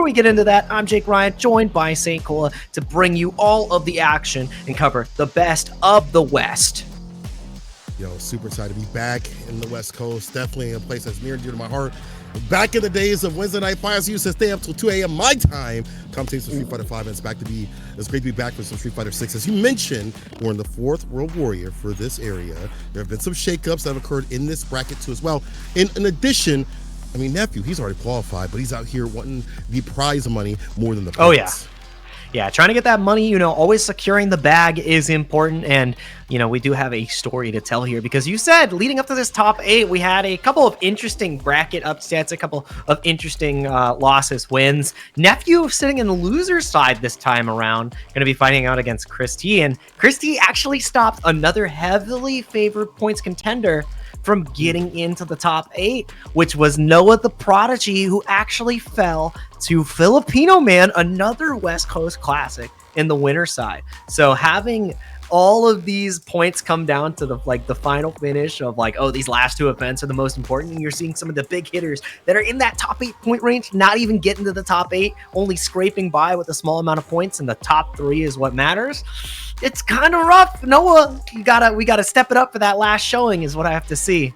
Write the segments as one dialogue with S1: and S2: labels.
S1: we get into that, I'm Jake Ryan, joined by St. Cola to bring you all of the action and cover the best of the West.
S2: Yo, super excited to be back in the West Coast. Definitely a place that's near and dear to my heart. Back in the days of Wednesday Night Fights, I used to stay up till 2 a.m. my time, commentating some Street Fighter V, and it's great to be back for some Street Fighter VI. As you mentioned, we're in the 4th World Warrior for this area. There have been some shakeups that have occurred in this bracket too as well. In addition, I mean, Nephew, he's already qualified, but he's out here wanting the prize money more than the points.
S1: Oh, yeah. Yeah, trying to get that money, always securing the bag is important. And, we do have a story to tell here because you said leading up to this top 8, we had a couple of interesting bracket upsets, a couple of interesting losses, wins. Nephew sitting in the loser side this time around, going to be fighting out against Chris T. And Chris T actually stopped another heavily favored points contender from getting into the top 8, which was Noah the Prodigy, who actually fell to Filipino Man, another West Coast classic in the winner side. So having all of these points come down to the final finish of these last 2 events are the most important, and you're seeing some of the big hitters that are in that top 8 point range not even getting to the top 8, only scraping by with a small amount of points, and the top 3 is what matters. It's kind of rough. Noah, we gotta step it up for that last showing is what I have to see.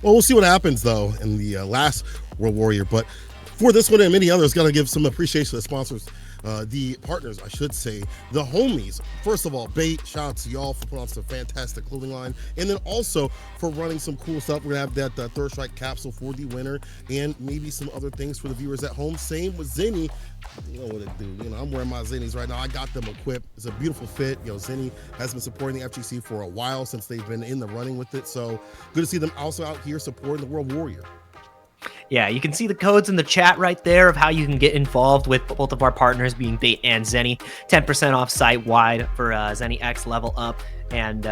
S2: Well, we'll see what happens though in the last World Warrior, but for this one and many others, got to give some appreciation to the sponsors, the partners, I should say, the homies. First of all, Bait, shout out to y'all for putting on some fantastic clothing line, and then also for running some cool stuff. We're gonna have that Third Strike capsule for the winner, and maybe some other things for the viewers at home. Same with Zenny. You know what it do. I'm wearing my Zennies right now. I got them equipped. It's a beautiful fit. Zenny has been supporting the FGC for a while, since they've been in the running with it. So good to see them also out here supporting the World Warrior.
S1: Yeah, you can see the codes in the chat right there of how you can get involved with both of our partners, being Bait and Zenny. 10% off site-wide for Zenny X Level Up, and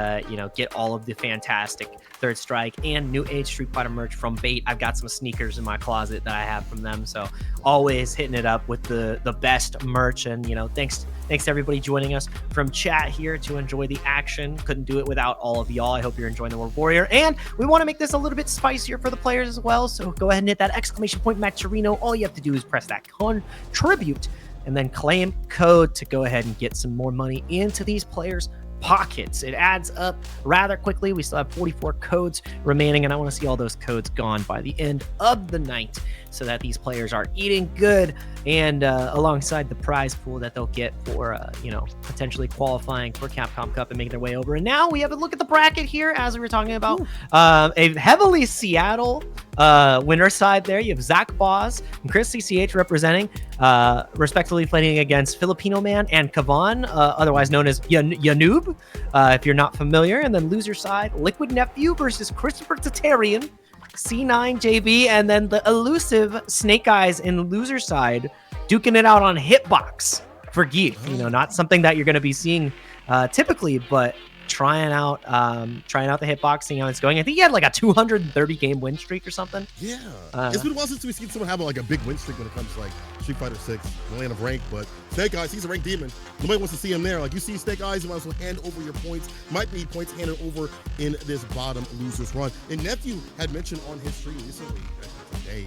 S1: get all of the fantastic Third Strike and New Age Street Fighter merch from Bait. I've got some sneakers in my closet that I have from them, so always hitting it up with the best merch. And thanks to everybody joining us from chat here to enjoy the action. Couldn't do it without all of y'all. I hope you're enjoying the World Warrior, and we want to make this a little bit spicier for the players as well, so go ahead and hit that exclamation point Maturino. All you have to do is press that contribute and then claim code to go ahead and get some more money into these players' pockets. It adds up rather quickly. We still have 44 codes remaining, and I want to see all those codes gone by the end of the night so that these players are eating good, and alongside the prize pool that they'll get for potentially qualifying for Capcom Cup and making their way over. And now we have a look at the bracket here, as we were talking about. A heavily Seattle winner side there. You have Zach Boz and Chris CCH representing, respectively fighting against Filipino Man and Kavan, otherwise known as Yanoob, if you're not familiar. And then loser side, Liquid Nephew versus Christopher Tatarian, C9 JB, and then the elusive Snake Eyes in loser side, duking it out on Hitbox for Geef. Not something that you're going to be seeing typically, but trying out the hitbox, seeing how it's going. I think he had a 230 game win streak or something.
S2: Yeah, it's been a while since we've seen someone have a big win streak when it comes to Street Fighter VI, the land of rank. But Snake Eyes, he's a ranked demon. Nobody wants to see him there. You see Snake Eyes, you might as well hand over your points. Might be points handed over in this bottom losers run. And Nephew had mentioned on his stream recently, today,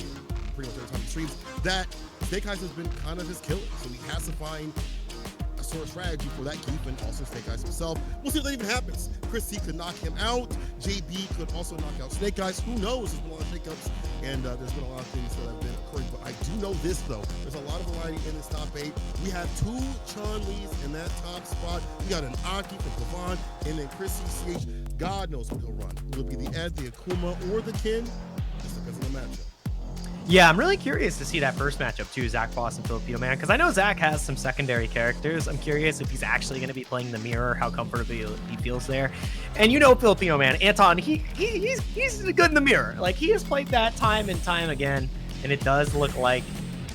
S2: pretty much every time he streams, that Snake Eyes has been kind of his killer. So he has to find sort of strategy for that Keith, and also Snake Eyes himself. We'll see if that even happens. Chris C could knock him out. JB could also knock out Snake Eyes. Who knows? There's been a lot of shakeups, and there's been a lot of things that have been occurring. But I do know this, though. There's a lot of variety in this top 8. We have 2 Chun-Lis in that top spot. We got an Aki from Kavan, and then Chris CCH. God knows what he'll run. Will it be the Ed, the Akuma, or the Kin? Just depends on the matchup.
S1: Yeah, I'm really curious to see that first matchup too, Zach Boss and Filipino Man, because I know Zach has some secondary characters. I'm curious if he's actually going to be playing the mirror, how comfortable he feels there. And Filipino Man, Anton, he's good in the mirror. He has played that time and time again, and it does look like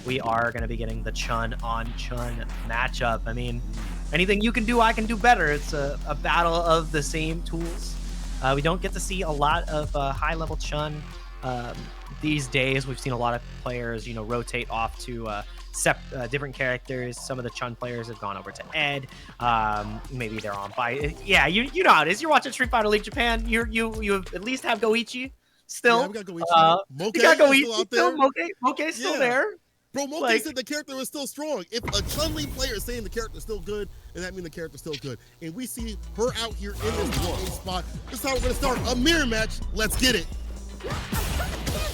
S1: we are going to be getting the Chun on Chun matchup. I mean, anything you can do, I can do better. It's a battle of the same tools. We don't get to see a lot of high-level Chun these days. We've seen a lot of players, rotate off to different characters. Some of the Chun players have gone over to Ed. Maybe they're on by. Yeah, you know how it is. You're watching Street Fighter League Japan. You at least have Goichi still.
S2: Yeah, we got Goichi.
S1: You got Goichi still. Moke's still there.
S2: Bro, Moki said the character was still strong. If a Chun-Li player is saying the character's still good, then that means the character's still good. And we see her out here in this spot. This is how we're going to start a mirror match. Let's get it.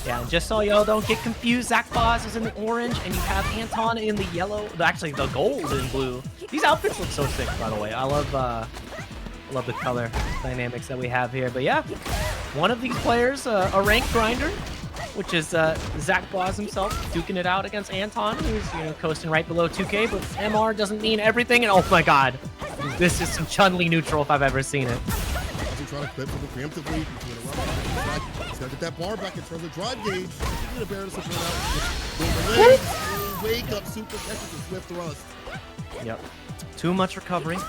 S1: Yeah, and just so y'all don't get confused, Zach Boz is in the orange, and you have Anton in the yellow. Actually, the gold and blue. These outfits look so sick, by the way. I love the color dynamics that we have here. But yeah, one of these players, a rank grinder, which is Zach Boz himself, duking it out against Anton, who's coasting right below 2K. But MR doesn't mean everything, and oh my God, this is some Chun-Li neutral if I've ever seen it.
S2: Trying to clip preemptively. He's got to get that bar back in terms of drive gauge. He's going to bear this out. Wake up, super catches the swift thrust.
S1: Yep. Too much recovery.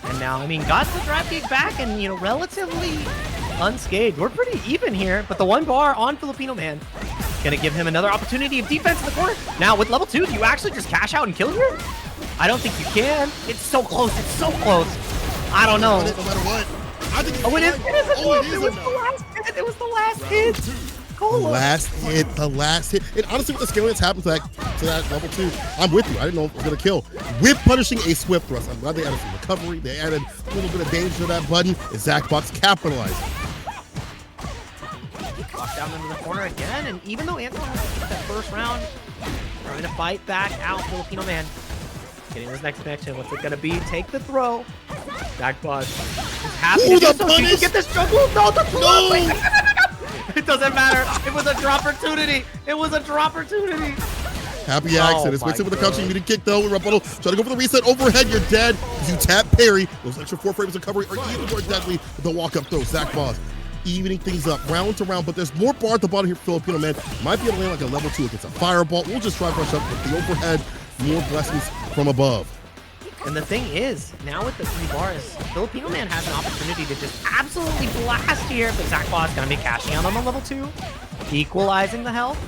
S1: And now, I mean, got the drive gauge back and, relatively unscathed. We're pretty even here, but the one bar on Filipino Man going to give him another opportunity of defense in the corner. Now, with level 2, do you actually just cash out and kill here? I don't think you can. It's so close. It's so close. I don't know.
S2: No matter what.
S1: It is it was the last hit.
S2: The last hit. And honestly, with the scaling that's happened to that level 2, I'm with you. I didn't know it was going to kill. With punishing a swift thrust, I'm glad they added some recovery. They added a little bit of danger to that button. And Zach Box capitalized.
S1: Locked down into the corner again. And even though Anton has that first round, trying to fight back out Filipino Man. Getting his next connection. What's it going to be? Take the throw. Zach Boz is happy to do so. He can get this juggle. No, the throw. No. It doesn't matter. It was a drop opportunity. It was a drop opportunity.
S2: Happy accident. It's mixed in with the crouching muted kick though. Rebuttal. Try to go for the reset overhead. You're dead. As you tap parry. Those extra 4 frames of recovery are even more deadly with the walk up throw. Zach Boz evening things up round to round, but there's more bar at the bottom here for Filipino Man. Might be able to land like a level 2 against a fireball. We'll just try to rush up with the overhead. More blessings from above.
S1: And the thing is, now with the 3 bars, Filipino Man has an opportunity to just absolutely blast here, but Zach Boz is going to be cashing out on the level 2, equalizing the health.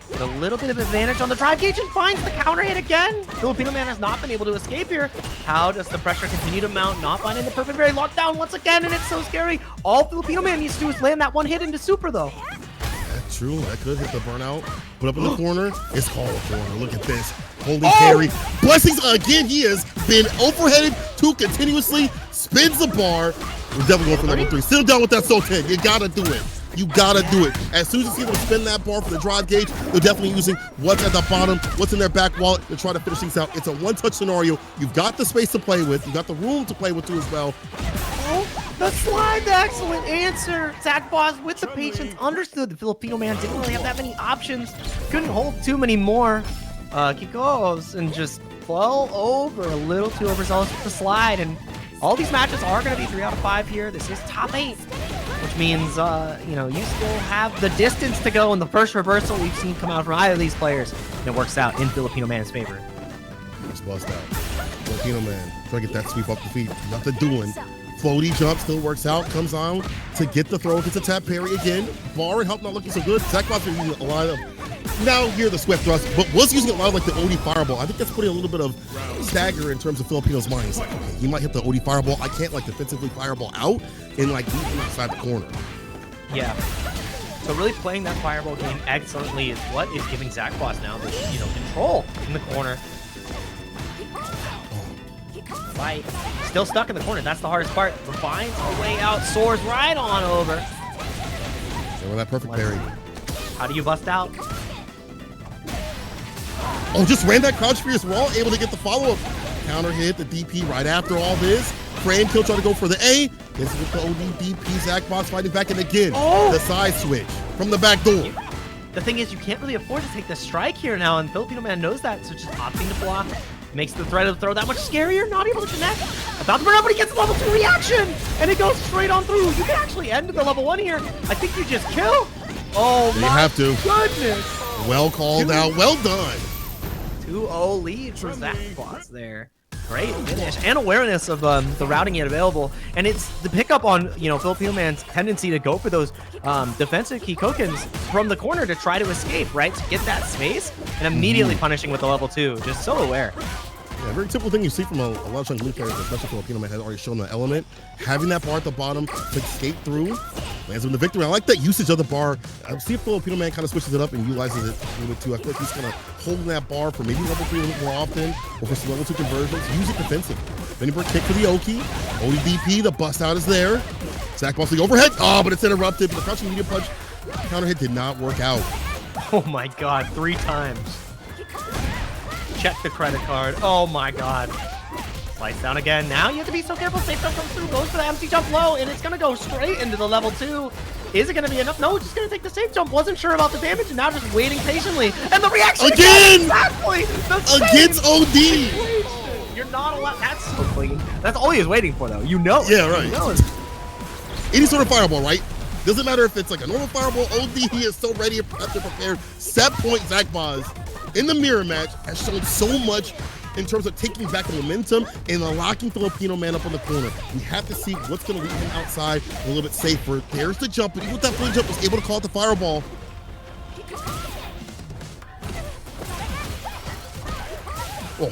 S1: With a little bit of advantage on the drive gauge and finds the counter hit again. Filipino Man has not been able to escape here. How does the pressure continue to mount? Not finding the perfect very lockdown once again, and it's so scary. All Filipino Man needs to do is land that one hit into super, though.
S2: That's true. That could hit the burnout. Put up in the corner. It's called a corner. Look at this. Holy parry. Blessings again. He has been overheaded too continuously. Spins the bar. We're definitely going for level 3. Still down with that Soul 10. You got to do it. You got to do it. As soon as you see them spin that bar for the drive gauge, they're definitely using what's at the bottom, what's in their back wallet to try to finish things out. It's a one-touch scenario. You've got the space to play with. You've got the room to play with too as well.
S1: Oh, the slide, excellent answer. Zach Boz with the patience understood the Filipino Man didn't really have that many options. Couldn't hold too many more. Kikos and just fell over a little too overzealous with the slide. And all these matches are going to be 3 out of 5 here. This is top 8, which means, you still have the distance to go in the first reversal we've seen come out from either of these players. And it works out in Filipino Man's favor.
S2: Just bust out. Filipino Man trying to get that sweep up the feet. Nothing doing. Floaty jump still works out. Comes on to get the throw. Gets a tap parry again. Bar and help not looking so good. Zach Boz is using a lot of... Now here the swift thrust, but was using a lot of like the OD fireball. I think that's putting a little bit of stagger in terms of Filipinos' minds. Like, okay, he might hit the OD fireball. I can't like defensively fireball out and like beat him outside the corner.
S1: Yeah. So really playing that fireball game excellently is what is giving Zach Boz now the control in the corner. Fight. Still stuck in the corner. That's the hardest part. But finds a way out. Soars right on over.
S2: So that perfect parry.
S1: How do you bust out?
S2: Oh, just ran that crouch fierce wall, able to get the follow-up. Counter hit, the DP right after all this. Frame kill trying to go for the A. This is with the OD DP. Zach Boz fighting back in again. Oh! The side switch from the back door.
S1: The thing is, you can't really afford to take the strike here now, and Filipino Man knows that, so just opting to block. Makes the threat of the throw that much scarier, not able to connect. About to burn out, but he gets the level 2 reaction, and it goes straight on through. You can actually end the level 1 here. I think you just kill. Oh,
S2: you have to.
S1: Goodness.
S2: Well called out. Well done.
S1: 2-0 lead for Zach Boz there. Great finish and awareness of the routing yet available. And it's the pickup on, Filipino Man's tendency to go for those defensive Kikokens from the corner to try to escape, right? To get that space and immediately punishing with the level 2. Just so aware.
S2: Yeah, very typical thing you see from a lot of Chun-Li players, especially Filipino Man has already shown the element. Having that bar at the bottom to skate through Lands him the victory. I like that usage of the bar. I see if Filipino Man kind of switches it up and utilizes it a little bit too. I feel like he's kind of holding that bar for maybe level 3 a little more often, or for some level 2 conversions. Use it defensively. Then for a kick for the Oki. ODP, the bust out is there. Zach Boss the overhead. Oh, but it's interrupted. But the crouching medium punch counter hit did not work out.
S1: Oh my god, 3 times. Check the credit card. Oh my god. Slice down again. Now you have to be so careful. Safe jump comes through, goes for the empty jump low, and it's gonna go straight into the level 2. Is it gonna be enough? No, it's just gonna take the safe jump. Wasn't sure about the damage, and now just waiting patiently. And the reaction
S2: again!
S1: Exactly!
S2: Against OD!
S1: You're not allowed. That's so clean. That's all he was waiting for, though. You know it.
S2: Yeah, right.
S1: You know it.
S2: Any sort of fireball, right? Doesn't matter if it's like a normal fireball, OD, he is so ready and prepared. Set point Zach Boz in the mirror match has shown so much in terms of taking back the momentum and locking Filipino Man up on the corner. We have to see what's going to leave him outside a little bit safer. There's the jump, but even with that fully jump, was able to call it the fireball. Oh,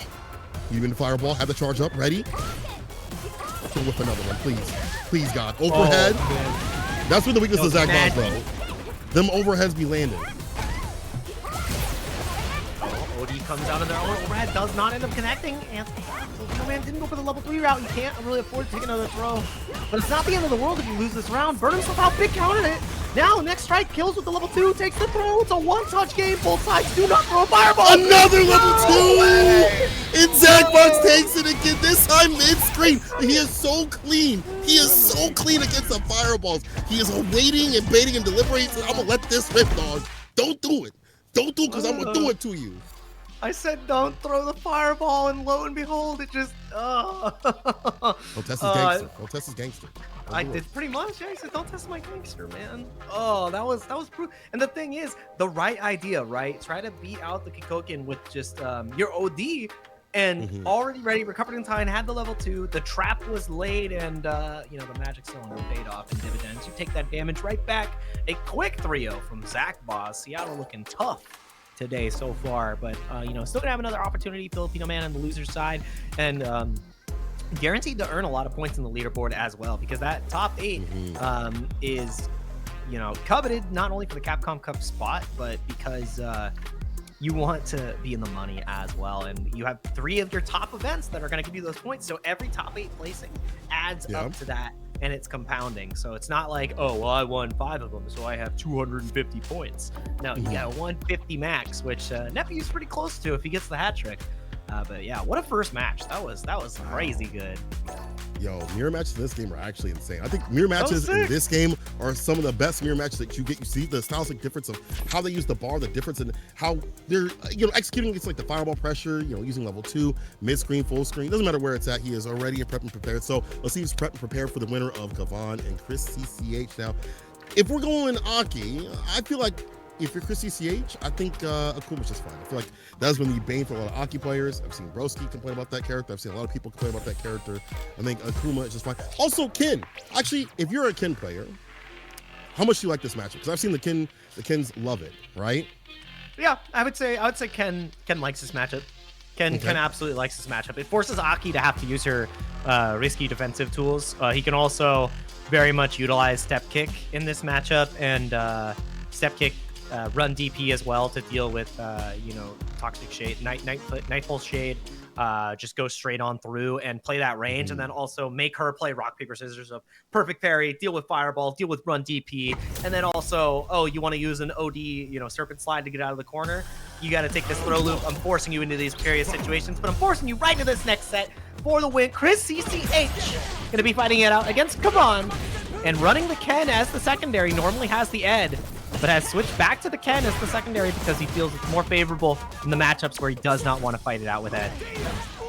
S2: even the fireball, have the charge up, ready? Can whip another one, please. Please, God. Overhead.
S1: Oh,
S2: that's when the weakness of Zach Boz, though. Them overheads be landing.
S1: OD comes out of their own overhead, does not end up connecting, and Filipino Man didn't go for the level 3 route. You can't really afford to take another throw. But it's not the end of the world if you lose this round. Burn himself out, big countered it. Now, next strike kills with the level 2, takes the throw. It's a one-touch game. Both sides do not throw a fireball.
S2: Another level 2! And Zach Boz takes it again, this time mid-screen. He is so clean. He is so clean against the fireballs. He is waiting and baiting and deliberating. I'm going to let this rip, dog. Don't do it. Don't do it because I'm going to do it to you.
S1: I said don't throw the fireball, and lo and behold, it just.
S2: Don't test his gangster. Don't test his gangster.
S1: I did pretty much. Yeah, I said don't test my gangster, man. Oh, that was proof. And the thing is, the right idea, right? Try to beat out the Kikoken with just your OD, and already ready, recovered in time, had the level 2. The trap was laid, and you know the magic cylinder paid off in dividends. You take that damage right back. A quick 3-0 from Zach Boz. Seattle looking tough today so far, but you know, still gonna have another opportunity. Filipino Man on the loser side, and guaranteed to earn a lot of points in the leaderboard as well, because that top 8 is, you know, coveted not only for the Capcom Cup spot, but because you want to be in the money as well, and you have 3 of your top events that are going to give you those points. So every top 8 placing adds up to that, and it's compounding. So it's not like, oh, well, I won 5 of them, so I have 250 points. No, you got a 150 max, which Nephew's pretty close to if he gets the hat trick. But yeah, what a first match. That was crazy good.
S2: Yo, mirror matches in this game are actually insane. I think mirror matches in this game are some of the best mirror matches that you get. You see the stylistic difference of how they use the bar, the difference in how they're, you know, executing against like the fireball pressure, you know, using level 2, mid-screen, full screen. Doesn't matter where it's at. He is already prepped and prepared. So let's see if he's prepped and prepared for the winner of Kavan and Chris CCH. Now, if we're going Aki, I feel like if you're Chris CCH, I think Akuma's just fine. I feel like that's been the bane for a lot of Aki players. I've seen Broski complain about that character. I've seen a lot of people complain about that character. I think Akuma is just fine. Also, Ken. Actually, if you're a Ken player, how much do you like this matchup? Because I've seen the Kens love it, right?
S1: Yeah, I would say Ken likes this matchup. Ken absolutely likes this matchup. It forces Aki to have to use her risky defensive tools. He can also very much utilize step kick in this matchup, and step kick run DP as well to deal with you know, toxic shade, nightfall shade. Just go straight on through and play that range, and then also make her play rock paper scissors of perfect parry, deal with fireball, deal with run DP, and then also, oh, you want to use an OD, you know, serpent slide to get out of the corner. You got to take this throw loop. I'm forcing you into these precarious situations, but I'm forcing you right into this next set for the win. Chris CCH gonna be fighting it out against Kavan, and running the Ken as the secondary. Normally has the Ed, but has switched back to the Ken as the secondary because he feels it's more favorable in the matchups where he does not want to fight it out with Ed.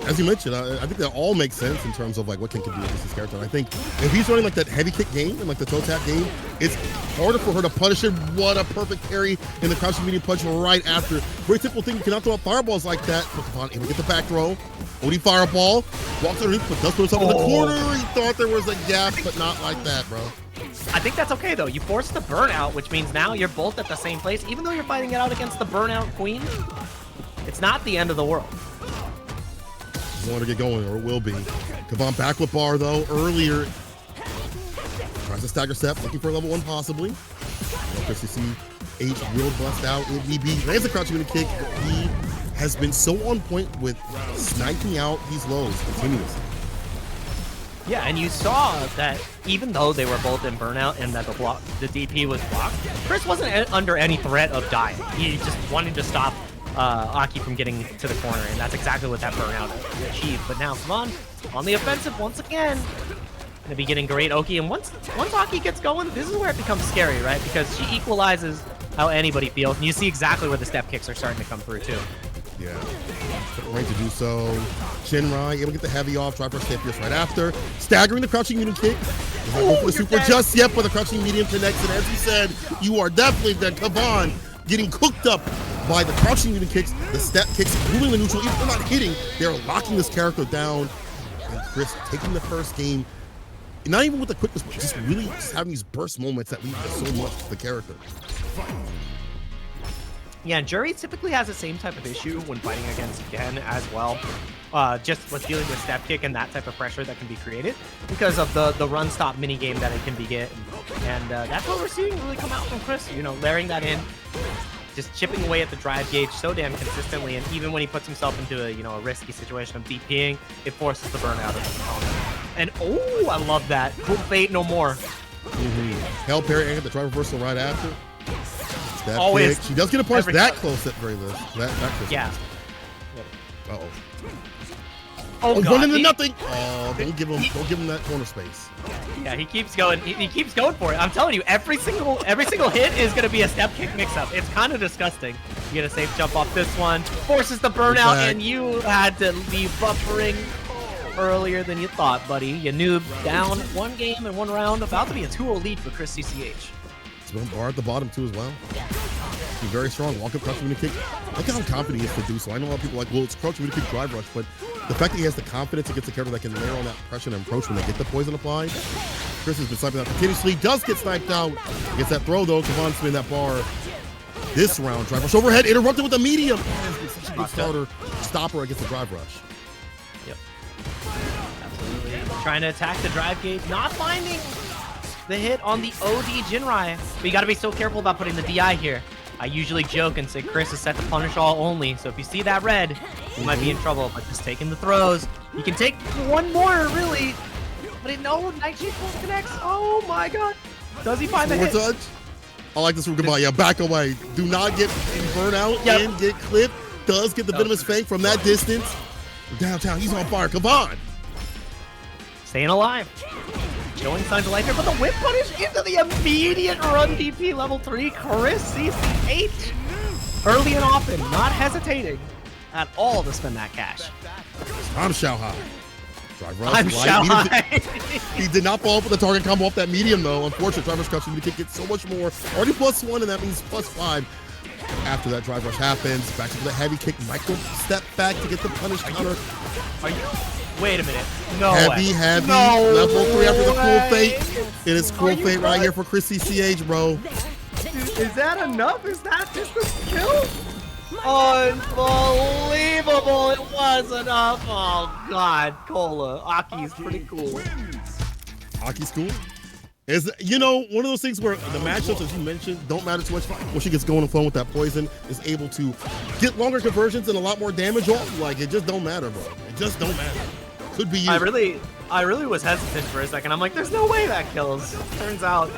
S2: As you mentioned, I think that all makes sense in terms of like what Ken can do against this character. And I think if he's running like that heavy kick game and like the toe tap game, it's harder for her to punish him. What a perfect parry in the crouching medium punch right after. Very typical thing, you cannot throw out fireballs like that. But Kavan able to get the back throw. OD fireball, walks underneath, but does put himself in the corner. He thought there was a gap, but not like that, bro.
S1: I think that's okay, though. You force the burnout, which means now you're both at the same place. Even though you're fighting it out against the burnout queen, it's not the end of the world.
S2: Doesn't want to get going, or it will be. Kavan back with bar, though, earlier. Tries to the stagger step, looking for a level 1 possibly. Chris CCH will bust out if need be. Lands a crouching kick. He has been so on point with sniping out these lows continuously.
S1: Yeah, and you saw that even though they were both in burnout and that the DP was blocked, Chris wasn't under any threat of dying. He just wanted to stop Aki from getting to the corner, and that's exactly what that burnout achieved. But now, come on the offensive once again. Gonna be getting great Oki, and once Aki gets going, this is where it becomes scary, right? Because she equalizes how anybody feels, and you see exactly where the step kicks are starting to come through too.
S2: Yeah, right to do so. Shinrai able to get the heavy off, try for a step right after. Staggering the crouching medium kick. Does not go for the super
S1: dead.
S2: Just yet, but the crouching medium connects. And as you said, you are definitely dead. Kaban getting cooked up by the crouching medium kicks, the step kicks, moving the neutral. Even if they're not hitting, they're locking this character down. And Chris taking the first game, not even with the quickness, but just really just having these burst moments that lead to so much to the character.
S1: Yeah, and Jury typically has the same type of issue when fighting against Gen as well. Just with dealing with step kick and that type of pressure that can be created because of the run stop mini game that it can be getting. And that's what we're seeing really come out from Chris, you know, layering that in, just chipping away at the drive gauge so damn consistently. And even when he puts himself into a risky situation of DPing, it forces the burnout of the opponent. And oh, I love that. Cool fate no more.
S2: Hell parry and the drive reversal right after. That
S1: Always.
S2: Pick. She does get a punch that close at very least. That close.
S1: Yeah.
S2: Uh-oh.
S1: Oh, God.
S2: 1 into nothing. Oh, don't give him that corner space.
S1: Yeah, he keeps going. He keeps going for it. I'm telling you, every single hit is gonna be a step kick mix-up. It's kind of disgusting. You get a safe jump off this one, forces the burnout, and you had to leave buffering earlier than you thought, buddy. You noob down 1 game and 1 round, about to be a 2-0 lead for Chris CCH.
S2: It's been bar at the bottom too as well. He's very strong. Walk up, crouch, mini kick. Look how confident he is to do so. I know a lot of people are like, well, it's crouch, mini kick, drive rush, but the fact that he has the confidence against the character that can layer on that pressure and approach when they get the poison applied. Chris has been sniping out continuously. Does get sniped out. Gets that throw though. Kavan spin that bar. This round, drive rush overhead, interrupted with a medium. It's such a good starter stopper against the drive rush.
S1: Yep. Absolutely. Trying to attack the drive gauge, not finding the hit on the OD Jinrai. But you got to be so careful about putting the DI here. I usually joke and say Chris is set to punish all only, so if you see that red, you might be in trouble. But just taking the throws, you can take 1 more, really. But no, Nightshade pulls connects. Oh my God. Does he find the hit?
S2: Touch? I like this from goodbye. Yeah, back away. Do not get burnout and get clipped. Does get the venomous fang from that distance. Downtown, he's on fire. Come on.
S1: Staying alive. Showing signs of life here, but the whip punish into the immediate run DP level 3. Chris CCH. Early and often, not hesitating at all to spend that cash.
S2: I'm Xiaohai. Drive rush.
S1: I'm Xiaohai.
S2: He did not fall for the target combo off that medium though. Unfortunately, drive rush cuts. He get so much more. Already +1, and that means +5. After that drive rush happens, back to the heavy kick, micro step back to get the punish counter.
S1: Are you? Wait a minute. No
S2: heavy,
S1: way.
S2: heavy.
S1: No
S2: Level 3 after the
S1: way.
S2: cool fate. It is cool fate right here for Chris CCH, bro.
S1: Dude, is that enough? Is that just a kill? Unbelievable. It was enough. Oh, God. Cola. Aki's pretty cool.
S2: Aki's cool. Is, you know, one of those things where the matchups, as you mentioned, don't matter too much. When she gets going and flowing with that poison, is able to get longer conversions and a lot more damage off. Like, it just don't matter, bro. It just don't matter. Could be you.
S1: I really was hesitant for a second. I'm like, there's no way that kills. Turns out,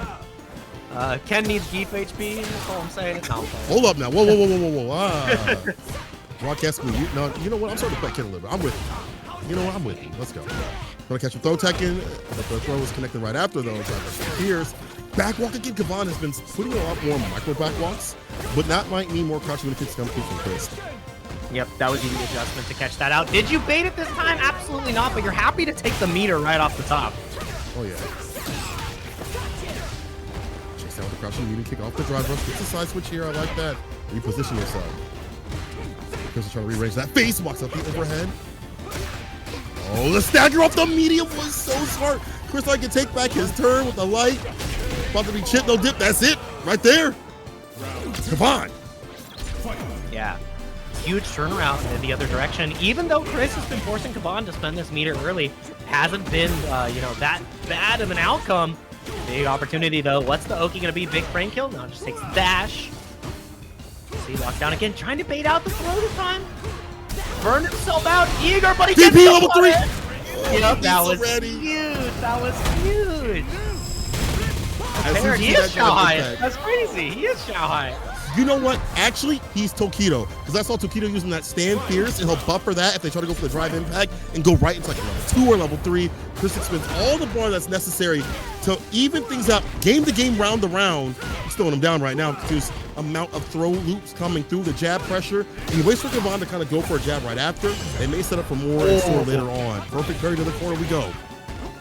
S1: Ken needs beef HP. That's all I'm saying. No,
S2: hold up now. Whoa. Broadcast school. You know what? I'm starting to play Ken a little bit. I'm with you. You know what? I'm with you. Let's go. Gonna catch a throw Tekken, but the throw was connected right after though. Here's backwalk again. Kavan has been putting a lot more micro backwalks, but that might mean more crouching when the kicks come through from Chris.
S1: Yep, that was the adjustment to catch that out. Did you bait it this time? Absolutely not, but you're happy to take the meter right off the top.
S2: Oh yeah. Chase down with the crouching medium kick off the drive rush. Gets a side switch here. I like that. Reposition yourself. Chris is trying to rearrange that face. Walks up the overhead. Oh, the stagger off the medium was so smart. Chris like can take back his turn with the light. About to be chip, no dip. That's it. Right there. Come on.
S1: Yeah. Huge turnaround in the other direction. Even though Chris has been forcing Kaban to spend this meter early, hasn't been, that bad of an outcome. Big opportunity, though. What's the Oki going to be? Big frame kill? No, just takes the dash. See, lockdown again. Trying to bait out the throw this time. Burned himself out. Eager, but he gets
S2: DP level 3.
S1: Yep, that was huge. That was huge. He is Xiaohai. That's crazy. He is Xiaohai.
S2: You know what? Actually, he's Tokido. Because I saw Tokido using that stand fierce, and he'll buffer that if they try to go for the drive impact and go right into like a level 2 or level 3. Chris expends all the bar that's necessary to even things up, game to game, round to round. He's throwing him down right now because there's amount of throw loops coming through, the jab pressure. And he waits for Kavan to kind of go for a jab right after. They may set up for more in store later on. Perfect parry to the corner we go.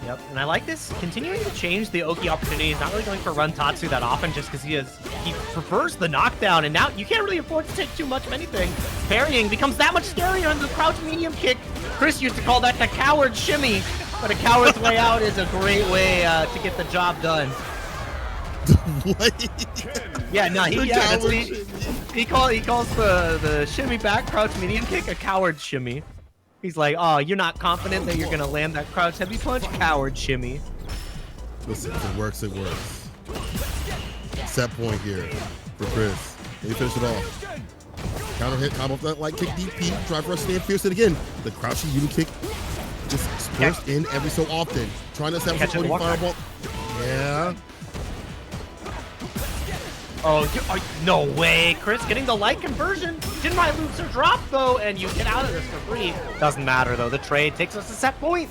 S1: Yep, and I like this, continuing to change the Oki opportunity. He's not really going for Run Tatsu that often just because he prefers the knockdown, and now you can't really afford to take too much of anything. Parrying becomes that much scarier in the crouch medium kick. Chris used to call that the coward shimmy, but a coward's way out is a great way to get the job done.
S2: What?
S1: Yeah, no, he calls the shimmy back crouch medium kick a coward shimmy. He's like, oh, you're not confident that you're going to land that crouch heavy punch? Coward shimmy.
S2: Listen, if it works, it works. Set point here for Chris. He finish it off. Counter hit, combo off that light kick, DP, try for a stand fierce it again. The crouching uni kick just burst in every so often. Trying to establish a floating fireball. Yeah.
S1: Oh, no way. Chris getting the light conversion. Didn't my loops are drop, though, and you get out of this for free. Doesn't matter, though. The trade takes us to set point.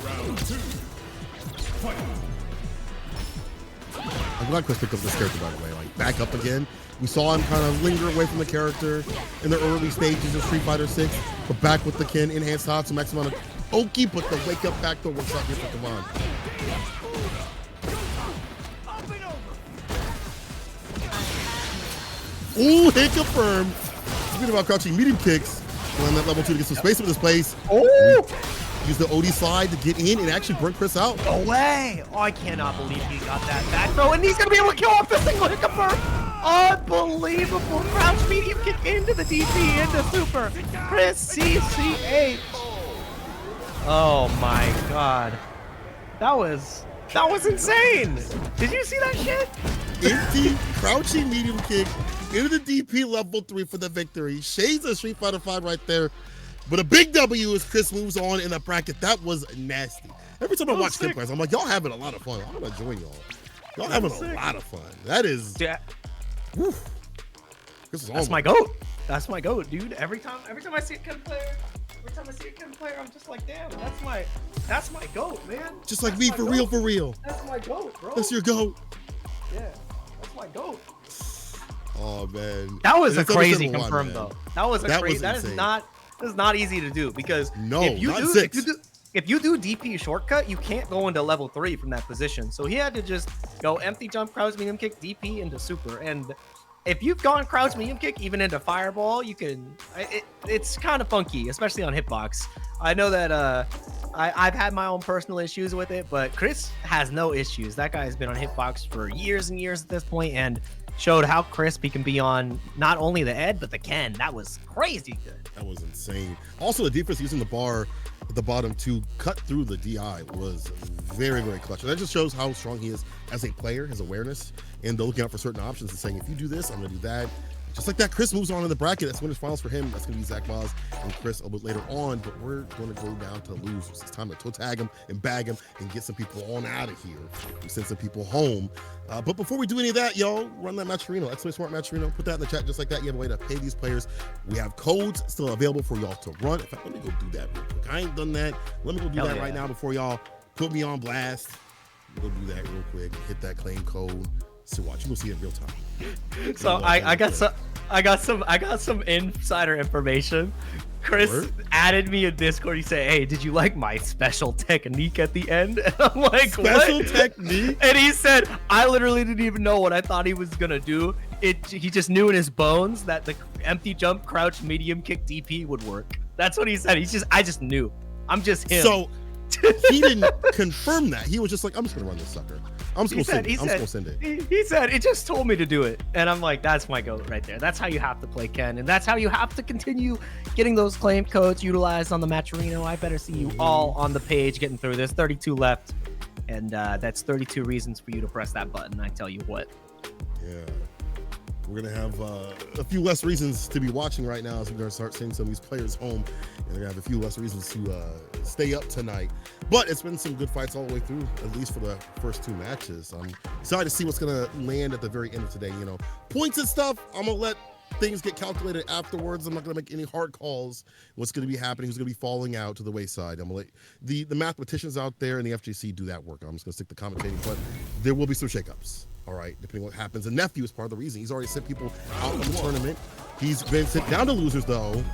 S2: I'm glad Chris picked up this character, by the way. Like, back up again. We saw him kind of linger away from the character in the early stages of Street Fighter 6, but back with the Ken, enhanced Tatsu, max amount of Oki, but the wake up backdoor works out here for Kavan. Ooh, hit confirmed. Speaking about crouching medium kicks, on that level 2 to get some space with this place.
S1: Oh!
S2: Use the OD slide to get in and actually burn Chris out.
S1: No way! Oh, I cannot believe he got that back throw, and he's gonna be able to kill off this single hit confirm. Unbelievable crouch medium kick into the DP, into super. Chris CCH. Oh my god. That was insane. Did you see that shit?
S2: Empty crouching medium kick into the DP level 3 for the victory. Shades of Street Fighter 5 right there. But a big W as Chris moves on in the bracket. That was nasty. Every time I watch Clip Class, I'm like, y'all having a lot of fun. I'm gonna join y'all. Y'all having a lot of fun. That is.
S1: Yeah.
S2: Whew.
S1: That's my goat. That's my goat, dude. Every time I see a Ken player, I'm just like, damn, that's my goat, man.
S2: Just like me, for real.
S1: That's my goat, bro.
S2: That's your goat.
S1: Yeah, that's my goat.
S2: Oh man,
S1: that was a crazy confirm though. That was a crazy. That is not easy to do because if you do DP shortcut, you can't go into level 3 from that position. So he had to just go empty jump, crouch, medium kick, DP into super. And if you've gone crouch, medium kick, even into fireball, you can. It's kind of funky, especially on hitbox. I know that I've had my own personal issues with it, but Chris has no issues. That guy has been on hitbox for years and years at this point, and showed how crisp he can be on not only the Ed, but the Ken. That was crazy good.
S2: That was insane. Also, the defense using the bar at the bottom to cut through the DI was very, very clutch. And that just shows how strong he is as a player, his awareness, and looking out for certain options and saying, if you do this, I'm going to do that. Just like that, Chris moves on in the bracket. That's winners finals for him. That's going to be Zach Boz and Chris a little bit later on, but we're going to go down to losers. It's time to toe tag him and bag him and get some people on out of here. We send some people home. But before we do any of that, y'all, run that Matcherino, XY Smart Matcherino. Put that in the chat just like that. You have a way to pay these players. We have codes still available for y'all to run. In fact, let me go do that real quick. I ain't done that. Let me go do that right now before y'all put me on blast. Let me go do that real quick. Hit that claim code. So watch, you will see it in real time.
S1: So I got some insider information. Chris added me in Discord. He said, "Hey, did you like my special technique at the end?" And I'm like,
S2: special
S1: what?
S2: Technique?
S1: And he said, "I literally didn't even know what I thought he was gonna do. He just knew in his bones that the empty jump, crouch, medium kick, DP would work." That's what he said. I just knew. I'm just him.
S2: So he didn't confirm that. He was just like, "I'm just gonna run this sucker. I'm just gonna send it."
S1: He said, "It just told me to do it." And I'm like, that's my goat right there. That's how you have to play Ken. And that's how you have to continue getting those claim codes utilized on the Matcherino. I better see you all on the page getting through this. 32 left. And that's 32 reasons for you to press that button, I tell you what.
S2: Yeah. We're going to have a few less reasons to be watching right now as we're going to start seeing some of these players home. And they're going to have a few less reasons to stay up tonight. But it's been some good fights all the way through, at least for the first 2 matches. I'm excited to see what's going to land at the very end of today. You know, points and stuff, I'm going to let things get calculated afterwards. I'm not going to make any hard calls. What's going to be happening, who's going to be falling out to the wayside. I'm going to let the mathematicians out there in the FGC do that work. I'm just going to stick to commentating, but there will be some shakeups. All right, depending on what happens. And Nephew is part of the reason. He's already sent people out of the tournament. He's been sent down to losers, though.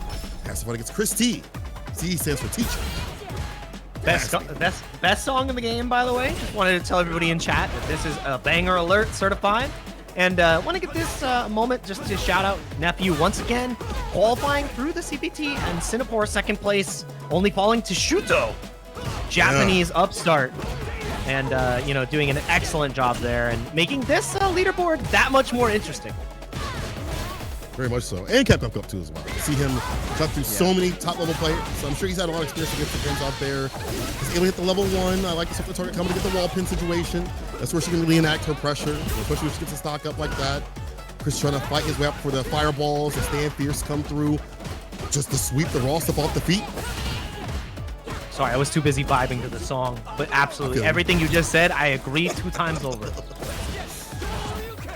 S2: Has to fight against Chris T. T stands for teacher.
S1: Best song in the game, by the way. Just wanted to tell everybody in chat that this is a banger alert certified. And want to get this moment just to shout out Nephew once again, qualifying through the CPT and Singapore 2nd place, only falling to Shuto, Japanese upstart. And, you know, doing an excellent job there and making this leaderboard that much more interesting.
S2: Very much so. And Capcom Cup 2 as well. See him cut through so many top-level players. So I'm sure he's had a lot of experience against the friends out there. He's able to hit the level 1. I like to set the target coming to get the wall pin situation. That's where she can really enact her pressure, especially when she gets a stock up like that. Chris trying to fight his way up for the fireballs. The stand fierce come through just to sweep the raw stuff off the feet.
S1: Sorry, I was too busy vibing to the song, but absolutely everything you just said, I agree 2 times over.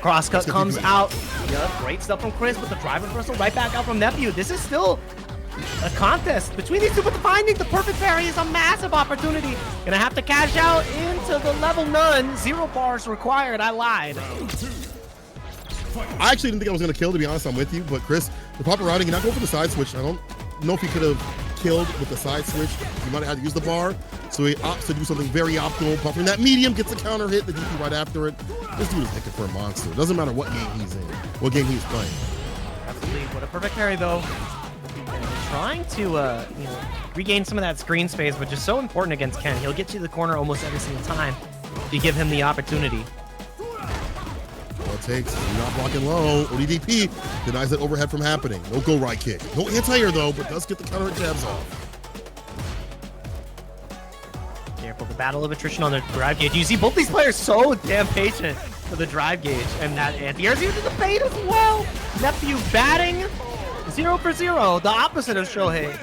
S1: Crosscut comes out. Yeah, great stuff from Chris with the drive reversal right back out from Nephew. This is still a contest between these two, but finding the perfect parry is a massive opportunity. Gonna have to cash out into the level none. 0 bars required. I lied.
S2: I actually didn't think I was gonna kill, to be honest. I'm with you, but Chris, the proper routing, you're not going for the side switch. I don't know if he could have killed with the side switch. He might have had to use the bar, so he opts to do something very optimal, puffing that medium, gets a counter hit, the DP right after it. This dude is looking for a monster. It doesn't matter what game he's in, what game he's playing.
S1: Absolutely, what a perfect parry though. And trying to you know, regain some of that screen space, which is so important against Ken. He'll get you to the corner almost every single time if you give him the opportunity.
S2: All it takes is not blocking low. ODDP denies that overhead from happening. No go right kick. No anti-air though, but does get the counter jabs off.
S1: Careful, the battle of attrition on the drive gauge. You see both these players so damn patient for the drive gauge, and that anti-air's using the bait as well. Nephew batting 0 for 0, the opposite of Shohei.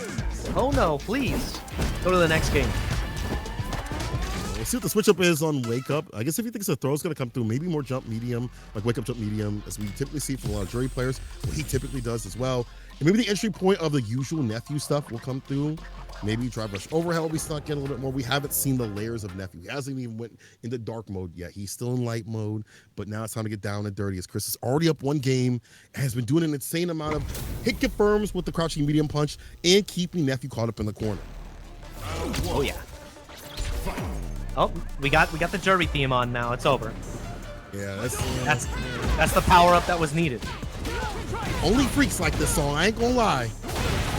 S1: Oh no, please go to the next game.
S2: We'll see what the switch up is on Wake Up. I guess if he thinks the throw's going to come through, maybe more jump medium, like Wake Up jump medium, as we typically see from a lot of jury players, what he typically does as well. And maybe the entry point of the usual Nephew stuff will come through. Maybe drive rush overhead will be stuck in a little bit more. We haven't seen the layers of Nephew. He hasn't even went into dark mode yet. He's still in light mode, but now it's time to get down and dirty as Chris is already up 1 game and has been doing an insane amount of hit confirms with the crouching medium punch and keeping Nephew caught up in the corner.
S1: Oh yeah. Oh, we got the jury theme on now. It's over.
S2: Yeah,
S1: that's the power up that was needed.
S2: Only freaks like this song. I ain't gonna lie.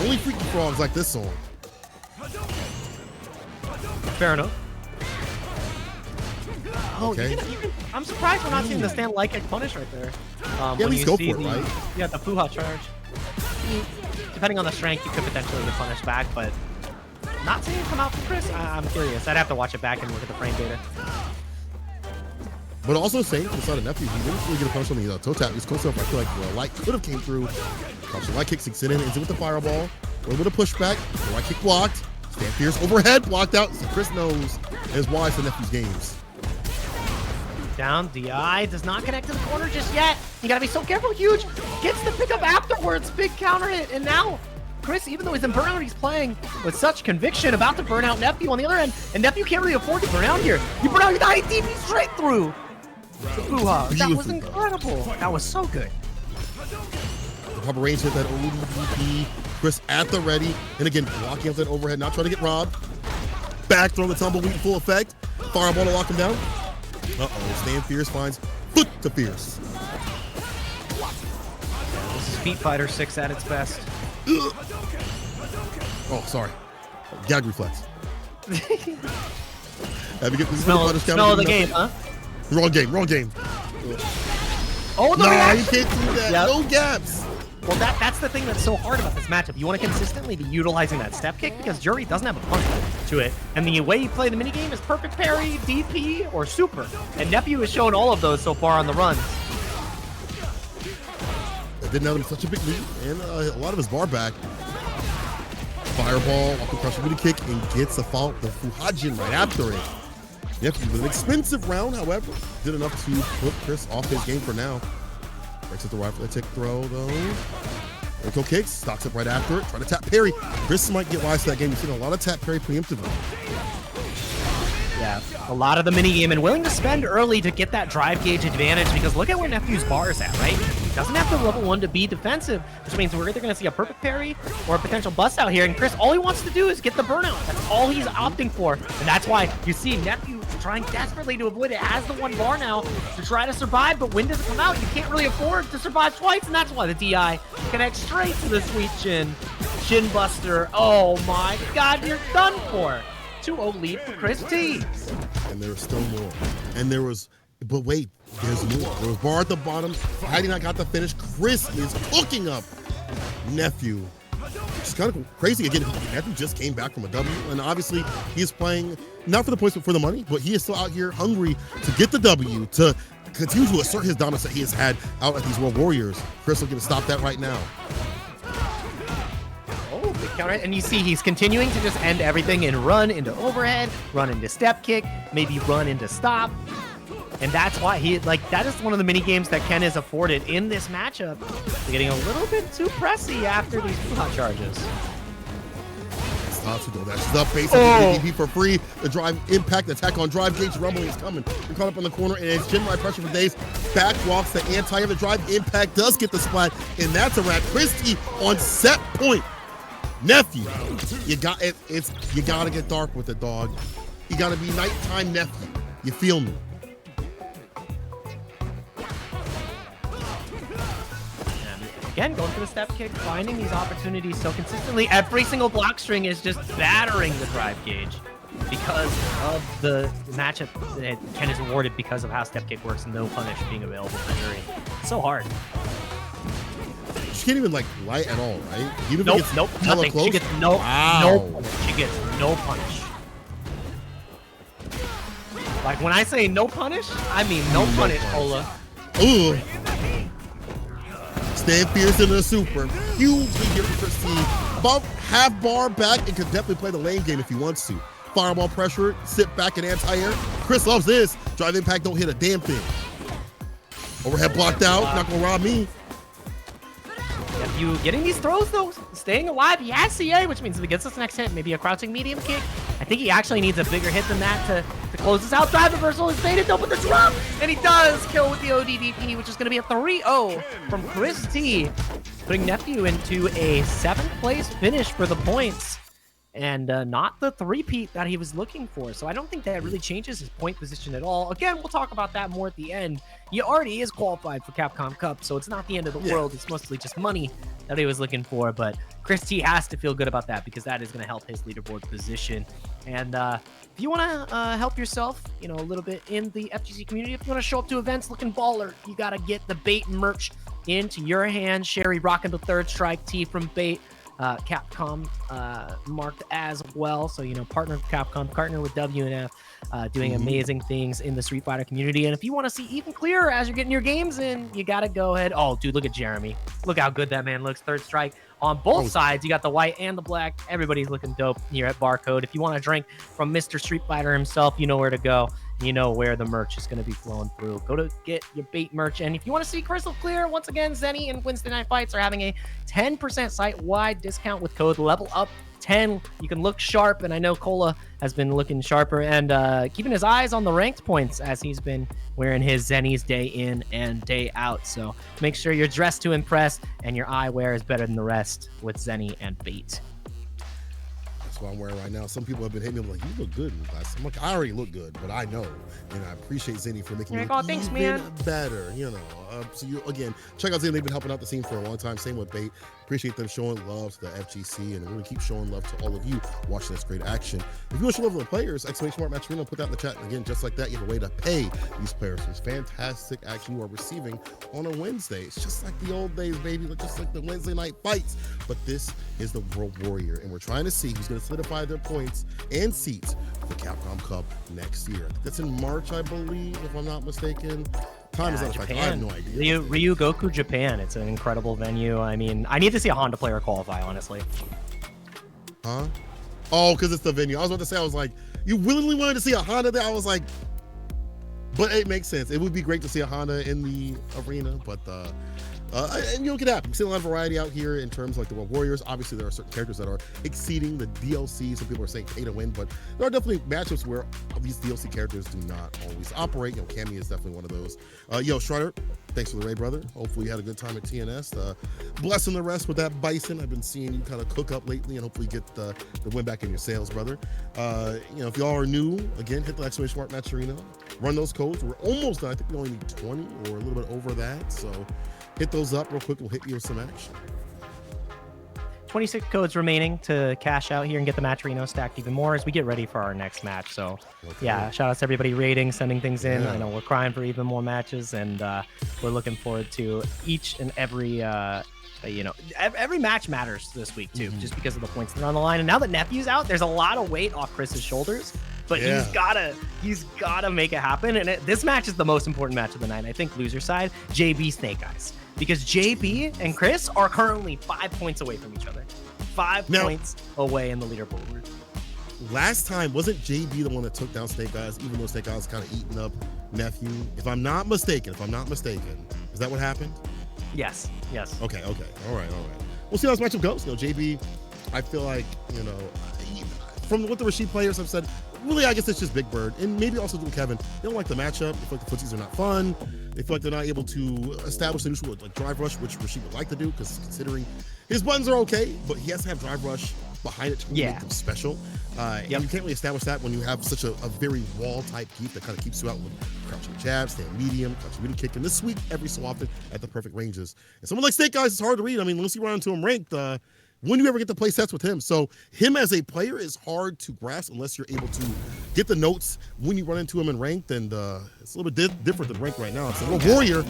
S2: Only freaky frogs like this song.
S1: Fair enough. Oh,
S2: okay.
S1: I'm surprised we're not seeing the stand like kick punish right there.
S2: Yeah, at least go for it, right?
S1: Yeah, the Fuha charge. Depending on the strength, you could potentially get punished back, but not seeing it come out from Chris. I'm curious. I'd have to watch it back and look at the frame data.
S2: But also saying from the side of Nephew, he didn't really get a punish on the toe tap. He's close enough. I feel like the light could have came through. The light kick sinks in, ends it with the fireball. A little bit of pushback. The light kick blocked. Stand fierce overhead blocked out. So Chris knows is wise for Nephew's games.
S1: Down, DI does not connect to the corner just yet. You gotta be so careful. Huge gets the pickup afterwards. Big counter hit, and now Chris, even though he's in burnout, he's playing with such conviction, about to burn out Nephew on the other end, and Nephew can't really afford to burn out here. You burn out with IDP straight through the Fuha. That was incredible. That was so good.
S2: The proper range hit that ODDP. Chris at the ready, and again blocking up that overhead, not trying to get robbed. Back throw the tumbleweed in full effect. Fireball to lock him down. Uh-oh, Stand Fierce finds foot to Fierce.
S1: This is Feet Fighter 6 at its best.
S2: Oh, sorry. Gag reflex. Have you get the
S1: smell of the game, huh?
S2: Wrong game.
S1: Oh, no,
S2: you can't do that.
S1: Yep.
S2: No gaps.
S1: Well, that's the thing that's so hard about this matchup. You want to consistently be utilizing that step kick because Jury doesn't have a punch to it. And the way you play the minigame is perfect parry, DP, or super. And Nephew has shown all of those so far on the runs.
S2: It didn't have him such a big lead, and a lot of his bar back. Fireball, off the crush mini kick, and gets the Fuhajin right after it. Nephew with an expensive round, however, did enough to put Chris off his game for now. Breaks at the right for the tick throw, though. Echo kicks, stocks up right after it, trying to tap parry. Chris might get wise to that game. You've seen a lot of tap parry preemptively.
S1: Yeah, a lot of the minigame and willing to spend early to get that drive gauge advantage because look at where Nephew's bar is at, right? He doesn't have to level 1 to be defensive, which means we're either going to see a perfect parry or a potential bust out here. And Chris, all he wants to do is get the burnout. That's all he's opting for. And that's why you see Nephew trying desperately to avoid it, has the 1 bar now to try to survive, but when does it come out? You can't really afford to survive twice, and that's why the DI connects straight to the sweet Shin Buster. Oh my God, you're done for. 2-0 lead for Chris T.
S2: And there was still more. And there was, but wait, there's more. There was bar at the bottom. Heidi not got the finish. Chris is hooking up Nephew. It's kind of crazy again. Nephew just came back from a W, and obviously he's playing not for the points but for the money. But he is still out here hungry to get the W, to continue to assert his dominance that he has had out at these World Warriors. Chris will get to stop that right now.
S1: Counter, and you see he's continuing to just end everything and run into overhead, run into step kick, maybe run into stop. And that's why that is one of the mini games that Ken is afforded in this matchup. They're getting a little bit too pressy after these hot charges.
S2: That's the base of the ADP for free. The drive impact, attack on drive gauge, rumbling is coming. We're caught up on the corner, and it's Jim right pressure for days. Back walks the anti of the drive impact, does get the splat, and that's a wrap. Chris T on set point. Nephew, you gotta get dark with it, dog. You gotta be nighttime Nephew. You feel me?
S1: Again, going for the step kick, finding these opportunities so consistently. Every single block string is just battering the drive gauge because of the matchup that Ken is awarded because of how step kick works and no punish being available for Jury. It's so hard.
S2: She can't even light at all, right? Even
S1: nope, nothing.
S2: Close?
S1: She gets no punish. She gets no punish. Like when I say no punish, I mean no punish, Ola.
S2: Ooh. Stand fierce in the super. Huge lead here for Chris T. About half bar back and can definitely play the lane game if he wants to. Fireball pressure, sit back and anti-air. Chris loves this. Drive impact don't hit a damn thing. Overhead blocked out, not gonna rob me.
S1: You getting these throws though, staying alive. He has CA, which means if he gets this next hit, maybe a crouching medium kick. I think he actually needs a bigger hit than that to close this out. Drive reversal is baited though with the drop, and he does kill with the ODDP, which is going to be a 3-0 from Chris T, putting Nephew into a 7th place finish for the points. And not the three-peat that he was looking for. So I don't think that really changes his point position at all. Again, we'll talk about that more at the end. He already is qualified for Capcom Cup, so it's not the end of the world. It's mostly just money that he was looking for. But Chris T has to feel good about that because that is going to help his leaderboard position. And if you want to help yourself, a little bit in the FGC community, if you want to show up to events looking baller, you got to get the Bait merch into your hands. Sherry rocking the third strike tee from Bait. Capcom marked as well, so partner with Capcom, partner with WNF, doing amazing things in the Street Fighter community. And if you want to see even clearer as you're getting your games in, you gotta go ahead. Oh dude, look at Jeremy, look how good that man looks. Third strike on both sides. You got the white and the black. Everybody's looking dope here at Barcode. If you want a drink from Mr. Street Fighter himself, you know where to go. You know where the merch is going to be flowing through. Go to get your Bait merch. And if you want to see crystal clear, once again, Zenny and Wednesday Night Fights are having a 10% site-wide discount with code LEVELUP10. You can look sharp, and I know Cola has been looking sharper and keeping his eyes on the ranked points as he's been wearing his Zennies day in and day out. So make sure you're dressed to impress and your eyewear is better than the rest with Zenny and Bait.
S2: That's what I'm wearing right now. Some people have been hitting me like, you look good in class. I'm like, I already look good, but I know. And I appreciate Zinni for making me look even better, you know. So you, again, check out Zinni. They've been helping out the scene for a long time. Same with Bait. Appreciate them showing love to the FGC, and we're going to keep showing love to all of you watching this great action. If you want to show love to the players, !Match Arena, put that in the chat. And again, just like that, you have a way to pay these players for this fantastic action you are receiving on a Wednesday. It's just like the old days, baby. Just like the Wednesday night fights. But this is the World Warrior, and we're trying to see who's going to solidify their points and seats for the Capcom Cup next year. I think that's in March, I believe, if I'm not mistaken. Time is not Japan. I have no idea.
S1: Ryogoku, Japan. It's an incredible venue. I mean, I need to see a Honda player qualify, honestly.
S2: Huh? Oh, because it's the venue. I was about to say, I was like, you willingly wanted to see a Honda there? I was like, but it makes sense. It would be great to see a Honda in the arena, but and you know, it could happen. You see a lot of variety out here in terms of like the World Warriors. Obviously, there are certain characters that are exceeding the DLC. Some people are saying pay to win, but there are definitely matchups where these DLC characters do not always operate. You know, Cammy is definitely one of those. Yo, Strider, thanks for the raid, brother. Hopefully you had a good time at TNS. Blessing the rest with that Bison. I've been seeing you kind of cook up lately, and hopefully get the win back in your sales, brother. You know, if y'all are new, again, hit the !Match Arena. Run those codes. We're almost done. I think we only need 20 or a little bit over that. So hit those up real quick. We'll hit you with some action.
S1: 26 codes remaining to cash out here and get the match Reno stacked even more as we get ready for our next match. So yeah, shout out to everybody rating, sending things in. I know we're crying for even more matches, and we're looking forward to each and every you know, every match matters this week too, just because of the points that are on the line. And now that Nephew's out, there's a lot of weight off Chris's shoulders, but he's gotta make it happen. And this match is the most important match of the night. I think loser side, JB Snake Eyes, because JB and Chris are currently 5 points away from each other. 5 points away in the leaderboard.
S2: Last time, wasn't JB the one that took down Snake Eyes, even though Snake Eyes kind of eating up Nephew? If I'm not mistaken, is that what happened?
S1: Yes.
S2: Okay. All right. We'll see how this matchup goes. You know, JB, I feel like, you know, from what the Rashid players have said, really, I guess it's just Big Bird, and maybe also doing Kevin. They don't like the matchup. They feel like the footsies are not fun. They feel like they're not able to establish the neutral like drive rush, which Rashid would like to do, because considering his buttons are okay, but he has to have drive rush behind it to make them special. And you can't really establish that when you have such a very wall type geek that kind of keeps you out with crouching jab, stand medium, crouching medium kick, and this week every so often at the perfect ranges. And someone like Snake Eyes is hard to read. I mean, unless you run into him ranked, when do you ever get to play sets with him? So him as a player is hard to grasp unless you're able to get the notes when you run into him in ranked, and it's a little bit different than ranked right now. It's a little warrior.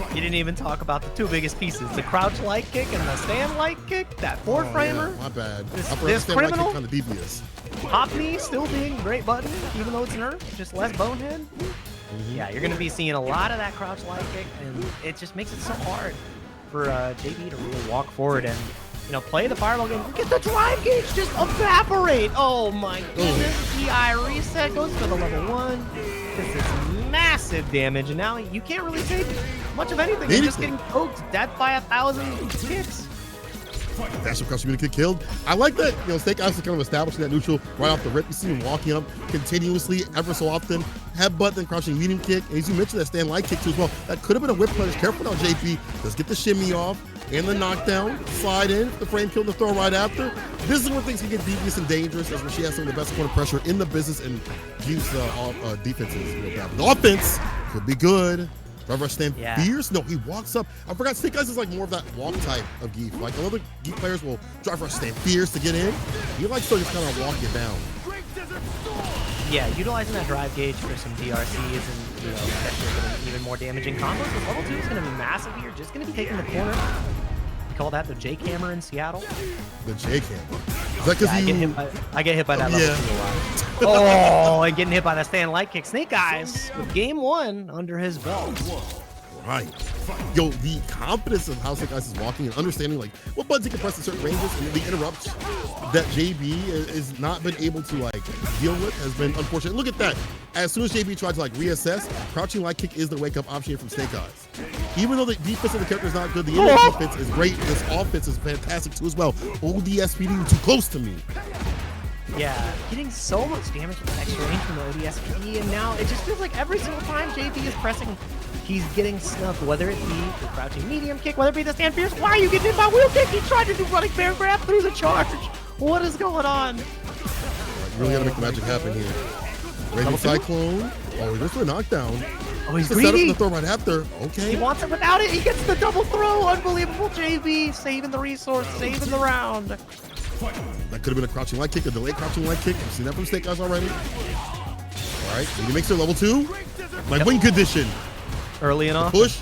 S1: You didn't even talk about the two biggest pieces, the crouch light kick and the stand light kick, that four framer.
S2: My bad.
S1: This criminal
S2: kind of devious.
S1: Hop knee still being a great button, even though it's nerfed, just less bonehead. Yeah, you're going to be seeing a lot of that crouch light kick, and it just makes it so hard for JB to really walk forward and, you know, play the fireball game. Get the drive gauge just evaporate. Oh my goodness. DI reset goes for the level 1. This is massive damage, and now you can't really take much of anything. You're just getting poked dead by 1,000 kicks.
S2: Dash across, you're gonna get killed. I like that, you know, Snake Eyes is kind of establishing that neutral right off the rip. You see him walking up continuously ever so often. Headbutt, then crouching medium kick. And as you mentioned, that stand light kick too as well. That could have been a whip punish. Careful now, JP. Let's get the shimmy off and the knockdown. Slide in, the frame kill, the throw right after. This is where things can get devious and dangerous, as she has some of the best corner pressure in the business and gives defenses real bad. The offense could be good. Drive rush stand fierce. No, he walks up. I forgot Snake Eyes is like more of that walk type of geek. Like other geek players will drive rush stand fierce to get in. You like to just kind of walk it down.
S1: Yeah, utilizing that drive gauge for some DRCs and, you know, getting even more damaging combos. The level 2 is going to be massive here. Just going to be taking the corner. We call that the J-Cammer in Seattle.
S2: The J-Cammer. Is that because
S1: I get hit by that level 2 a lot. Oh, and getting hit by that stand light kick. Snake Eyes with game 1 under his belt.
S2: Right. Yo, the confidence of how Snake Eyes is walking and understanding like what buttons he can press in certain ranges and the interrupts that JB has not been able to like deal with has been unfortunate. Look at that. As soon as JB tried to like reassess, crouching light kick is the wake up option from Snake Eyes. Even though the defense of the character is not good, the in defense is great. This offense is fantastic too as well. ODSPD too close to me.
S1: Yeah, getting so much damage with that extra range from the ODSPD, and now it just feels like every single time JB is pressing, he's getting snuffed, whether it be the crouching medium kick, whether it be the stand fierce. Why are you getting hit by wheel kick? He tried to do running bear grab through the charge. What is going on?
S2: You really gotta make the magic happen here. Raging Cyclone. Oh, there's a knockdown.
S1: Oh, he's
S2: the setup
S1: greedy.
S2: for the throw right after. Okay.
S1: He wants it without it. He gets the double throw. Unbelievable, JB. Saving the resource, saving the round.
S2: That could have been a crouching light kick, a delayed crouching light kick. I've seen that from Snake Eyes already. All right, he makes it level 2. My win condition.
S1: Early enough.
S2: Push.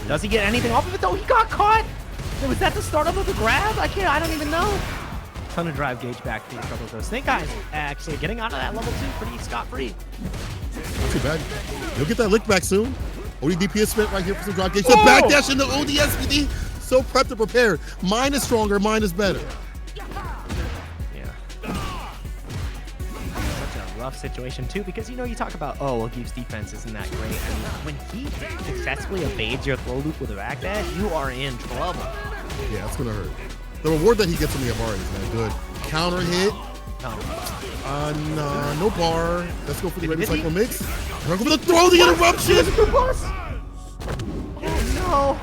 S1: Does he get anything off of it though? He got caught. Was that the start of the grab? I don't even know. Ton of drive gauge back to the trouble though. Snake Eyes actually getting out of that level 2 pretty scot-free.
S2: Not too bad. You'll get that lick back soon. ODDP is spent right here for some drive gauge. The backdash into ODSPD. So prepped and prepared. Mine is stronger. Mine is better.
S1: Rough situation too, because you talk about, well, Geef's defense isn't that great. I mean, when he successfully evades your throw loop with a backdash, you are in trouble.
S2: Yeah, it's gonna hurt. The reward that he gets from the Amari is man good. Counter hit. No bar. Let's go for the ready cycle mix. We're going for the throw, the interruption.
S1: Oh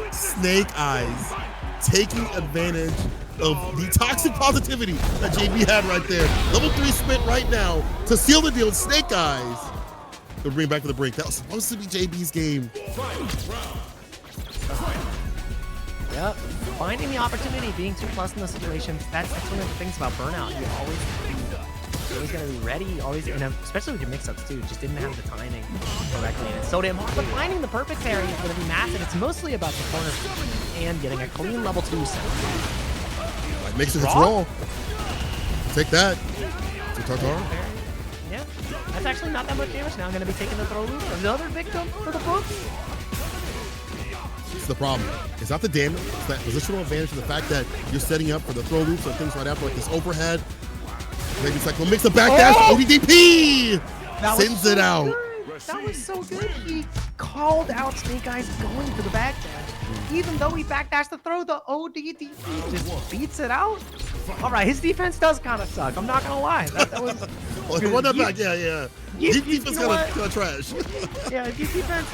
S2: no. Snake Eyes taking advantage of the toxic positivity that JB had right there. Level 3 spent right now to seal the deal. Snake Eyes. They'll bring back to the break. That was supposed to be JB's game.
S1: Yep. Finding the opportunity, being 2+ in the situations. That's one of the things about burnout. You're always gonna be ready. Always, and especially with your mix-ups too. Just didn't have the timing correctly, and it's so damn hard. But finding the perfect parry is gonna be massive. It's mostly about the corner and getting a clean level 2 set.
S2: Makes it raw. Take that. To Tartar.
S1: Yeah, that's actually not that much damage now. I'm going to be taking the throw loop. Another victim for the books.
S2: This is the problem. It's not the damage. It's that positional advantage and the fact that you're setting up for the throw loops and things right after, like this overhead. Maybe it's like, we'll mix the backdash. ODDP sends it out.
S1: Good. That was so good. He called out Snake Eyes going for the backdash. Even though he backdashed the throw, the ODDP just beats it out. All right, his defense does kind of suck. I'm not gonna lie. That was.
S2: Run that back, yeah. Deep defense kind of trash.
S1: Yeah, deep defense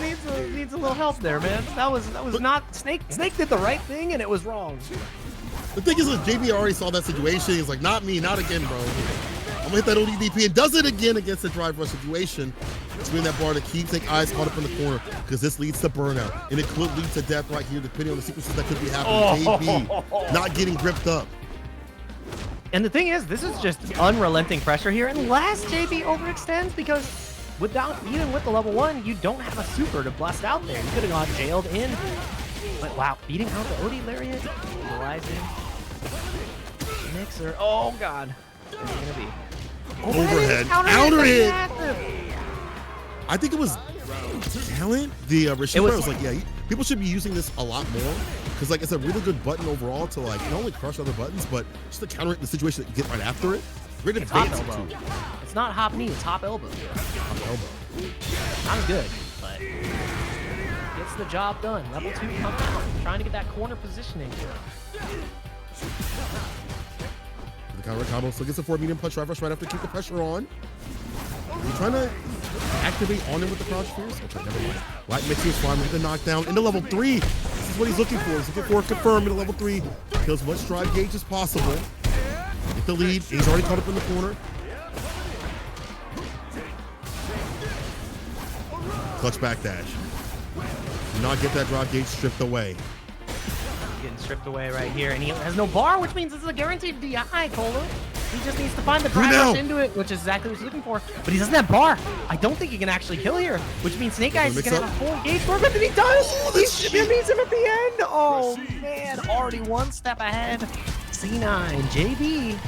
S1: needs a little help there, man. That was not Snake. Snake did the right thing, and it was wrong.
S2: The thing is, JB already saw that situation. He's like, not me, not again, bro. I'm gonna hit that ODDP and does it again against the drive rush situation. Between that bar to keep Snake Eyes caught up in the corner because this leads to burnout and it could lead to death right here depending on the sequences that could be happening. JB not getting gripped up.
S1: And the thing is, this is just unrelenting pressure here unless JB overextends, because even with the level 1, you don't have a super to bust out there. You could have got jailed in. But wow, beating out the OD Lariat, utilizing Mixer. Oh god, what's it gonna be?
S2: Overhead, outer hit. I think it was talent. The receiver was like, yeah, people should be using this a lot more because like it's a really good button overall to like not only crush other buttons, but just to counter the situation that you get right after it. Great advantage too.
S1: It's not hop knee, it's hop elbow.
S2: Hop elbow.
S1: Not as good, but gets the job done. Level 2 coming out, trying to get that corner positioning.
S2: The counter combo still gets a 4 medium punch drive rush right after, keep the pressure on. Are you trying to activate on him with the crouch fierce? Okay, never mind. Light mixing is fine with the knockdown into level 3. This is what he's looking for. He's looking for a confirm into level 3. Kill as much drive gauge as possible. Get the lead. He's already caught up in the corner. Clutch backdash. Do not get that drive gauge stripped away.
S1: Getting stripped away right here, and he has no bar, which means this is a guaranteed DI, Colo. He just needs to find the drive rush into it, which is exactly what he's looking for. But he doesn't have bar. I don't think he can actually kill here, which means Snake Eyes is going to have a full engage bar, but he does! He beats him at the end! Oh, man, already one step ahead. C9, JB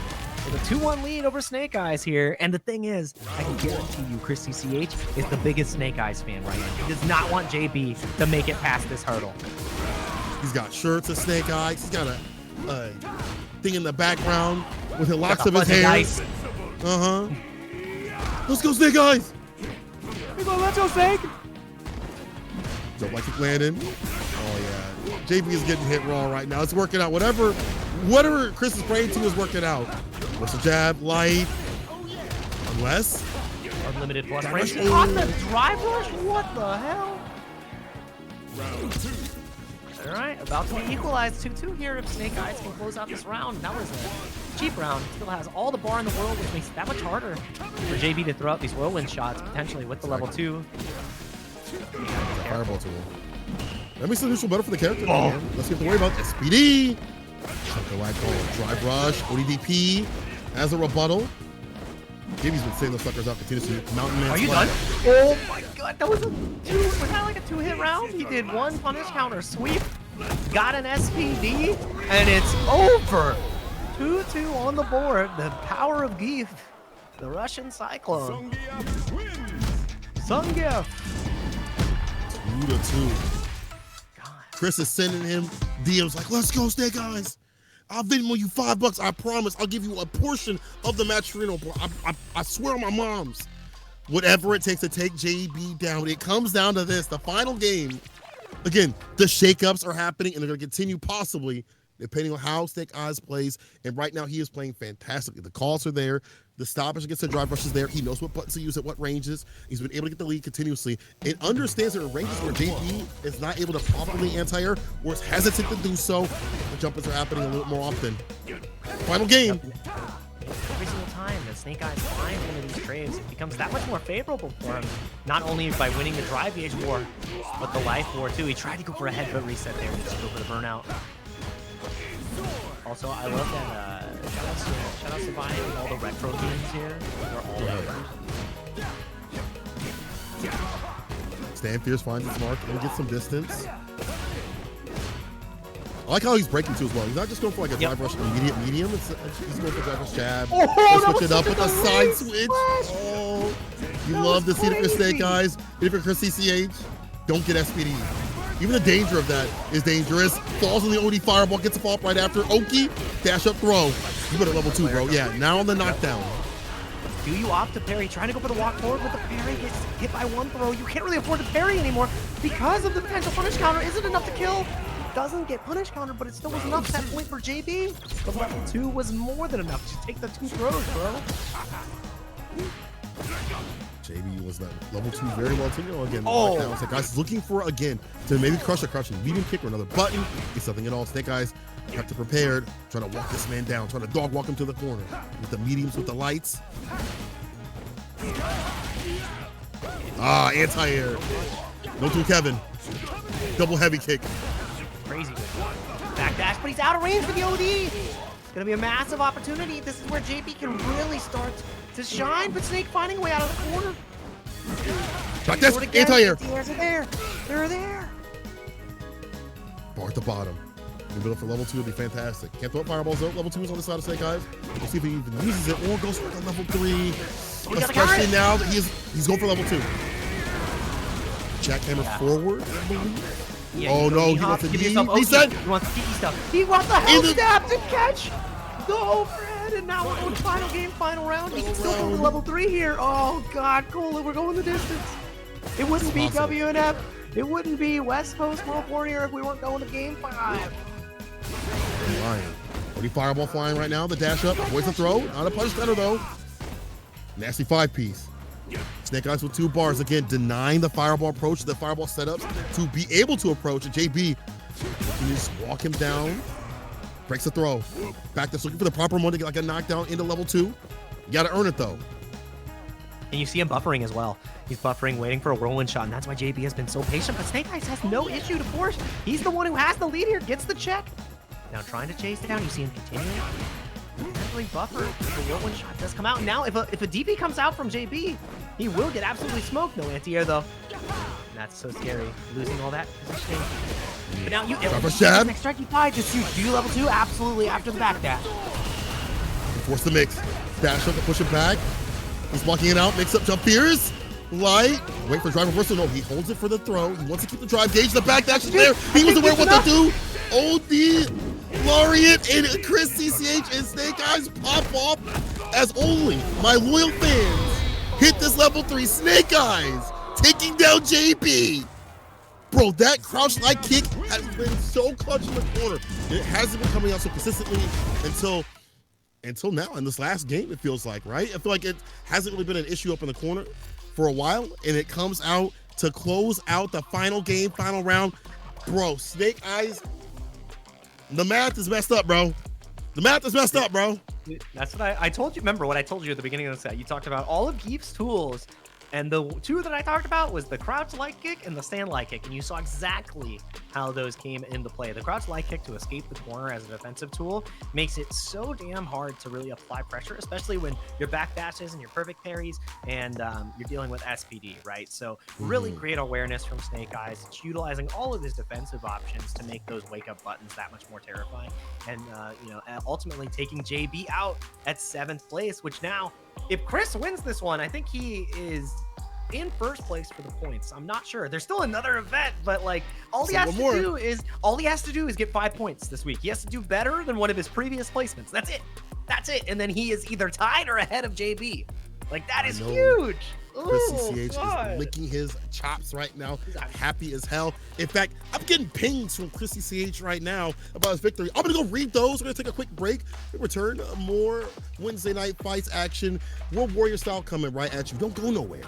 S1: with a 2-1 lead over Snake Eyes here. And the thing is, I can guarantee you, Chris CCH is the biggest Snake Eyes fan right now. He does not want JB to make it past this hurdle.
S2: He's got shirts of Snake Eyes. He's got a thing in the background with the locks of his hair. Uh-huh. Let's go, Snake Eyes!
S1: Let's go, Snake!
S2: Don't like it landing. Oh, yeah. JB is getting hit raw right now. It's working out. Whatever Chris is praying to is working out. What's the jab? Light. Unless.
S1: Unlimited plus range. On the drive rush? What the hell?
S3: Round 2.
S1: All right, about to be equalized 2-2 here if Snake Eyes can close out this round. That was cheap round. Still has all the bar in the world, which makes it that much harder for JB to throw out these whirlwind shots, potentially with the level 2.
S2: Fireball tool. That makes the neutral better for the character. Man. Let's get to worry about SPD. Check the wag call. Drive rush. ODDP as a rebuttal. JB's been saying those suckers out continuously. Mountain Man.
S1: Are you done? Oh my god, that was a was that like a 2-hit round? He did 1 punish counter sweep, got an SPD, and it's over. 2-2 on the board. The power of Geef. The Russian Cyclone. Sungif.
S2: 2-2. Chris is sending him DMs like, let's go, Snake Eyes. I'll Venmo you $5. I promise. I'll give you a portion of the match Reno. I swear on my mom's. Whatever it takes to take JB down. It comes down to this. The final game. Again, the shakeups are happening, and they're going to continue possibly depending on how Snake Eyes plays. And right now, he is playing fantastically. The calls are there. The stoppage against the drive rush is there. He knows what buttons to use at what ranges. He's been able to get the lead continuously. It understands there are ranges where JB is not able to properly anti-air or is hesitant to do so. The jumpers are happening a little more often. Final game.
S1: Every single time that Snake Eyes finds one of these trades, it becomes that much more favorable for him. Not only by winning the drive gauge war, but the life war too. He tried to go for a headbutt reset there and just go for the burnout. Also, I love that, shout out to buying all the retro games here. They're all over.
S2: Stand Fierce finds its mark and gets some distance. I like how he's breaking too as well. He's not just going for like a drive rush immediate medium. He's going for drive rush jab. Switch it up with a side switch. Oh, you love to see it for Snake Eyes. If you're Chris CCH, don't get SPD. Even the danger of that is dangerous. Falls on the OD fireball, gets a fall up right after. Oki, dash up throw. You better level 2, bro. Yeah, now on the knockdown.
S1: Do you opt to parry? Trying to go for the walk forward with the parry, gets hit by 1 throw. You can't really afford to parry anymore because of the potential punish counter. Is it enough to kill? Doesn't get punish counter, but it still was enough at that point for JB. But level 2 was more than enough to take the 2 throws, bro.
S2: JB was that level 2 very well too. Again, the guys looking for again to maybe crush a crouching medium kick or another button. It's something at all. Snake Eyes have to prepare, trying to walk this man down, trying to dog walk him to the corner with the mediums with the lights. Anti-air. No to Kevin. Double heavy kick.
S1: Crazy good. Back dash, but he's out of range for the OD. It's gonna be a massive opportunity. This is where JB can really start to shine, but Snake finding a way out of the corner.
S2: Back dash, anti-air.
S1: Anti-airs are there. They're there.
S2: Bar at the bottom. The middle for level 2 would be fantastic. Can't throw up fireballs though. Level 2 is on the side of Snake Eyes. We'll see if he even uses it or goes for the level 3. Especially now that he's going for level 2. Jackhammer forward, I believe.
S1: Yeah,
S2: oh no, he wants to reset.
S1: He wants the tiki stuff. He wants the hell stab to catch the overhead, and now we're going final game, final round. He can still go to level 3 here. Oh god, Cola, we're going the distance. It wouldn't be WNF. It wouldn't be West Coast World Warrior if we weren't going to game 5.
S2: Ryan, pretty fireball flying right now. The dash up, avoids the throw. Not a punch cutter though. Nasty 5-piece. Snake Eyes with 2 bars. Again, denying the fireball approach, the fireball setups to be able to approach. And JB can just walk him down. Breaks the throw. Back that's looking for the proper moment to get like a knockdown into level 2. You gotta earn it though.
S1: And you see him buffering as well. He's buffering, waiting for a whirlwind shot, and that's why JB has been so patient. But Snake Eyes has no issue to force. He's the one who has the lead here, gets the check. Now trying to chase it down. You see him continuing. Definitely buffer. The whirlwind shot does come out. Now, if a DP comes out from JB, he will get absolutely smoked. No anti-air though. And that's so scary, losing all that positioning. But now next strike you die. Just do level 2 absolutely after the back dash.
S2: Force the mix. Dash up to push it back. He's blocking it out. Mix up jump fears. Light. Wait for drive reversal. No, he holds it for the throw. He wants to keep the drive gauge. The back dash is there. He was aware what to do. OD. Laureate and Chris CCH and Snake Eyes pop off as only my loyal fans hit this level 3. Snake Eyes taking down JB. Bro, that crouch light kick has been so clutch in the corner. It hasn't been coming out so consistently until now in this last game, it feels like, right? I feel like it hasn't really been an issue up in the corner for a while, and it comes out to close out the final game, final round. Bro, Snake Eyes, the math is messed up, bro. The math is messed up, bro.
S1: That's what I told you. Remember what I told you at the beginning of the set? You talked about all of Geef's tools, and the two that I talked about was the crouch light kick and the stand light kick, and you saw exactly how those came into play. The crouch light kick to escape the corner as a defensive tool makes it so damn hard to really apply pressure, especially when your back dashes and your perfect parries, and you're dealing with SPD, right? So really great awareness from Snake Eyes. It's utilizing all of his defensive options to make those wake up buttons that much more terrifying, and ultimately taking JB out at 7th place, which now, if Chris wins this one, I think he is in first place for the points. I'm not sure. There's still another event, but like all he has to do is get 5 points this week. He has to do better than one of his previous placements. That's it. That's it. And then he is either tied or ahead of JB. Like that is huge.
S2: Chris CCH is licking his chops right now. I'm happy as hell. In fact, I'm getting pings from Chris CCH right now about his victory. I'm gonna go read those. We're gonna take a quick break. We return more Wednesday Night Fights action. World Warrior style coming right at you. Don't go nowhere.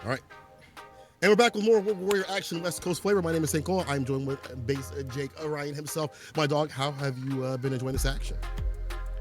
S2: All right. And we're back with more Warrior Action West Coast flavor. My name is St. Cole. I'm joined with Base Jake Ryan himself. My dog, how have you been enjoying this action?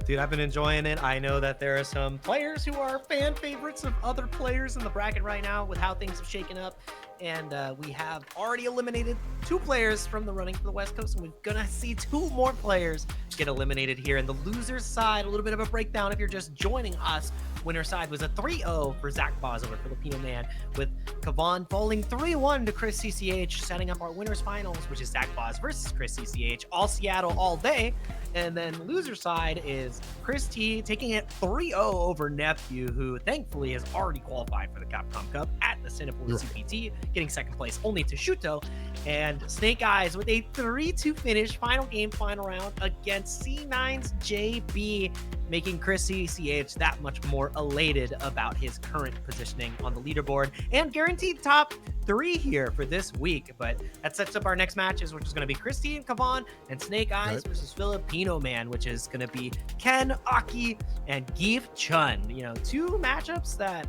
S1: Dude, I've been enjoying it. I know that there are some players who are fan favorites of other players in the bracket right now with how things have shaken up. And we have already eliminated 2 players from the running for the West Coast, and we're going to see 2 more players get eliminated here. And the loser's side, a little bit of a breakdown if you're just joining us. Winner side was a 3-0 for Zach Boz over Filipino Man, with Kavan falling 3-1 to Chris CCH, setting up our winners finals, which is Zach Boz versus Chris CCH, all Seattle all day. And then loser side is Chris T taking it 3-0 over Nephew, who thankfully has already qualified for the Capcom Cup at the Singapore CPT, getting second place only to Shuto. And Snake Eyes with a 3-2 finish, final game, final round against C9's JB, making Chris CCH that much more elated about his current positioning on the leaderboard and guaranteed top 3 here for this week. But that sets up our next matches, which is going to be Christy and Kavan and Snake Eyes versus Filipino Man, which is going to be Ken, Aki, and Geef Chun. You know, 2 matchups that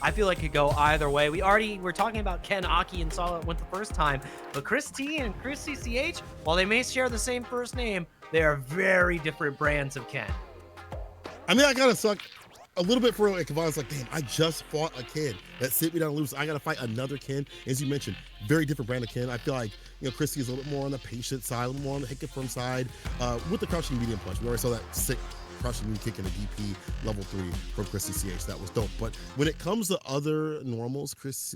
S1: I feel like could go either way. We already were talking about Ken, Aki, and saw it went the first time, but Chris T and Chris CCH, while they may share the same first name, they are very different brands of Ken.
S2: I mean, I gotta suck a little bit for like Kavan's like, damn, I just fought a Ken that sit me down and lose. I gotta fight another Ken. As you mentioned, very different brand of Ken. I feel like, you know, Christy is a little bit more on the patient side, a little more on the hit confirm side, with the crouching medium punch. We already saw that sick crushing knee kick in the DP level 3 from Chris CCH. That was dope. But when it comes to other normals, Chris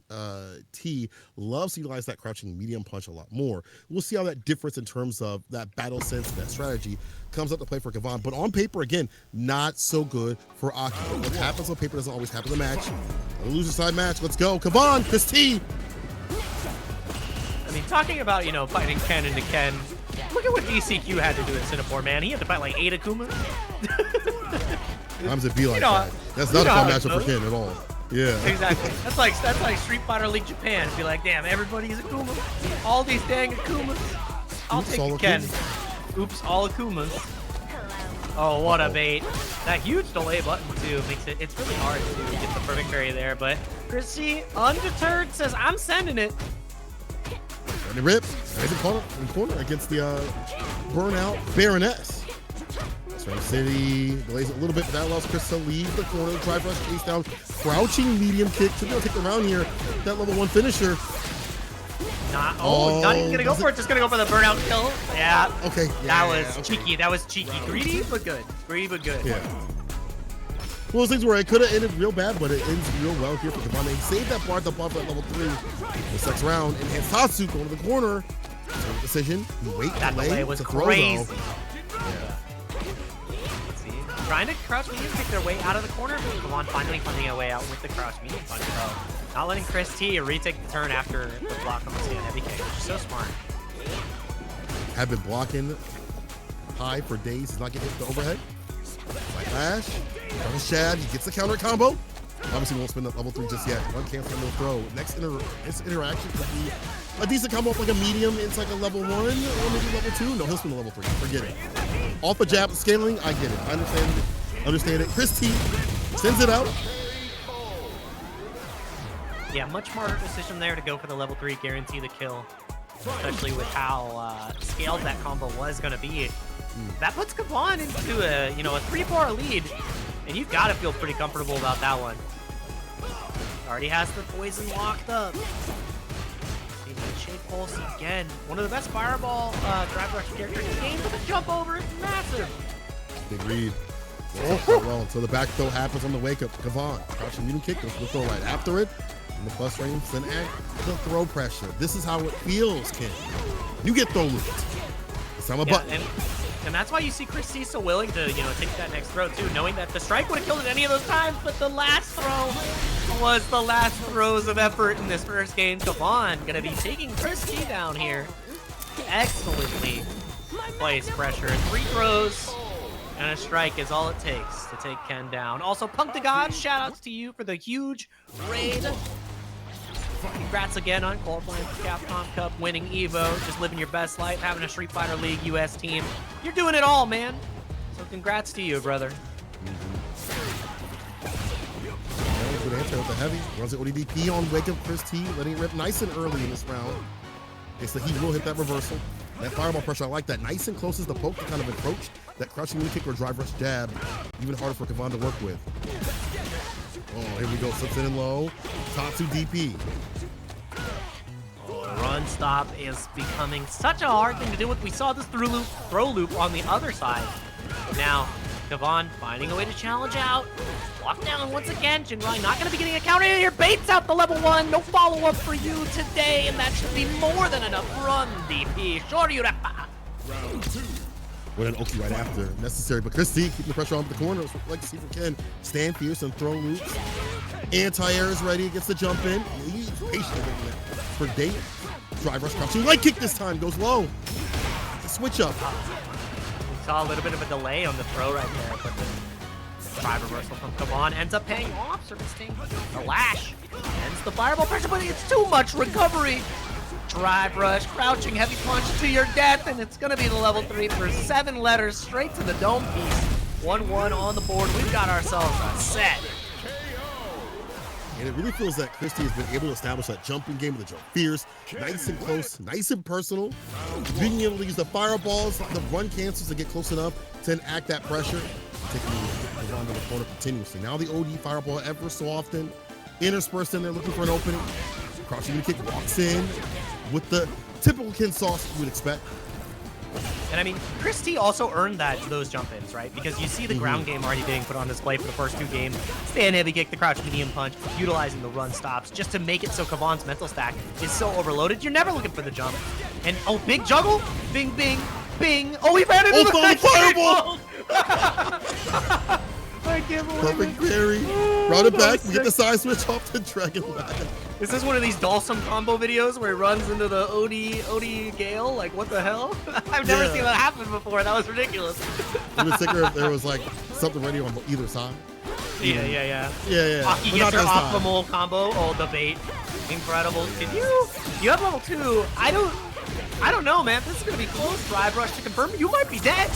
S2: T loves to utilize that crouching medium punch a lot more. We'll see how that difference in terms of that battle sense, that strategy comes up to play for Kavan. But on paper, again, not so good for Aki. What happens on paper doesn't always happen in the match. A loser side match. Let's go. Kavan, Chris T.
S1: I mean, talking about, you know, fighting Ken into Ken, look at what ECQ had to do in Singapore, man. He had to fight like 8 Akuma.
S2: Sometimes it be like that. That's not a fun matchup for Ken at all. Yeah.
S1: Exactly. That's like Street Fighter League Japan. Be like, damn, everybody's Akuma. All these dang Akumas. I'll take the Ken. Oops, all Akumas. Oh, what a bait. That huge delay button, too, makes it's really hard to get the perfect parry there. But Christy, undeterred, says, I'm sending it.
S2: And it rips. Nice in corner against the burnout Baroness. Swing City delays it a little bit, but that allows Chris to leave the corner. Drive rush, chase down, crouching medium kick. Should be able to take the round here. That level 1 finisher.
S1: Not even gonna go for it. Just gonna go for the burnout kill. Yeah.
S2: Okay.
S1: That was cheeky. That was cheeky. Greedy, but good. Greedy, but good.
S2: Yeah. One of those things where it could have ended real bad, but it ends real well here for Kavan. He saved that bar, the buff at level 3. The next round, and Tatsu going to the corner. So decision. Wait,
S1: that delay was crazy.
S2: Yeah.
S1: Let's see. Trying to crouch medium kick their way out of the corner, but Kavan finally finding a way out with the crouch medium punch. So not letting Chris T retake the turn after the block on the stand heavy kick, which is so smart.
S2: Have been blocking high for days. He's not getting hit with the overhead. Flash. Shad, he gets the counter combo. Obviously won't spin up level 3 just yet. One cancel, no throw. Next interaction could be a decent combo up like a medium. It's like a level 1 or maybe level 2. No, he'll spin the level 3. Forget it. Off a jab scaling, I get it. I understand it. Chris T sends it out.
S1: Yeah, much smarter decision there to go for the level 3, guarantee the kill. Especially with how scaled that combo was going to be. That puts Kavan into a 3-4 lead, and you've got to feel pretty comfortable about that one. Already has the poison locked up. Shade Pulse again. One of the best fireball drive rush characters in the game with a jump over. It's massive.
S2: Big read. Well, until the back throw happens on the wake up. Kavan, crouching medium kick, goes for the throw right after it. In the plus range, then add the throw pressure. This is how it feels, Ken. You get throw looped. It's time a button.
S1: And that's why you see Chris C so willing to, take that next throw too, knowing that the strike would have killed it any of those times, but the last throw was the last throws of effort in this first game. Kavan gonna be taking Chris C down here. Excellently placed pressure. 3 throws and a strike is all it takes to take Ken down. Also, Punk the God, shout outs to you for the huge raid. Congrats again on qualifying for Capcom Cup, winning EVO, just living your best life, having a Street Fighter League US team. You're doing it all, man. So congrats to you, brother.
S2: The good answer with the heavy. Runs the ODDP on Wake Up Chris T, letting it rip nice and early in this round. So he will hit that reversal. That fireball pressure, I like that. Nice and close as the poke to kind of encroach. That crushing knee kick or drive rush jab, even harder for Kavan to work with. Oh, here we go. Slips in and low. Tatsu DP.
S1: Run stop is becoming such a hard thing to do with. We saw this throw loop on the other side. Now, Kavan finding a way to challenge out. Locked down once again. Jinrai not going to be getting a counter here. Baits out the level 1. No follow-up for you today, and that should be more than enough. Run, DP. Shoryurepa.
S3: Round 2.
S2: With an Oki right after. Necessary, but Chris T keeping the pressure on the corner. Like to see if we can stand fierce and throw loops. Anti-air is ready. Gets the jump in. He's patient for date. Drive rush crouching. Light kick this time. Goes low. The switch up.
S1: We saw a little bit of a delay on the throw right there, but the drive reversal from Kavan ends up paying off. Servicing the lash. Ends the fireball pressure, but it's too much recovery. Drive rush, crouching heavy punch to your death, and it's going to be the level 3 for 7 letters straight to the dome piece. 1-1 on the board. We've got ourselves a set.
S2: And it really feels that Christie has been able to establish that jumping game with the jump fierce, nice and close, nice and personal. Being able to use the fireballs, the run cancels to get close enough to enact that pressure, taking the run to the corner continuously. Now the OD fireball ever so often, interspersed in there looking for an opening. Crouching knee kick walks in with the typical Ken sauce you would expect.
S1: And I mean, Chris T also earned those jump-ins, right? Because you see the ground game already being put on display for the first 2 games. Stand heavy kick, the crouch medium punch, utilizing the run stops just to make it so Kavan's mental stack is so overloaded. You're never looking for the jump. And oh, big juggle, bing, bing, bing. Oh, he ran into the
S2: fireball.
S1: I can't believe
S2: Perfect
S1: it.
S2: parry. Round it back. We get the side switch off the dragon back.
S1: Is this one of these Dalsum combo videos where he runs into the OD Gale? Like, what the hell? I've never seen that happen before. That was ridiculous.
S2: It was sicker if there was like something ready on either side.
S1: Yeah.
S2: But
S1: Aki gets her optimal combo. Oh, the bait. Incredible. Can you have level 2. I don't know, man. This is going to be close. Drive rush to confirm. You might be dead.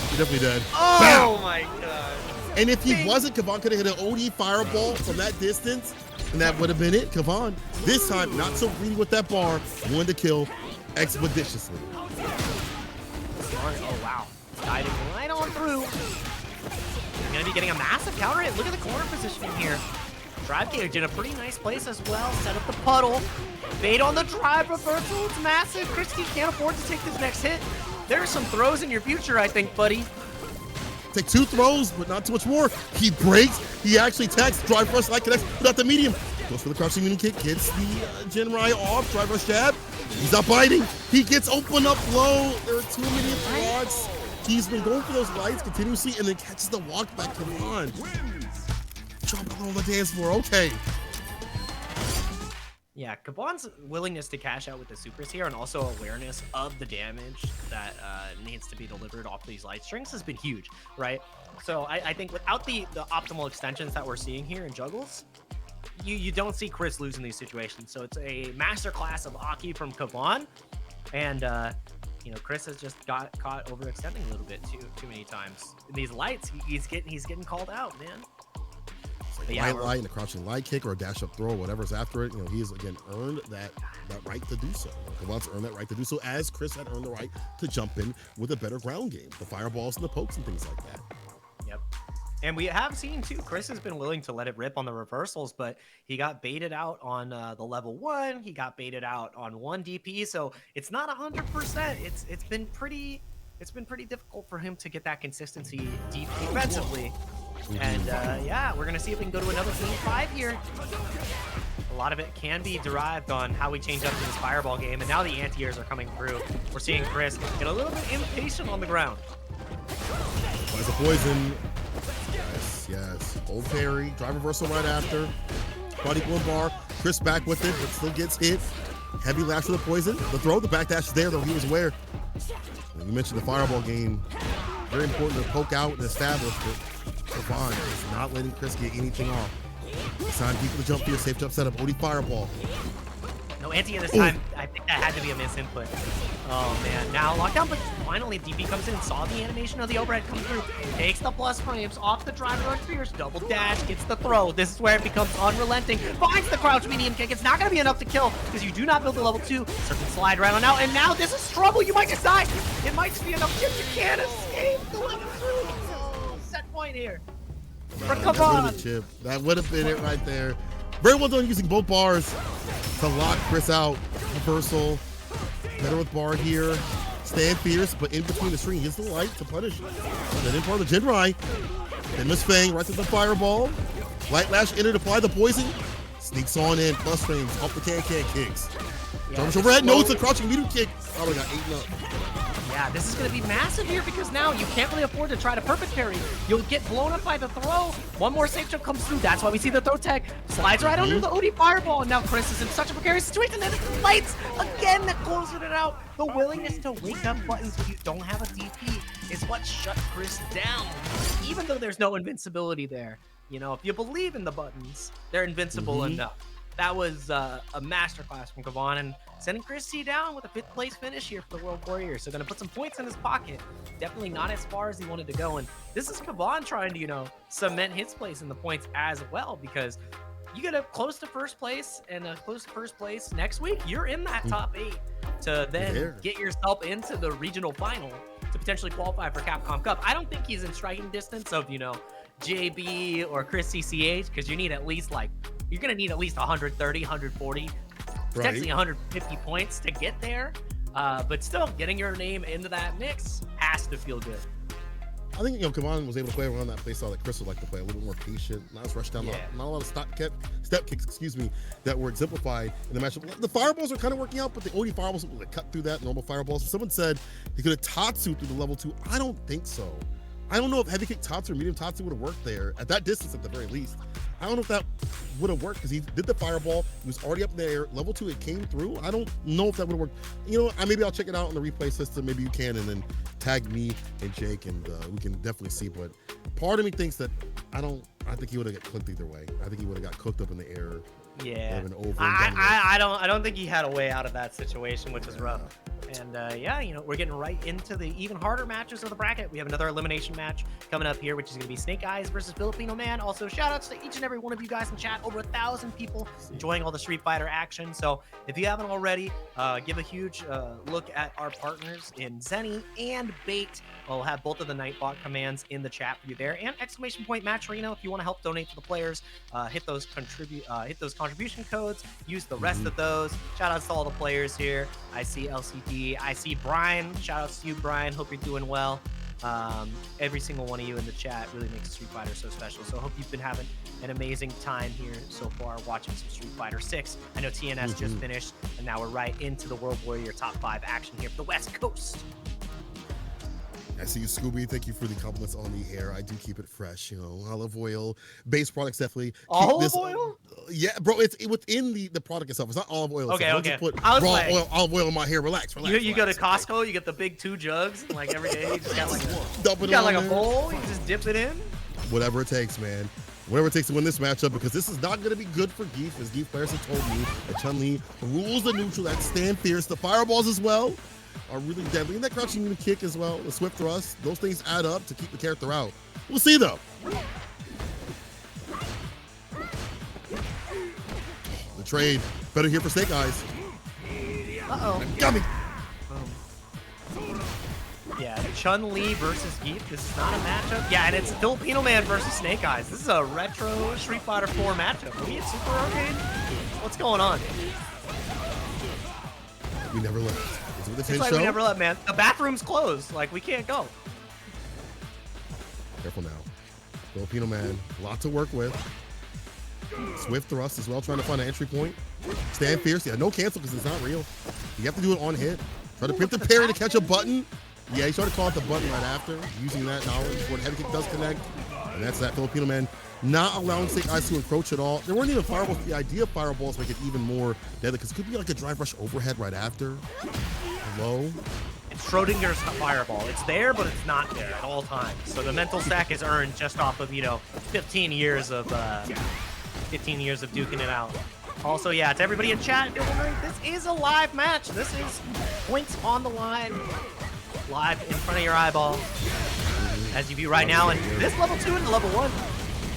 S2: You're definitely dead.
S1: Oh, my God.
S2: And if he wasn't, Kavan could have hit an OD fireball from that distance, and that would have been it. Kavan, this time, not so greedy with that bar, wanted to kill expeditiously.
S1: Oh, wow. Diving right on through. Going to be getting a massive counter hit. Look at the corner positioning here. Drive cage in a pretty nice place as well. Set up the puddle. Bait on the drive reversal. It's massive. Christie can't afford to take this next hit. There are some throws in your future, I think, buddy.
S2: Take 2 throws, but not too much more. He breaks. He actually tags. Drive rush light connects without the medium. Goes for the crouching medium kick. Gets the Jinrai off. Drive rush jab. He's not biting. He gets open up low. There are too many thoughts. He's been going for those lights continuously and then catches the walk back. Come on. Jumping on the dance floor. Okay.
S1: Yeah, Kavan's willingness to cash out with the supers here and also awareness of the damage that needs to be delivered off these light strings has been huge, right? So I think without the optimal extensions that we're seeing here in juggles, you don't see Chris losing these situations. So it's a masterclass of Aki from Kavan, and you know, Chris has just got caught overextending a little bit too many times. In these lights, he's getting called out, man.
S2: Light and a crouching light kick or a dash up throw, whatever's after it. You know, he has again earned that right to do so. Kavan's earned that right to do so, as Chris had earned the right to jump in with a better ground game, the fireballs and the pokes and things like that.
S1: Yep. And we have seen too, Chris has been willing to let it rip on the reversals, but he got baited out on the level 1. He got baited out on 1 DP, so it's not 100%. It's been pretty difficult for him to get that consistency defensively. And yeah, we're gonna see if we can go to another Game 5 here. A lot of it can be derived on how we change up to this fireball game, and now the anti-airs are coming through. We're seeing Chris get a little bit impatient on the ground.
S2: Applies the poison. Yes. Old parry, drive reversal right after. Body blown bar. Chris back with it, but still gets hit. Heavy lash for the poison. The throw, the backdash is there, though he was aware. And you mentioned the fireball game. Very important to poke out and establish, but Kavan is not letting Chris get anything off. This time, deep the jump here, safe jump setup, OD fireball.
S1: No anti this time. I think that had to be a misinput. Oh man, now lockdown, but finally DP comes in and saw the animation of the overhead come through, takes the plus frames off the driver on Fierce, double dash, gets the throw. This is where it becomes unrelenting, finds the crouch medium kick. It's not going to be enough to kill because you do not build the level 2. Serpent slide right on out, and now this is trouble. You might just die. It might just be enough chip. You can't escape the level 2. Set point here. For Capcom.
S2: That would have been it right there. Very well done using both bars to lock Chris out. Reversal. Better with bar here. Stand fierce, but in between the string, he gets the light to punish. Then in part of the Jinrai. Then Miss Fang right to the fireball. Light lash enter to apply the poison. Sneaks on in, plus frames off the can kicks. Jumps overhead, notes a crouching medium kick. Probably got 8 up.
S1: Yeah, this is going to be massive here because now you can't really afford to try to perfect parry. You'll get blown up by the throw. One more safe jump comes through. That's why we see the throw tech. Slides right under the OD fireball. And now Chris is in such a precarious situation. And it's lights again that closes it out. The willingness to wake up buttons when you don't have a DP is what shut Chris down. Even though there's no invincibility there. You know, if you believe in the buttons, they're invincible enough. That was a masterclass from Kavon, and sending Chris C down with a 5th place finish here for the World Warriors. So going to put some points in his pocket. Definitely not as far as he wanted to go. And this is Kavon trying to, you know, cement his place in the points as well, because you get up close to first place and close to first place next week. You're in that top 8 to then get yourself into the regional final to potentially qualify for Capcom Cup. I don't think he's in striking distance of, you know, JB or Chris CCH, because you need at least you're going to need at least 130, 140, potentially 150 points to get there. But still, getting your name into that mix has to feel good.
S2: I think, you know, Kavon was able to play around that play style that Chris would like to play, a little more patient, not as rushed down, not a lot of step kicks, excuse me, that were exemplified in the matchup. The fireballs are kind of working out, but the OD fireballs would cut through that, normal fireballs. Someone said he could have Tatsu through the level 2. I don't think so. I don't know if heavy kick Tatsu or medium Tatsu would have worked there, at that distance at the very least. I don't know if that would have worked because he did the fireball. He was already up there. Level 2, it came through. I don't know if that would have worked. You know, maybe I'll check it out on the replay system. Maybe you can, and then tag me and Jake, and we can definitely see. But part of me thinks that I think he would have got clicked either way. I think he would have got cooked up in the air.
S1: Yeah.
S2: Over
S1: I don't think he had a way out of that situation, which is rough. And yeah, you know, we're getting right into the even harder matches of the bracket. We have another elimination match coming up here, which is going to be Snake Eyes versus Filipino Man. Also, shout outs to each and every one of you guys in chat. Over 1,000 people enjoying all the Street Fighter action. So if you haven't already, give a huge look at our partners in Zenny and Bait. We'll have both of the Nightbot commands in the chat for you there. And ! Match Reno if you want to help donate to the players. Hit those contribution codes. Use the rest of those. Shout outs to all the players here. I see LCD. I see Brian. Shout outs to you, Brian. Hope you're doing well. Every single one of you in the chat really makes Street Fighter so special. So I hope you've been having an amazing time here so far watching some Street Fighter 6. I know TNS just finished, and now we're right into the World Warrior top 5 action here for the West Coast.
S2: I see you, Scooby. Thank you for the compliments on the hair. I do keep it fresh, you know. Olive oil, base products definitely.
S1: Olive oil?
S2: Yeah, bro. It's within the product itself. It's not olive oil.
S1: Okay,
S2: okay. Just put olive oil in my hair. Relax.
S1: You go to Costco, you get the big 2 jugs, and like every day you just got like
S2: a
S1: bowl. You just dip it in.
S2: Whatever it takes, man. Whatever it takes to win this matchup, because this is not going to be good for Geef, as Geef players have told me that Chun-Li rules the neutral. That stand fierce. The fireballs as well are really deadly. And that crouching unit kick as well, the swift thrust, those things add up to keep the character out. We'll see though. The trade, better here for Snake Eyes. Got me.
S1: Yeah, Chun-Li versus Geef. This is not a matchup. Yeah, and it's Filipino Man versus Snake Eyes. This is a retro Street Fighter 4 matchup. Are we at Super Arcade? What's going on?
S2: We never left.
S1: It's like we never left, man. The bathroom's closed. Like, we can't go.
S2: Careful now. Filipino Man, a lot to work with. Swift thrust as well, trying to find an entry point. Stand fierce. Yeah, no cancel because it's not real. You have to do it on hit. Try to pimp the parry to catch a button. Yeah, he tried to call out the button right after, using that knowledge before the heavy kick does connect. And that's that. Filipino Man not allowing Snake Eyes to encroach at all. There weren't even fireballs. The idea of fireballs make it even more deadly because it could be like a drive rush overhead right after. Low.
S1: It's Schrodinger's fireball. It's there, but it's not there at all times. So the mental stack is earned just off of, you know, 15 years of duking it out. Also, yeah, to everybody in chat, if you're wondering, this is a live match. This is points on the line. live in front of your eyeball, as you view right now. And this level 2 and the level 1,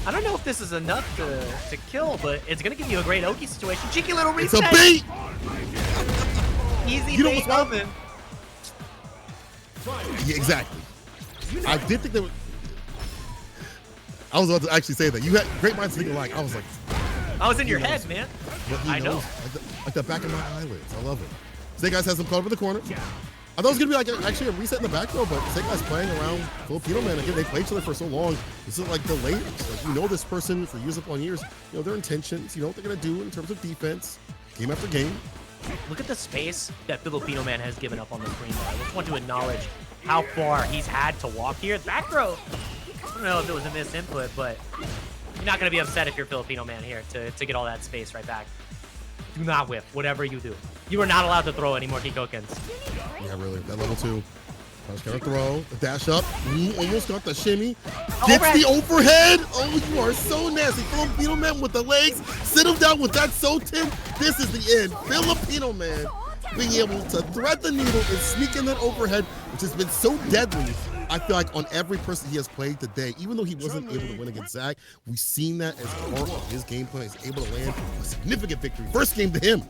S1: I don't know if this is enough to kill, but it's gonna give you a great Oki situation. Cheeky little reset.
S2: It's a bait.
S1: Easy
S2: You know
S1: bait
S2: what's
S1: oven.
S2: Yeah, exactly. I did think that. I was about to actually say that. You had great minds thinking alike. I was like,
S1: I was in your head, man.
S2: but he
S1: I know.
S2: knows. Like the back of my eyelids. I love it. Snake Eyes has him caught up in the corner. I thought it was gonna be like actually a reset in the back row, but Snake Eyes playing around Filipino Man. Again, they played each other for so long. This is like the latest. Like, you know this person for years upon years. You know their intentions. You know what they're gonna do in terms of defense, game after game.
S1: Look at the space that Filipino Man has given up on the screen. I just want to acknowledge how far he's had to walk here. Back row, I don't know if it was a misinput, but you're not going to be upset if you're Filipino Man here to get all that space right back. Do not whiff, whatever you do. You are not allowed to throw any more Kikokens.
S2: Yeah, really. That level 2. Punch counter throw, the dash up, almost got the shimmy. Gets the overhead. Oh, you are so nasty. Filipino Man with the legs. Sit him down with that Sotin. This is the end. Filipino Man being able to thread the needle and sneak in that overhead, which has been so deadly. I feel like on every person he has played today, even though he wasn't able to win against Zach, we've seen that as part of his game plan. He's able to land a significant victory. First game to him.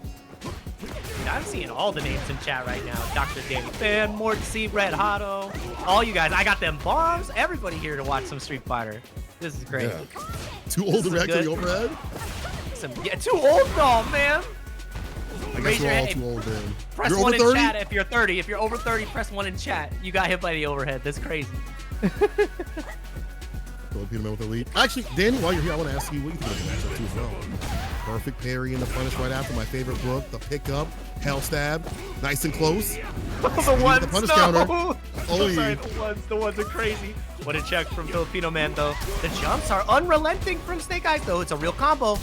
S1: I'm seeing all the names in chat right now. Dr. Danny Fan, Morton C, Red Hotto, all you guys. I got them bombs. Everybody here to watch some Street Fighter. This is great.
S2: Yeah. Too old to react to the overhead?
S1: Yeah, too old? No, man.
S2: I
S1: Raise
S2: guess
S1: your
S2: we're all
S1: hand.
S2: too old then.
S1: Press
S2: You're
S1: 1
S2: over
S1: in
S2: 30?
S1: chat if you're 30. If you're over 30, press 1 in chat. You got hit by the overhead. That's crazy.
S2: Filipino Man with the lead. Actually, Danny, while you're here, I want to ask you what you think of the matchup too as well. Perfect parry in the punish right after. My favorite book, the pickup, hell stab, nice and close.
S1: The ones,
S2: the punish
S1: no.
S2: counter.
S1: Oh, sorry, the ones are crazy. What a check from Filipino Man, though. The jumps are unrelenting from Snake Eyes, though. It's a real combo.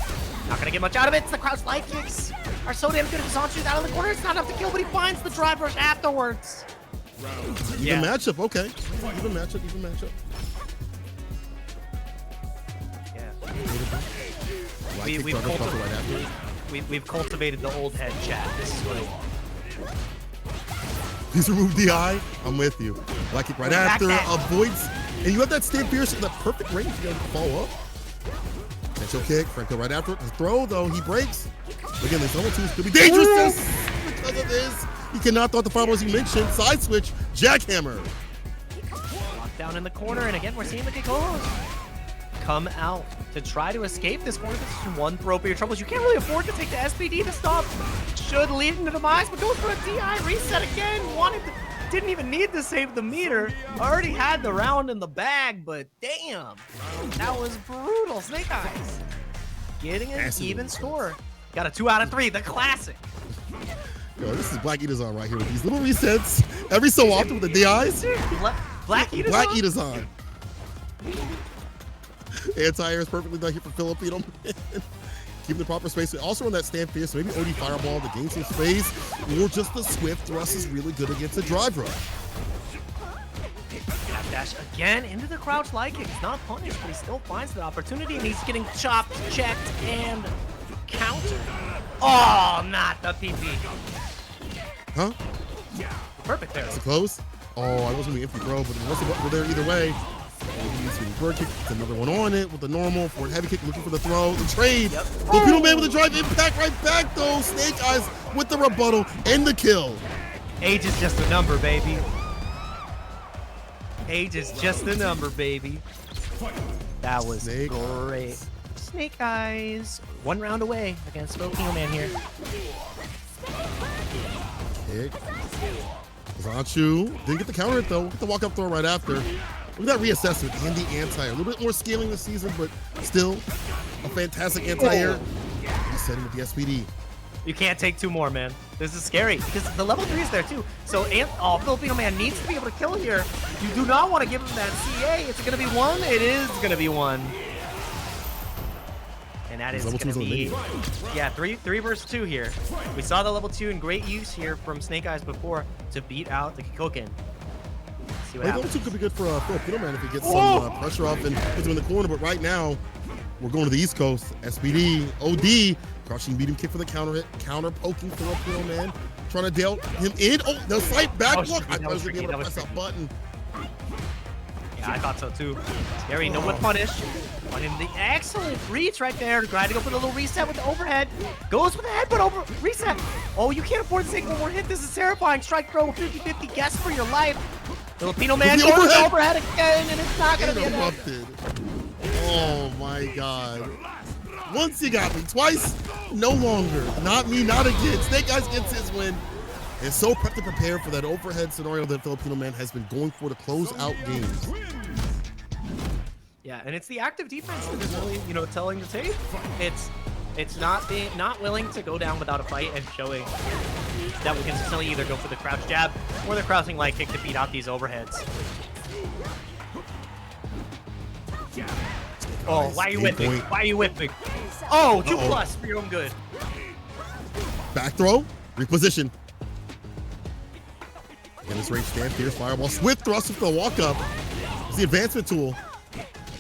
S1: Not gonna get much out of it. It's the crouch light kicks are so damn good. If Zanchu's out of the corner, it's not enough to kill, but he finds the drive rush afterwards.
S2: Even matchup, okay. Even matchup, even matchup.
S1: Yeah. We've cultivated the old head chat. This is great.
S2: Please remove DI. I'm with you. Like it right after. Avoids. And you have that stand fierce in that perfect range. You gotta follow up. Potential kick. Franco right after it. His throw, though, he breaks. Again, this level 2 could be dangerous because of this. He cannot throw out the fireball as you mentioned. Side switch. Jackhammer.
S1: Locked down in the corner. And again, we're seeing the Kikos come out to try to escape this corner. This is one throw for your troubles. You can't really afford to take the SPD to stop. Should lead into demise, but goes for a DI reset again. Didn't even need to save the meter. Already had the round in the bag, but damn, that was brutal. Snake Eyes getting an even score. Got a 2 out of 3, the classic.
S2: Yo, this is Black Eaters on right here with these little resets every so often with the DIs.
S1: Black Eaters
S2: Black
S1: on?
S2: Eaters on. Anti-air is perfectly done here for Filipino Man. Keeping the proper space. Also on that stand fierce, so maybe OD fireball to gain some space, or just the swift thrust is really good against the drive rush.
S1: Dash again into the crouch light kick. He's not punished, but he still finds the opportunity, and he's getting chopped, checked, and countered. Oh, not the PP.
S2: Huh?
S1: Perfect there.
S2: Is it close? Oh, I was going to be empty throw, but we're there either way. Bird kick, it's another one on it with the normal forward heavy kick, looking for the throw, the trade. Yep. Filipino Man with the drive impact right back though. Snake Eyes with the rebuttal and the kill.
S1: Age is just a number, baby. Age is just a number, baby. That was great. Snake Eyes, 1 round away against Filipino Man here.
S2: Kick. Zanchu didn't get the counter it though. Get the walk up throw right after. Look at that reassessment and the anti-air. A little bit more scaling this season, but still a fantastic anti-air. Resetting with the SPD.
S1: You can't take 2 more, man. This is scary because the level 3 is there too. So Filipino Man needs to be able to kill here. You do not want to give him that CA. It's going to be 1. It is going to be 1. And that is going to be, yeah, 3 versus 2 here. We saw the level 2 in great use here from Snake Eyes before to beat out the Kikoken.
S2: Level 2 could be good for Filipino Man if he gets some pressure off and puts him in the corner, but right now, We're going to the East Coast. SPD, OD, crushing medium kick for the counter hit. Counter poking Filipino man. Trying to deal him in. Oh, the slight back block. I thought I was going to be able to press that button.
S1: Yeah, I thought so too. Scary, no one punished. Finding the excellent reach right there. Trying to go for the little reset with the overhead. Goes with the headbutt over reset. Oh, you can't afford to take one more hit. This is terrifying. Strike throw, 50-50 guess for your life. Filipino man goes with the overhead again, and it's not going to be
S2: interrupted. Oh my God. Once you got me, twice, no longer. Not me, not again. Snake Eyes gets his win. And so prepped and prepared for that overhead scenario that Filipino man has been going for to close out games.
S1: Yeah, and it's the active defense that is really, you know, telling the tape. It's not willing to go down without a fight and showing that we consistently either go for the crouch jab or the crouching light kick to beat out these overheads. Oh, why are you whipping? Why are you whipping? Oh, 2+ for your own good.
S2: Back throw, reposition. Again, this range stand, fierce fireball, swift thrust with the walk up. It's the advancement tool.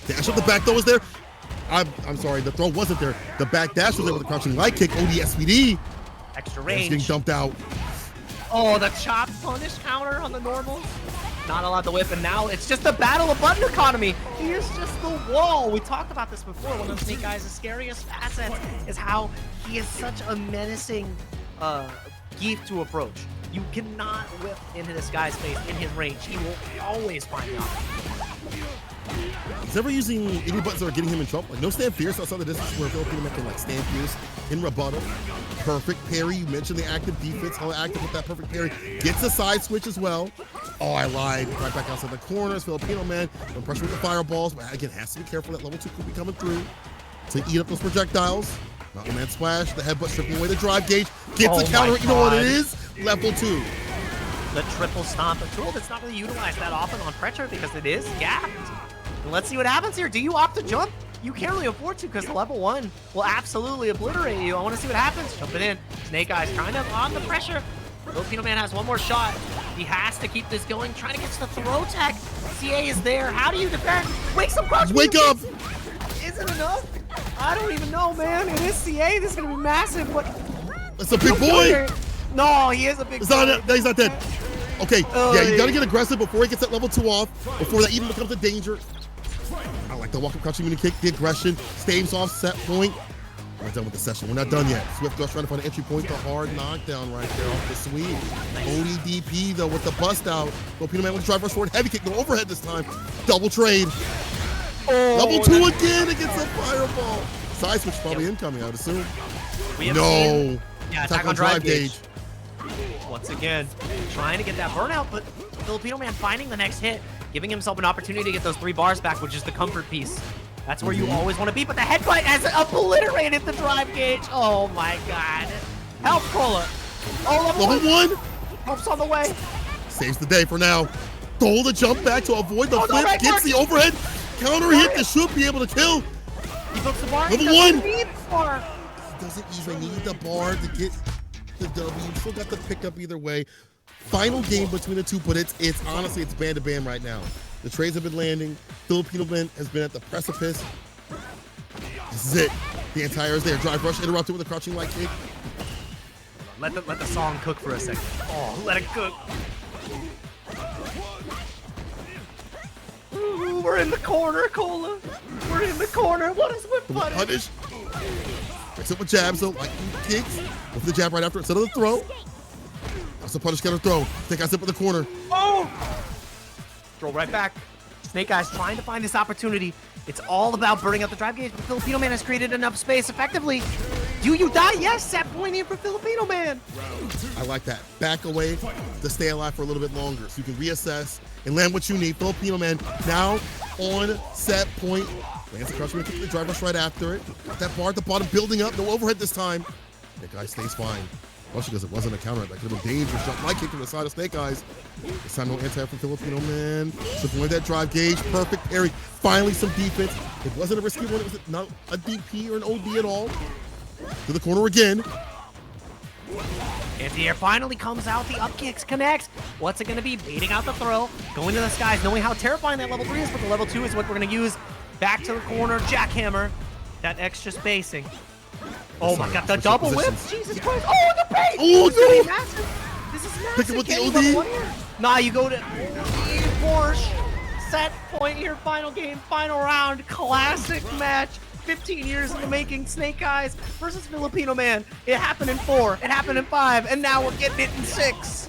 S2: Dash up the back throw was there. I'm sorry, the throw wasn't there. The back dash was there with the crouching light kick. OD SPD.
S1: Extra range.
S2: Getting dumped out.
S1: Oh, the chop punish counter on the normals. Not allowed to whip, and now it's just a battle of button economy. Here's just the wall. We talked about this before. One of Snake Eyes' scariest facets is how he is such a menacing geef to approach. You cannot whip into this guy's face in his range. He will always find the opportunity.
S2: He's never using any buttons that are getting him in trouble. Like no stand fierce outside the distance where Filipino man can like stand fierce in rebuttal. Perfect parry. You mentioned the active defense. How active with that perfect parry. Gets a side switch as well. Oh, I lied. Right back outside the corners. Filipino man. No pressure with the fireballs. But again, has to be careful. That level 2 could be coming through to eat up those projectiles. Mountain man splash. The headbutt stripping away the drive gauge. Gets the counter. You know what it is? Level 2.
S1: The triple stomp, a tool that's not really utilized that often on pressure because it is gapped. And let's see what happens here. Do you opt to jump? You can't really afford to because level 1 will absolutely obliterate you. I want to see what happens. Jumping in. Snake Eyes kind of on the pressure. Filipino man has one more shot. He has to keep this going. Trying to get to the throw tech. CA is there. How do you defend? Wake some crouch.
S2: Wake up!
S1: Is it enough? I don't even know, man. It is CA. This is going to be massive. But
S2: that's a big boy.
S1: No, he is a big boy.
S2: No, he's not dead. Okay, yeah, you got to get aggressive before he gets that level 2 off. Before that even becomes a danger. I like the walk-up crouching mini kick, the aggression, staves off, set point. We're not done with the session. We're not done yet. Swift Rush trying to find an entry point. The hard knockdown right there off the sweep. ODDP though with the bust out. Filipino man with the drive rush forward. Heavy kick, no overhead this time. Double trade. Level 2 again against a fireball. Side switch probably incoming, I would assume. No.
S1: Yeah, attack on drive gauge. Once again, trying to get that burnout, but Filipino man finding the next hit, giving himself an opportunity to get those 3 bars back, which is the comfort piece. That's where you always want to be, but the headbutt has obliterated the drive gauge. Oh my God. Help, Cola. Oh,
S2: level 1.
S1: Help's on the way.
S2: Saves the day for now. Throw the jump back to avoid the flip. Right gets the overhead. Counter hit that should be able to kill.
S1: He books the bar.
S2: Level 1.
S1: Need the bar.
S2: He doesn't even need the bar to get the W. Still got the pickup either way. Final game between the two, but it's honestly it's band to band right now. The trades have been landing. Filipino man has been at the precipice. This is it. The entire is there. Drive rush interrupted with a crouching light kick.
S1: Let the song cook for a second. Oh, let it cook. Ooh, we're in the corner, Cola. We're in the corner. What is with punish?
S2: Mix it with jabs though, like kicks. With the jab right after instead of the throw. That's a punish counter throw. Snake Eyes up in the corner.
S1: Oh! Throw right back. Snake Eyes trying to find this opportunity. It's all about burning out the drive gauge, but Filipino man has created enough space effectively. Do you die? Yes, set point in for Filipino man.
S2: I like that. Back away to stay alive for a little bit longer so you can reassess and land what you need. Filipino man now on set point. Lands the crouch, kick the drive rush right after it. Got that bar at the bottom building up. No overhead this time. Snake Eyes stays fine. Especially because it wasn't a counter. That could have been dangerous. Jump light kick from the side of Snake Eyes. This time no anti from Filipino man. Slipping away that drive gauge. Perfect parry. Finally some defense. It wasn't a risky one. It was not a DP or an OD at all. To the corner again.
S1: Anti-air finally comes out. The up kicks connects. What's it going to be? Baiting out the throw. Going to the skies. Knowing how terrifying that level 3 is. But the level 2 is what we're going to use. Back to the corner. Jackhammer. That X just basing. Oh my god, the
S2: Switch
S1: double whip!
S2: positions.
S1: Jesus Christ! Oh, the bait!
S2: Oh,
S1: This is gonna be
S2: no!
S1: massive. This is massive.
S2: Pick him with the
S1: Can you
S2: OD.
S1: run one here? Nah, you go to Porsche. Set point here, final game, final round, classic match. 15 years in the making, Snake Eyes versus Filipino Man. It happened in 4, it happened in 5, and now we're getting it in 6.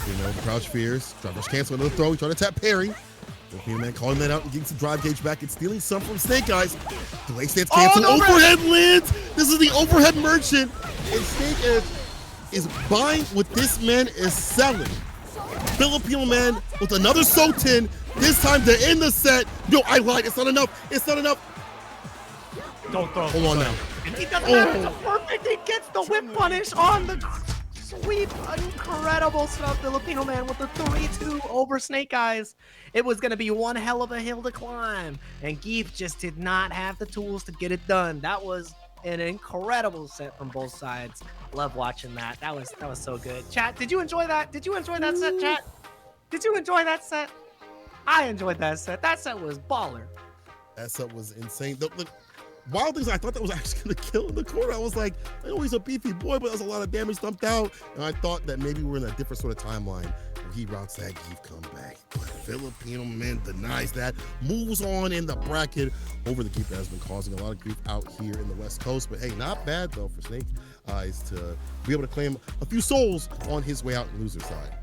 S2: You know, crouch fears. Driver's cancel another throw. He tried to tap parry. Filipino Man calling that out and getting some drive gauge back and stealing some from Snake Eyes. Delay stance cancel.
S1: no,
S2: Overhead lands. This is the overhead merchant. And Snake Eyes is buying what this man is selling. Filipino Man with another Soten. This time they're in the set. No, I lied. It's not enough. It's not enough.
S1: Don't throw.
S2: Hold on now.
S1: And he doesn't matter. It's perfect. He gets the whip punish on the sweep. Incredible stuff. Filipino Man with the 3-2 over Snake Eyes. It was going to be one hell of a hill to climb. And Geef just did not have the tools to get it done. That was an incredible set from both sides. Love watching that. That was so good. Chat, did you enjoy that? Did you enjoy that set, chat? Did you enjoy that set? I enjoyed that set. That set was baller.
S2: That set was insane. The wild things, I thought that was actually going to kill in the corner. I was like, I know he's a beefy boy, but there's a lot of damage dumped out. And I thought that maybe we're in a different sort of timeline where he routes that Geef comeback. But Filipino Man denies that, moves on in the bracket over the Geef that has been causing a lot of grief out here in the West Coast. But hey, not bad though for Snake Eyes to be able to claim a few souls on his way out loser side.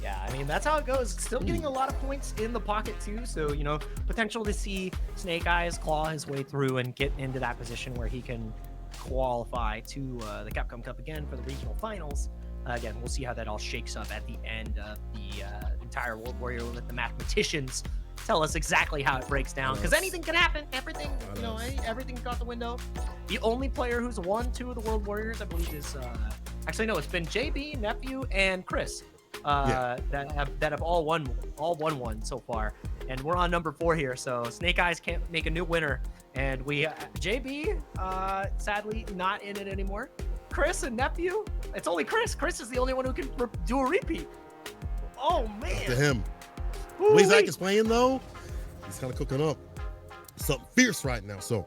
S1: Yeah, I mean, that's how it goes. Still getting a lot of points in the pocket, too. So, you know, potential to see Snake Eyes claw his way through and get into that position where he can qualify to the Capcom Cup again for the regional finals. Again, we'll see how that all shakes up at the end of the entire World Warrior. Let the mathematicians tell us exactly how it breaks down, because anything can happen. Everything, you know, everything's got the window. The only player who's won 2 of the World Warriors, I believe, is actually no, it's been JB, Nephew, and Chris. That have all won one so far, and we're on number 4 here. So Snake Eyes can't make a new winner, and we JB sadly not in it anymore. Chris and Nephew, it's only Chris. Chris is the only one who can do a repeat. Oh man,
S2: To him. The way Zach is playing though, he's kind of cooking up something fierce right now. So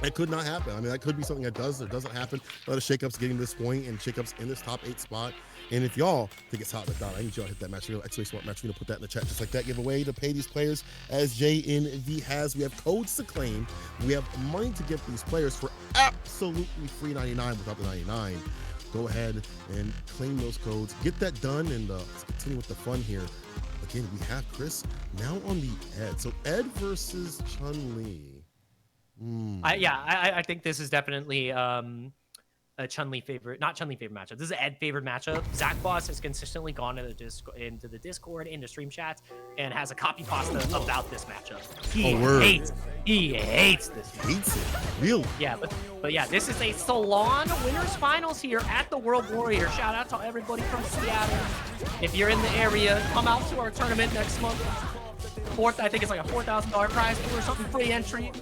S2: it could not happen. I mean, that could be something that does or doesn't happen. A lot of shakeups getting to this point and shakeups in this top 8 spot. And if y'all think it's hot in the dot, I need y'all to hit that match. X-Ray Smart match. We're going to put that in the chat just like that. Giveaway to pay these players as JNV has. We have codes to claim. We have money to give these players for absolutely free 99 without the 99. Go ahead and claim those codes. Get that done, and let's continue with the fun here. Again, we have Chris now on the Ed. So Ed versus Chun-Li.
S1: I think this is definitely a Chun-Li favorite, not Chun-Li favorite matchup. This is an Ed favorite matchup. Zach Boss has consistently gone into the Discord, into stream chats, and has a copy pasta about this matchup. He hates this matchup.
S2: Hates it. Really?
S1: Yeah, but yeah, this is a Salon Winners Finals here at the World Warrior. Shout out to everybody from Seattle. If you're in the area, come out to our tournament next month. I think it's like a $4,000 prize pool or something, free entry.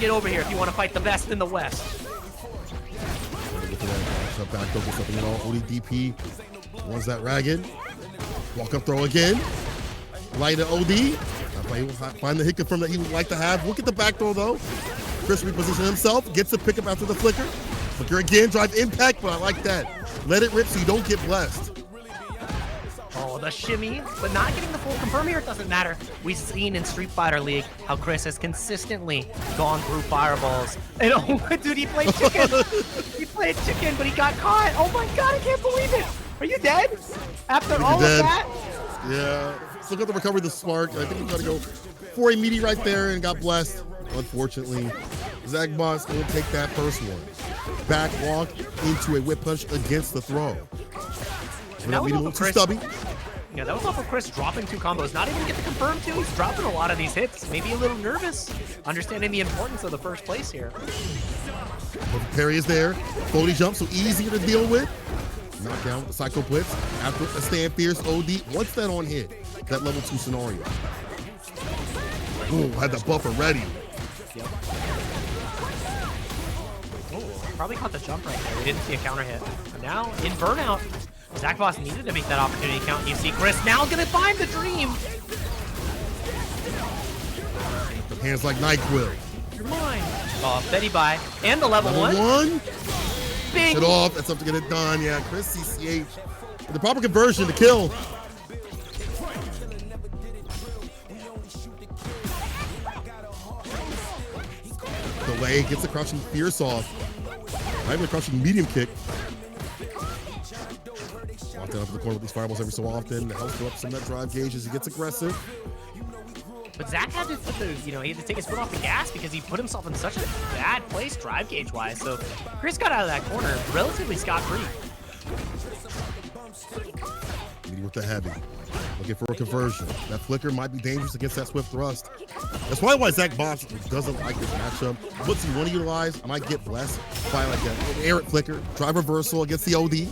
S1: Get over here if you want to fight the best in the West.
S2: Back up with something at all. ODDP runs that ragged. Walk up throw again. Light an OD. Find the hit confirm that he would like to have. Look at the back throw though. Chris repositions himself. Gets the pickup after the flicker. Flicker again. Drive impact, but I like that. Let it rip so you don't get blessed.
S1: Oh, the shimmy, but not getting the full confirm here, it doesn't matter. We've seen in Street Fighter League how Chris has consistently gone through fireballs. And oh, dude, he played chicken. He played chicken, but he got caught. Oh my God, I can't believe it. Are you dead? After all of that?
S2: Yeah, still got the recovery, the spark. I think we got to go for a meaty right there and got blessed. Unfortunately, Zach Boss will take that first one. Back walk into a whip punch against the throw.
S1: That was
S2: off of Chris. Stubby.
S1: Yeah, that was off of Chris dropping 2 combos. Not even get the confirm 2. He's dropping a lot of these hits. Maybe a little nervous. Understanding the importance of the first place here.
S2: Parry is there. Floaty jump, so easier to deal with. Knockdown with the Psycho Blitz. After a stand fierce OD. Once that on hit, that level 2 scenario. Ooh, had the buffer ready.
S1: Yep. Oh, probably caught the jump right there. We didn't see a counter hit. But now, in burnout, Zach Boss needed to make that opportunity count. You see Chris now gonna find the dream.
S2: Hands like NyQuil.
S1: You're mine. Oh, Betty by. And the level one.
S2: One.
S1: Bing.
S2: It off. That's enough to get it done. Yeah, Chris CCH. With the proper conversion to kill. Delay gets the crushing fierce off. Not even a crushing medium kick. Walk down up in the corner with these fireballs every so often. Helps go up some of that drive gauge as he gets aggressive.
S1: But Zach had to put the, he had to take his foot off the gas because he put himself in such a bad place drive gauge wise. So Chris got out of that corner relatively scot-free.
S2: Meeting with the heavy. Looking for a conversion. That flicker might be dangerous against that swift thrust. That's probably why Zach Boss doesn't like this matchup. What's he want to utilize? I might get blessed by like an air flicker, drive reversal against the OD.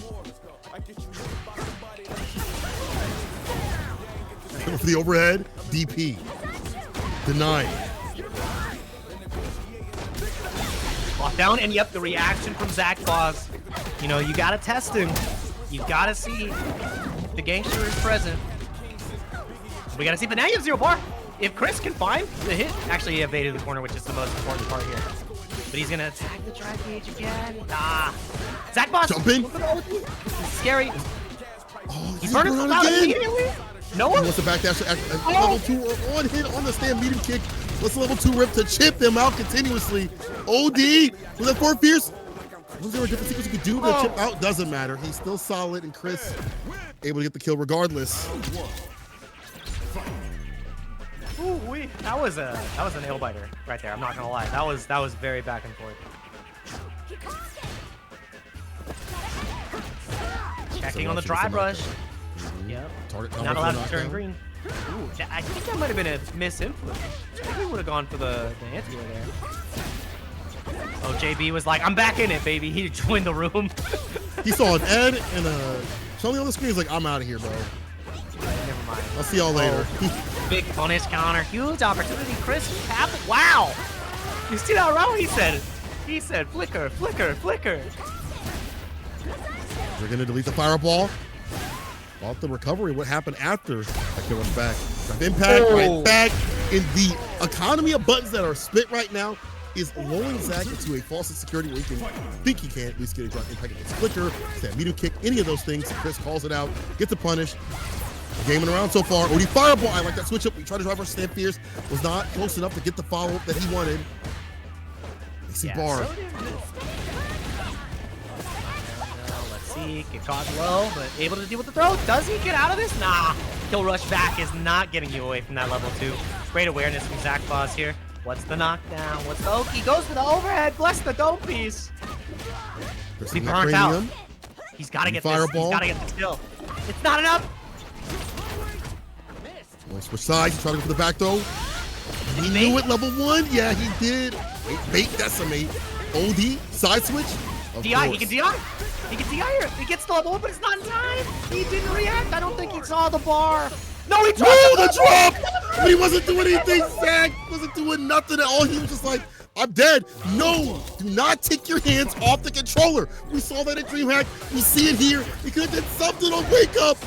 S2: For the overhead, DP. Denied.
S1: Lockdown, and yep, the reaction from Zach Boss. You know, you gotta test him. You gotta see the gangster is present. We gotta see, but now you have 0 bar. If Chris can find the hit, actually he evaded the corner, which is the most important part here. But he's gonna attack the drive gauge again. Ah, Zach Boss.
S2: Jump in.
S1: It's scary.
S2: Oh,
S1: He's burning himself out immediately. No one.
S2: He wants to backdash level 2 or on hit on the stand medium kick. What's the level 2 rip to chip them out continuously? OD with a 4 fierce. Was there a different sequence you could do to chip out? Doesn't matter. He's still solid, and Chris able to get the kill regardless.
S1: Ooh, that was a nail biter right there. I'm not gonna lie. That was very back and forth. Checking on the drive rush. Yep. Not allowed to turn green. Ooh, I think that might have been a misinfluence. I think we would have gone for the anti-air there. Oh, JB was like, I'm back in it, baby. He joined the room.
S2: He saw an Ed and something on the screen. He's like, I'm out of here, bro.
S1: Never mind.
S2: I'll see y'all later.
S1: Big punish counter. Huge opportunity. Chris Cap. Wow. You see that round? He said, flicker, flicker, flicker.
S2: They're going to delete the fireball. Off the recovery, what happened after that kill rush back? Impact right back in the economy of buttons that are split right now is lulling Zach into a false insecurity where he can think he can at least get a drop impact against flicker, that medium kick, any of those things. Chris calls it out, gets a punish. Gaming around so far. OD fireball. I like that switch up. He tried to drive our stand fierce, was not close enough to get the follow up that he wanted. AC bar.
S1: Get caught low, but able to deal with the throw. Does he get out of this? Nah. Kill rush back is not getting you away from that level 2. Great awareness from Zach Boss here. What's the knockdown? What's the oak? He goes for the overhead. Bless the dome piece. He burnt out. He's got to get this. He's got to get this kill. It's not enough.
S2: Switch sides. He's trying to go for the back throw. He knew it. Level 1. Yeah, he did. Bait decimate. OD side switch.
S1: DI. He can DI. He gets the iron. He gets the level 1, but it's not in time. He didn't react. I don't think he saw the bar. No, he dropped
S2: the drop. But he wasn't doing anything, Zach. Wasn't doing nothing at all. He was just like, I'm dead. No, do not take your hands off the controller. We saw that at DreamHack. We see it here. He could have did something on Wake Up.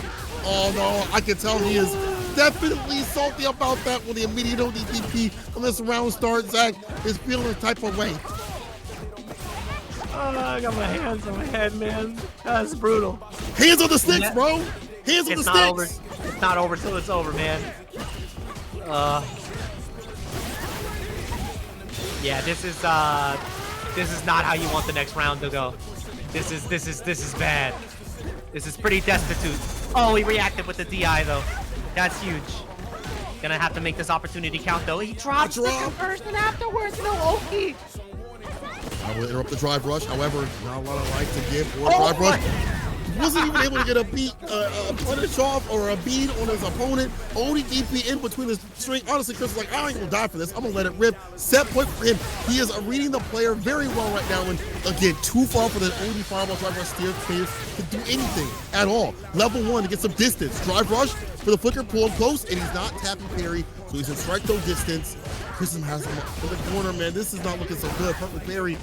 S2: Oh, no. I can tell he is definitely salty about that when the immediate ODDP on this round start. Zach is feeling a type of way.
S1: Oh, I got my hands on my head, man. That's brutal.
S2: Hands on the sticks, bro. Hands on the sticks.
S1: Over. It's not over till it's over, man. Yeah, this is not how you want the next round to go. This is bad. This is pretty destitute. Oh, he reacted with the DI though. That's huge. Gonna have to make this opportunity count though. He drops the conversion afterwards. No Oki.
S2: I will interrupt the drive rush. However, not a lot of life to give for a drive rush. He wasn't even able to get a punish off or a bead on his opponent. ODDP in between the string. Honestly, Chris is like, I ain't gonna die for this. I'm gonna let it rip. Set point for him. He is reading the player very well right now. And again, too far for the OD fireball drive rush steer to do anything at all. Level 1 to get some distance. Drive rush for the flicker, pull him close, and he's not tapping parry. So he's in strike throw distance. Chrism has him in the corner, man. This is not looking so good. Perfect parry.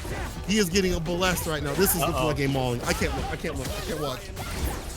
S2: He is getting a blessed right now. This is looking like a mauling. I can't look. I can't watch.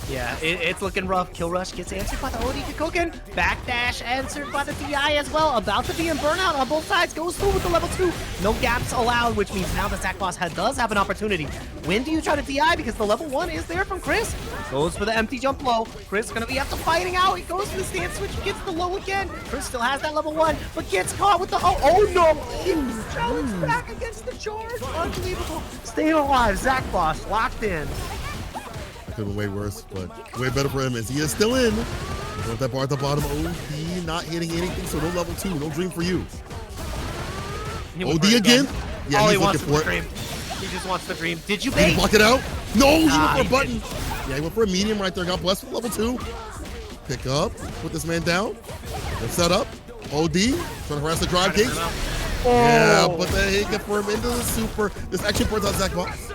S1: Yeah, it's looking rough. Kill Rush gets answered by the OD Kikoken. Backdash answered by the DI as well. About to be in burnout on both sides. Goes through with the level 2. No gaps allowed, which means now the Zach Boss does have an opportunity. When do you try to DI? Because the level 1 is there from Chris. Goes for the empty jump low. Chris gonna be after fighting out. He goes for the stance switch, gets the low again. Chris still has that level 1, but gets caught with the oh no! He challenged back against the charge. Unbelievable. Staying alive. Zach Boss locked in.
S2: Could have been way worse, but way better for him as he is still in. With that bar at the bottom, OD not hitting anything, so no level 2, no dream for you. OD again? Yeah,
S1: all
S2: he's
S1: he wants
S2: looking
S1: is
S2: for
S1: the
S2: it.
S1: dream. He just wants the dream. Did you
S2: Did he
S1: bait?
S2: block it out? No, he
S1: Nah,
S2: went for a
S1: he
S2: button. Yeah, he went for a medium right there. Got blessed with level 2. Pick up, put this man down. Good set up. OD, trying to harass the drive gate. Yeah, but then he can for him into the super. This actually burns out Zach Boss.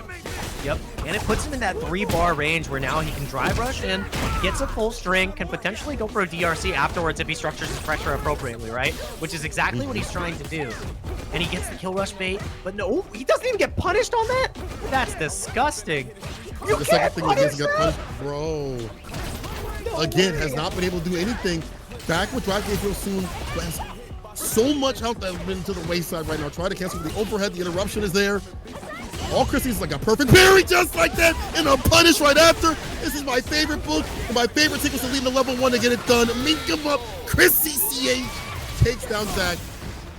S1: Yep, and it puts him in that 3-bar range where now he can drive rush in, gets a full string, can potentially go for a DRC afterwards if he structures his pressure appropriately, right? Which is exactly what he's trying to do. And he gets the kill rush bait, but no, he doesn't even get punished on that? That's disgusting. You
S2: The
S1: can't
S2: second thing
S1: punish
S2: is he got
S1: that?
S2: punished. Bro. Again, has not been able to do anything. Back with drive gate real soon, but has so much health that has been to the wayside right now. Try to cancel the overhead, the interruption is there. All Chrissy's like a perfect parry just like that, and a punish right after. This is my favorite book, and my favorite tickets to lead the level 1 to get it done. Mink him up. Chrissy CH takes down Zach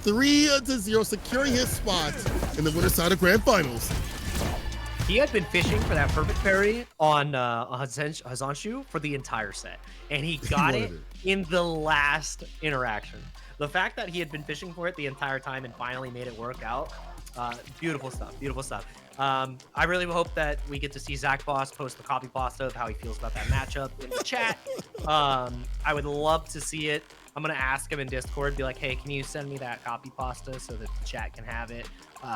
S2: 3-0, securing his spot in the winner's side of Grand Finals.
S1: He had been fishing for that perfect parry on Hazanshu for the entire set, and he got it in the last interaction. The fact that he had been fishing for it the entire time and finally made it work out, beautiful stuff, beautiful stuff. I really hope that we get to see Zach Boss post the copy pasta of how he feels about that matchup in the chat. I would love to see it. I'm gonna ask him in Discord, be like, hey, can you send me that copy pasta so that the chat can have it?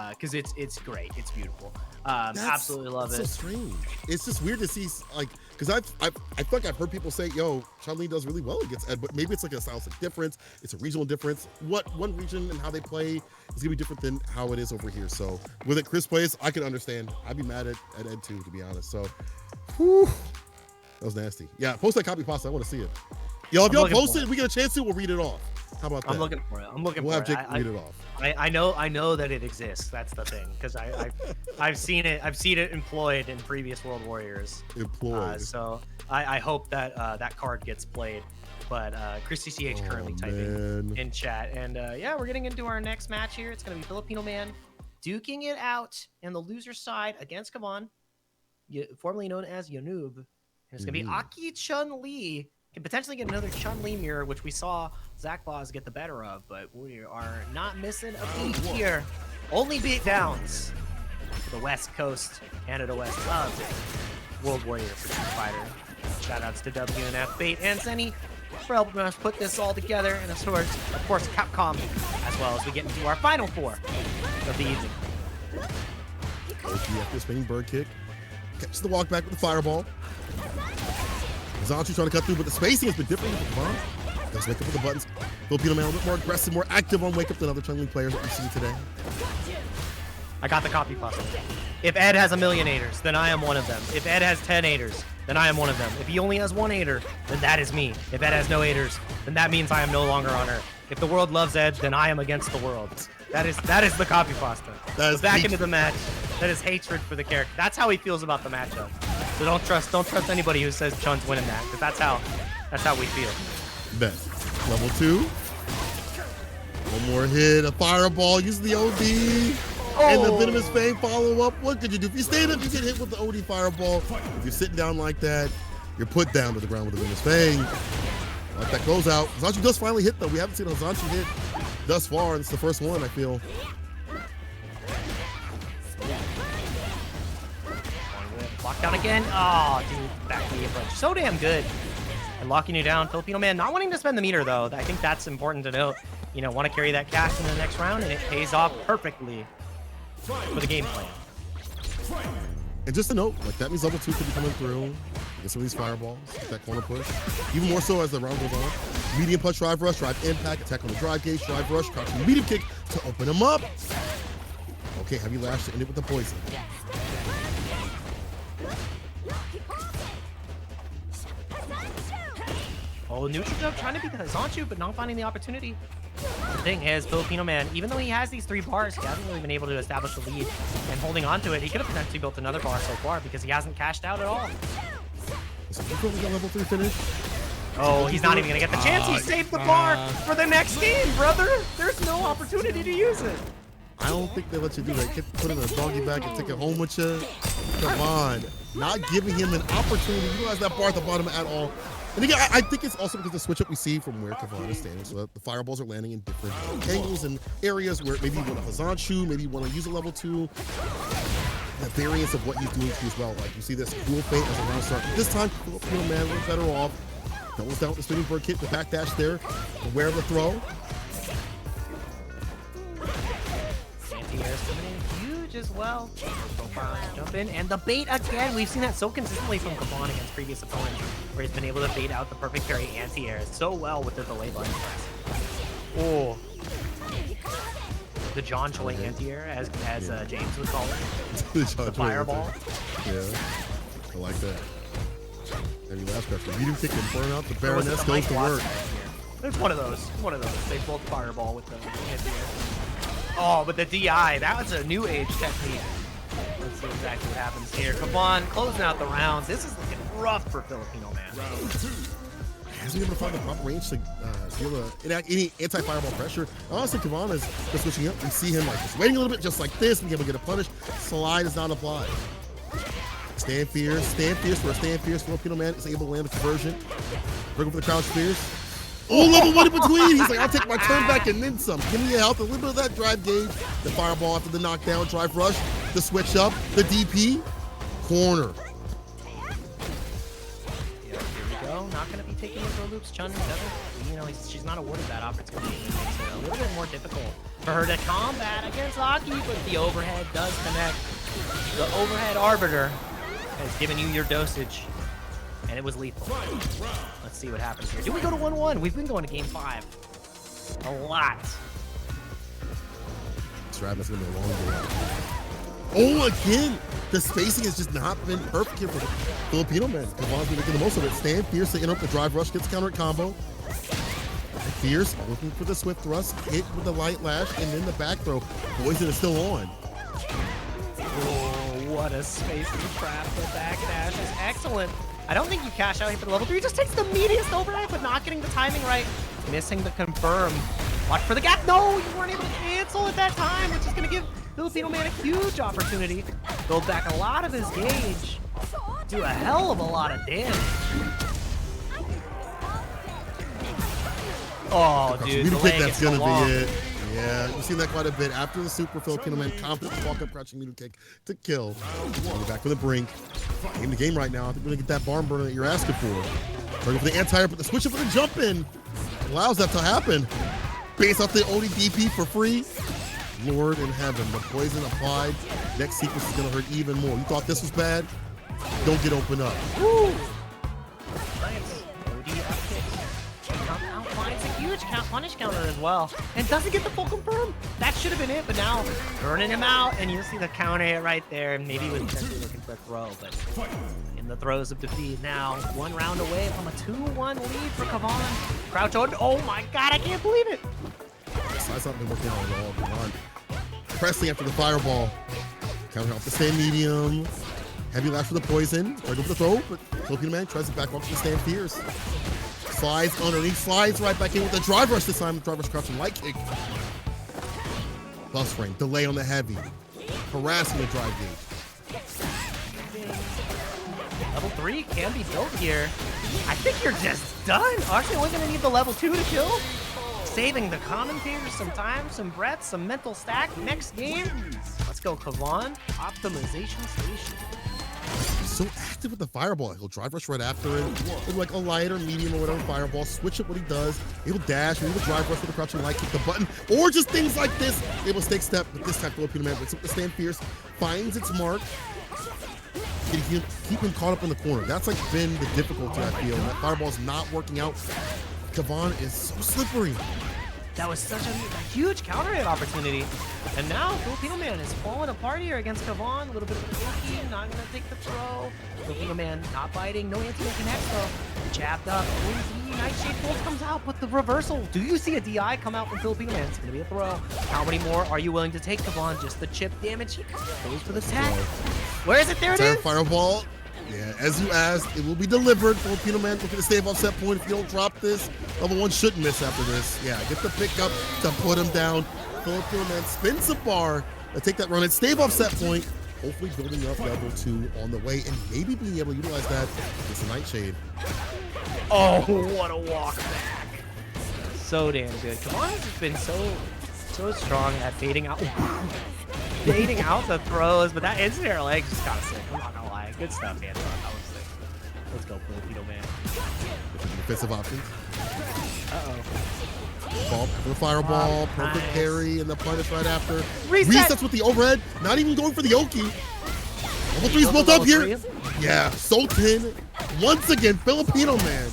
S1: Because it's great, it's beautiful. Absolutely love it.
S2: It's so strange. It's just weird to see, like, because I feel like I've heard people say, yo, Chun-Li does really well against Ed, but maybe it's like a stylistic difference. It's a regional difference. What one region and how they play is gonna be different than how it is over here. So with it, Chris plays, I can understand. I'd be mad at Ed too, to be honest. So, whew, that was nasty. Yeah, post that copy pasta. I want to see it. Yo, if y'all post it, we get a chance to, we'll read it off. How about that?
S1: I'm looking for it. I'm looking
S2: we'll
S1: for
S2: have
S1: it.
S2: Jake read it off.
S1: I know that it exists. That's the thing, because I've seen it. I've seen it employed in previous World Warriors.
S2: Employed.
S1: So I hope that that card gets played. But Christy CH currently typing in chat, and yeah, we're getting into our next match here. It's gonna be Filipino Man duking it out in the loser side against Kavan, formerly known as Yanub. And it's gonna be Aki Chun-Li. Can potentially get another Chun-Li mirror, which we saw Zach Boss get the better of, but we are not missing a beat here. Only beat downs for the West Coast. Canada West loves it. World Warrior for Street Fighter. Shout outs to WNF, Bait, and Zenny for helping us put this all together. And of course, Capcom, as well as we get into our final 4 of the evening.
S2: OG after spinning bird kick. Catches the walk back with the fireball. Zanchu trying to cut through, but the spacing has been different with the bomb. Does wake up with the buttons. Filipino Man a little bit more aggressive, more active on wake up than other Chun-Li players that we've seen today.
S1: I got the copy pasta. If Ed has 1,000,000 8ers, then I am one of them. If Ed has 10 8ers, then I am one of them. If he only has 1 8er, then that is me. If Ed has no 8ers, then that means I am no longer on Earth. If the world loves Ed, then I am against the world. That is the copy pasta.
S2: That is
S1: back into the match. That is hatred for the character. That's how he feels about the matchup. So don't trust anybody who says Chun's winning that, because that's how we feel.
S2: Bet. Level 2. One more hit, a fireball, use the OD. And the Venomous Fang follow up. What could you do? If you stand up, you get hit with the OD fireball. If you're sitting down like that, you're put down to the ground with the Venomous Fang. Like that closeout. Zanchu does finally hit though. We haven't seen a Zanchu hit thus far, and it's the first one, I feel.
S1: Locked down again. Oh, dude, back knee approach. So damn good. And locking you down. Filipino Man not wanting to spend the meter, though. I think that's important to note. You know, want to carry that cash into the next round, and it pays off perfectly for the game plan.
S2: And just a note, like that means level 2 could be coming through. Get some of these fireballs, get that corner push. Even more so as the round goes on. Medium punch, drive rush, drive impact, attack on the drive gauge, drive rush, crouching medium kick to open him up. Okay, heavy lash to end it with the poison.
S1: Oh, neutral jump trying to beat the Zanchu, but not finding the opportunity. The thing is, Filipino Man, even though he has these 3 bars, he hasn't really been able to establish the lead. And holding on to it, he could have potentially built another bar so far because he hasn't cashed out at all.
S2: Is he going to get level 3 finish?
S1: Oh, he's not even going to get the chance. He saved the bar for the next game, brother. There's no opportunity to use it.
S2: I don't think they let you do that. Put it in a doggy bag and take it home with you. Come on. Not giving him an opportunity to utilize that bar at the bottom at all. And again, I think it's also because the switch up we see from where Kavan is standing, so that the fireballs are landing in different angles and areas where maybe you want a Hazanchu, maybe you want to use a level 2. The variance of what he's doing to you as well. Like you see this dual feint as a round start. This time, Filipino Man was better off. Doubles down with the spinning bird kick, the backdash there, aware of the throw.
S1: Anti-air's coming in huge as well. Jump in, and the bait again. We've seen that so consistently from Kavan against previous opponents, where he's been able to bait out the perfect parry anti-air so well with the delay button press. Oh. The John Choi anti-air, as James would call it. The fireball.
S2: Yeah, I like that. Heavy last pressure. Medium kick and burn out the Baroness goes to work.
S1: There's one of those. They both fireball with the anti-air. Oh, but the DI, that was a new age technique. Let's see exactly what happens here. Kavan closing out the rounds. This is looking rough for Filipino Man.
S2: Hasn't been able to find the proper range to deal any anti-fireball pressure. Honestly, Kavan is just switching up. We see him like just waiting a little bit, just like this, and able to get a punish. Slide is not applied. Stand fierce for a stand fierce. Filipino Man is able to land a conversion. Bring for the crouch fierce. Oh, level 1 in between. He's like, I'll take my turn back and then some. Give me a health, a little bit of that drive gauge. The fireball after the knockdown, drive rush, the switch up, the DP, corner.
S1: Yeah, here we go. Not going to be taking it for loops. Chun doesn't, she's not awarded that opportunity. It makes it a little bit more difficult for her to combat against Aki, but the overhead does connect. The overhead arbiter has given you your dosage, and it was lethal. Let's see what happens here. Do we go to 1-1? We've been going to game 5 a lot.
S2: This rap is going to be a long game. Oh, again, the spacing has just not been perfect here for the Filipino Man. Kavan's been making the most of it. Stand fierce to interrupt the drive rush, gets counter combo. Fierce looking for the swift thrust, hit with the light lash, and then the back throw. Poison is still on.
S1: Oh, what a spacing trap. The backdash is excellent. I don't think you cash out here for the level 3. He just takes the meatiest overhead, but not getting the timing right. Missing the confirm. Watch for the gap. No, you weren't able to cancel at that time, which is going to give Filipino Man a huge opportunity. Build back a lot of his gauge. Do a hell of a lot of damage. Oh, dude.
S2: That's going to be it. Yeah, you've seen that quite a bit. After the super, Filipino Man confident walk up crouching middle kick to kill. Back from the brink. In the game right now. I think we're going to get that barn burner that you're asking for. Going for the anti-air, but the switch up for the jump in allows that to happen. Base off the ODDP for free. Lord in heaven, the poison applied. Next sequence is going to hurt even more. You thought this was bad? Don't get opened up.
S1: Woo! Nice. OD up kick. Finds a huge punish counter as well, and doesn't get the full confirm. That should have been it, but now burning him out, and you see the counter hit right there. Maybe he was potentially looking for a throw, but in the throes of defeat now, 1 round away from a 2-1 lead for Kavan. Crouch on. Oh my God, I can't believe it.
S2: That's not been working out at all. Kavan pressing after the fireball. Counter off the stand medium. Heavy lash for the poison. Right over the throw, but Filipino Man tries to back off to the stand fierce. Slides underneath, slides right back in with the drive rush this time. Drive rush crouching light kick. Bus frame, delay on the heavy. Harassing the drive gauge.
S1: Level 3 can be built here. I think you're just done. Actually, we're going to need the level 2 to kill. Saving the commentators some time, some breath, some mental stack. Next game, let's go Kavan. Optimization Station.
S2: So active with the fireball. He'll drive rush right after it. With like a light or medium or whatever fireball. Switch up what he does. He'll dash. Maybe drive rush with the crouching light, kick the button. Or just things like this. Able to stake step, but this time Filipino Man breaks up the stand fierce. Finds its mark. Can keep him caught up in the corner. That's like been the difficulty, I feel. That fireball's not working out. Kavan is so slippery.
S1: That was such a huge counter hit opportunity. And now Filipino Man is falling apart here against Kavan. A little bit of a rookie, not going to take the throw. Filipino Man not biting, no anti-connects though. jabbed up. Nightshade Bolt comes out, but the reversal. Do you see a DI come out from Filipino Man? It's going to be a throw. How many more are you willing to take, Kavon? Just the chip damage. He goes for the tech. Where is it? There it is.
S2: Fireball. Yeah, as you asked, it will be delivered. Filipino Man looking to stay above set point. If you don't drop this, level 1 shouldn't miss after this. Yeah, get the pickup to put him down. Filipino Man spins the bar to take that run and stay above set point. Hopefully building up level 2 on the way and maybe being able to utilize that against the Nightshade.
S1: Oh, what a walk back. So damn good. Kavon has just been so strong at fading out. Fading out the throws, but that instant air leg just got sick. I'm not gonna lie. Good stuff, Anton. That was sick. Let's go, Filipino Man.
S2: Defensive options.
S1: Uh-oh.
S2: Ball for the fireball, perfect parry, and the punish right after.
S1: Reset.
S2: Resets with the overhead, not even going for the Oki. Level 3's built up here. Yeah, Sultan, once again, Filipino Man.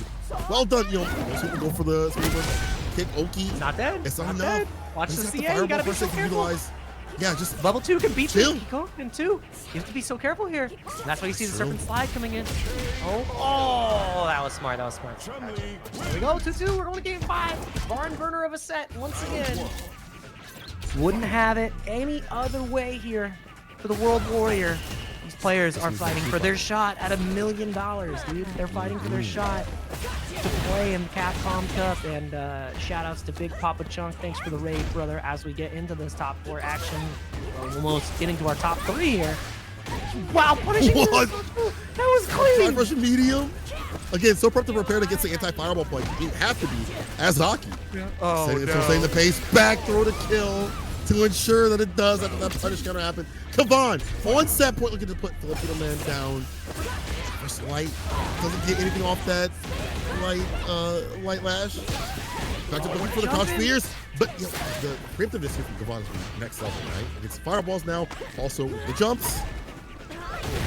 S2: Well done, you know, most people go for the kick Oki.
S1: Not dead.
S2: It's not
S1: not
S2: enough.
S1: dead. Watch the CA, you gotta be so careful.
S2: Yeah, just
S1: level 2 can beat
S2: chill.
S1: Kiko in 2. You have to be so careful here. And that's why you see the serpent slide coming in. Oh, that was smart. That was smart. There we go, 2-2. We're going to game 5. Barn burner of a set once again. Wouldn't have it any other way here for the World Warrior. These players are fighting for their shot at $1 million, dude. They're fighting for their shot to play in the Capcom Cup. And shout outs to Big Papa Chunk. Thanks for the raid, brother. As we get into this top 4 action, we're almost getting to our top 3 here. Wow, punishing.
S2: What?
S1: That was clean.
S2: Side Russian medium. Again, so prepped and prepared against the anti-fireball play. You have to be as hockey.
S1: Oh,
S2: so saying the pace, back throw to kill to ensure that it does after that punish counter happen. Kavon on set point looking to put Filipino Man down. First light doesn't get anything off that light lash. Back to going for the crouch spears, but you know, the preemptiveness here from Kavon is next level, right? Against fireballs now, also the jumps.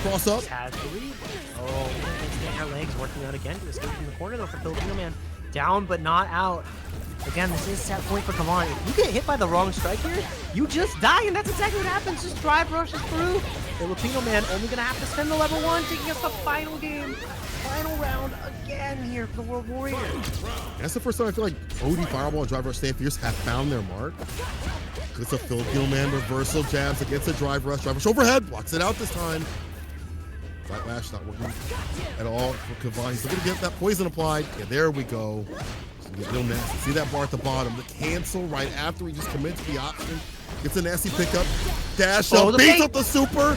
S2: Cross up.
S1: Has the lead. Oh, instant air legs working out again to escape from the corner though for Filipino Man. Down but not out. Again, this is set point for Kavon. If you get hit by the wrong strike here, you just die, and that's exactly what happens. Just drive rushes through. Filipino Man only gonna have to spend the level 1, taking us the final game. Final round again here for the World Warrior.
S2: That's the first time I feel like OD Fireball and Drive Rush Stand Fierce have found their mark. It's a Filipino Man reversal jabs against a Drive Rush. Drive Rush overhead, blocks it out this time. Right lash not working at all for Kavon. He's looking to get that poison applied. Yeah, there we go. Get real nasty. See that bar at the bottom. The cancel right after he just commits the option. Gets a nasty pickup. Dash up, beats up the super.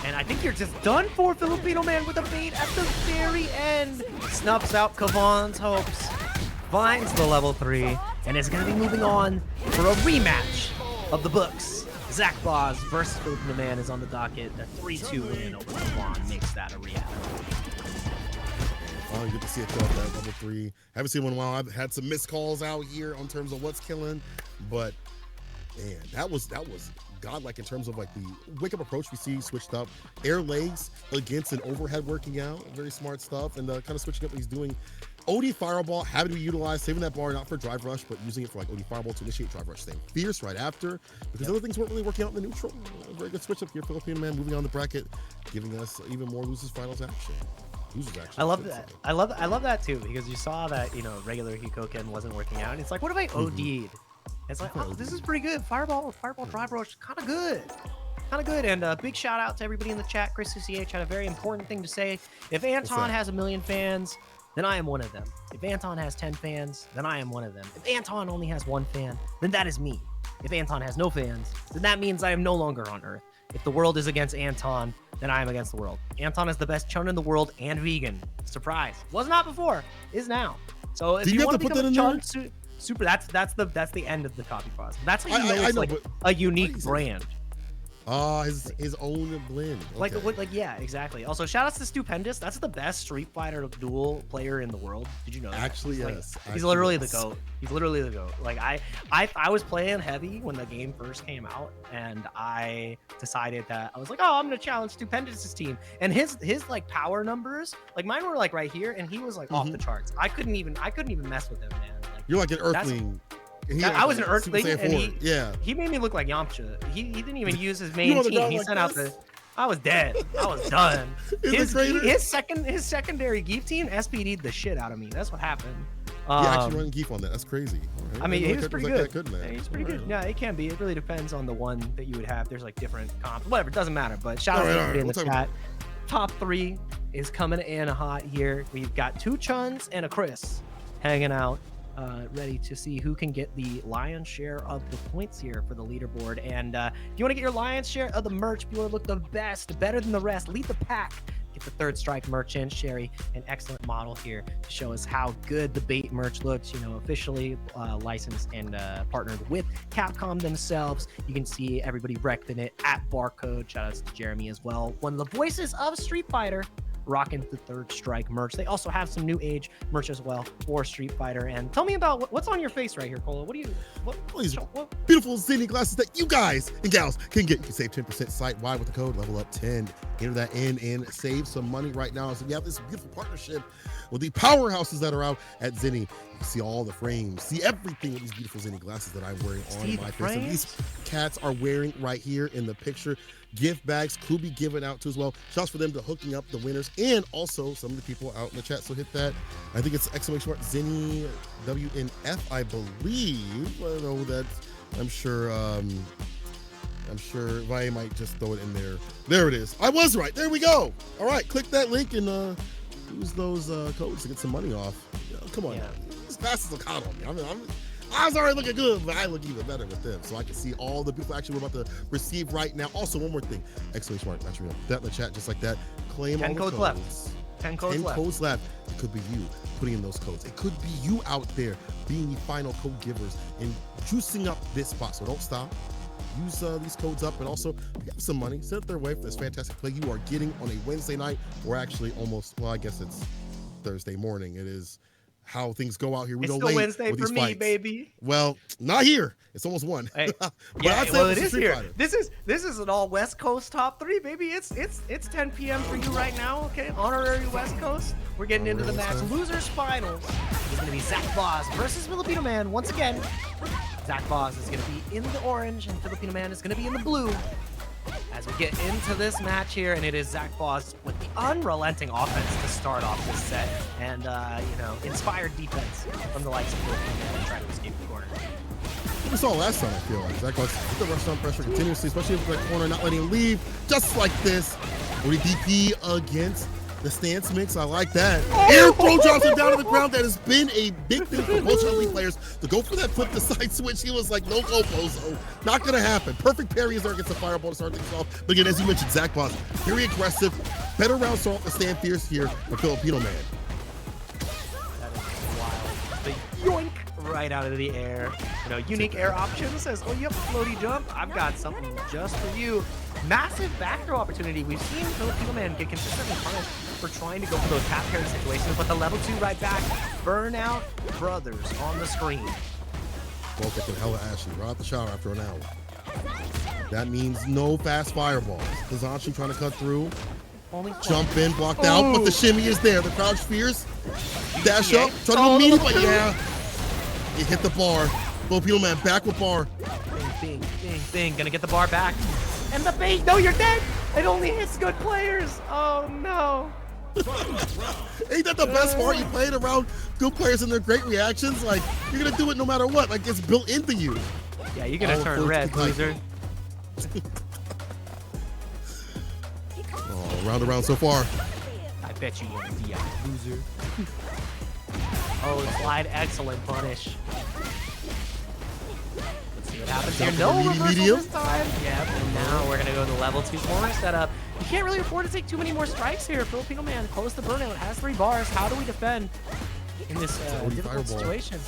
S1: And I think you're just done for, Filipino Man, with a bait at the very end. Snuffs out Kavon's hopes. Finds the level 3 and is going to be moving on for a rematch of the books. Zach Boz versus Filipino Man is on the docket. A 3-2 win over Kavon makes that a reality.
S2: Oh, you get to see it go up that level 3. Haven't seen one in a while. I've had some missed calls out here on terms of what's killing, but man, that was godlike in terms of like the wake up approach we see switched up. Air legs against an overhead working out. Very smart stuff, and kind of switching up what he's doing. OD Fireball having to be utilized, saving that bar not for Drive Rush, but using it for like OD Fireball to initiate Drive Rush. Staying fierce right after, because other things weren't really working out in the neutral. A very good switch up here. Filipino Man moving on the bracket, giving us even more losers finals action.
S1: I love that. I love that too, because you saw that, you know, regular Hikoken wasn't working out. And it's like, what if I OD'd? It's like, oh, this is pretty good. Fireball Drive Rush, kind of good. And big shout out to everybody in the chat. Chris CCH had a very important thing to say. If Anton has 1 million fans, then I am one of them. If Anton has 10 fans, then I am one of them. If Anton only has 1 fan, then that is me. If Anton has no fans, then that means I am no longer on Earth. If the world is against Anton, then I am against the world. Anton is the best chun in the world and vegan. Surprise. Was not before, is now. So if you want to become a chun super, that's the end of the copy process. That's how you know it's like a unique brand.
S2: His own blend. Okay.
S1: Like yeah, exactly. Also, shout outs to Stupendous. That's the best Street Fighter duel player in the world. Did you know that?
S2: Actually,
S1: yes.
S2: Like,
S1: he's literally the GOAT. He's literally the GOAT. Like I was playing heavy when the game first came out, and I decided that I was like, oh, I'm gonna challenge Stupendous's team. And his like power numbers, like mine were like right here, and he was like off the charts. I couldn't even mess with him, man. Like,
S2: you're like an Earthling.
S1: I was an Earthling, and he
S2: made
S1: me look like Yamcha. He didn't even use his main team. He sent out the I was dead. I was done.
S2: In the crater?
S1: His secondary Geef team SPD'd the shit out of me. That's what happened.
S2: Yeah, actually running Geef on that. That's crazy.
S1: I mean, he was pretty good.
S2: Yeah,
S1: he's pretty good. Yeah, it can be. It really depends on the one that you would have. There's like different comps. Whatever, it doesn't matter. But shout out to everybody in the chat. Top 3 is coming in hot here. We've got 2 Chuns and a Chris hanging out, ready to see who can get the lion's share of the points here for the leaderboard. And if you want to get your lion's share of the merch, if you want to look the best, better than the rest, lead the pack. Get the Third Strike merch in. Sherry, an excellent model here to show us how good the bait merch looks. You know, officially licensed and partnered with Capcom themselves. You can see everybody wrecking it at Barcode. Shout outs to Jeremy as well. One of the voices of Street Fighter, rocking the Third Strike merch. They also have some new age merch as well for Street Fighter. And tell me about what's on your face right here, Cola. What do you?
S2: These beautiful Zenny glasses that you guys and gals can get. You can save 10% site-wide with the code Level Up 10. Enter that in and save some money right now. So we have this beautiful partnership with the powerhouses that are out at Zenny. You can see all the frames, see everything with these beautiful Zenny glasses that I'm wearing on my face. And these cats are wearing right here in the picture. Gift bags could be given out too as well. Shouts for them to hooking up the winners and also some of the people out in the chat. So hit that. I think it's exclamation mark Zenny WNF, I believe. I know that. I'm sure I might just throw it in there. There it is. I was right. There we go. All right, click that link and use those codes to get some money off. Come on, these glasses look hot on me. I was already looking good, but I look even better with them. So I can see all the beautiful action we're about to receive right now. Also, one more thing. Exclamation mark, not real. That in the chat, just like that. Claim
S1: 10
S2: all the
S1: codes
S2: codes.
S1: left. 10 codes left.
S2: It could be you putting in those codes. It could be you out there being the final code givers and juicing up this spot. So don't stop. Use these codes up, and also if you have some money, send it their way for this fantastic play you are getting on a Wednesday night, or actually almost, well, I guess it's Thursday morning. It is how things go out here. We
S1: it's
S2: go
S1: still
S2: late
S1: Wednesday
S2: with
S1: for
S2: these
S1: me,
S2: fights.
S1: Baby.
S2: Well, not here. It's almost 1.
S1: Hey,
S2: well,
S1: it is here. Fighter. This is an all West Coast top 3, baby. It's 10 p.m. for you right now. Okay, honorary West Coast. We're getting into the match. Losers finals. It's gonna be Zach Boss versus Filipino Man once again. Zach Boss is gonna be in the orange, and Filipino Man is gonna be in the blue. As we get into this match here, and it is Zach Boss with the unrelenting offense to start off this set, and inspired defense from the likes of Filipino Man and trying to escape the corner.
S2: We saw last time, I feel like. Zach Boss put the rush down pressure continuously, especially with that corner, not letting him leave, just like this. With a DP against the stance mix, I like that. Air throw drops him down to the ground. That has been a big thing for most elite players to go for that flip to side switch. He was like, no go, Bozo. Not gonna happen. Perfect parry is there against the fireball to start things off. But again, as you mentioned, Zach Boss, very aggressive, better round start to stand fierce here for Filipino Man.
S1: That is wild. The yoink right out of the air. Unique air option says, oh, yep, floaty jump. I've got something just for you. Massive back throw opportunity. We've seen Filipino Man get consistently punished for trying to go for those tap parry situations, but the level 2 right back. Burnout Brothers on the screen.
S2: Both looking hella ashy right out the shower after an hour. That means no fast fireballs. Kazanshi trying to cut through. Jump in, blocked out, but the shimmy is there. The crouch fierce. Dash up, try to meet it, but yeah. He hit the bar. Filipino Man back with bar.
S1: Bing, bing, bing, bing. Gonna get the bar back. And the bait. No, you're dead. It only hits good players. Oh, no.
S2: Ain't that the best part? You played around good players and their great reactions. Like, you're going to do it no matter what. Like, it's built into you.
S1: Yeah, you're going to turn red, loser.
S2: Oh, round around so far.
S1: I bet you want to DI, loser. Oh, slide. Excellent punish. What happens here? No reversal this time. Yep, and now we're gonna go to the level 2 corner setup. You can't really afford to take too many more strikes here. Filipino Man close to burnout, has 3 bars. How do we defend in this difficult situation?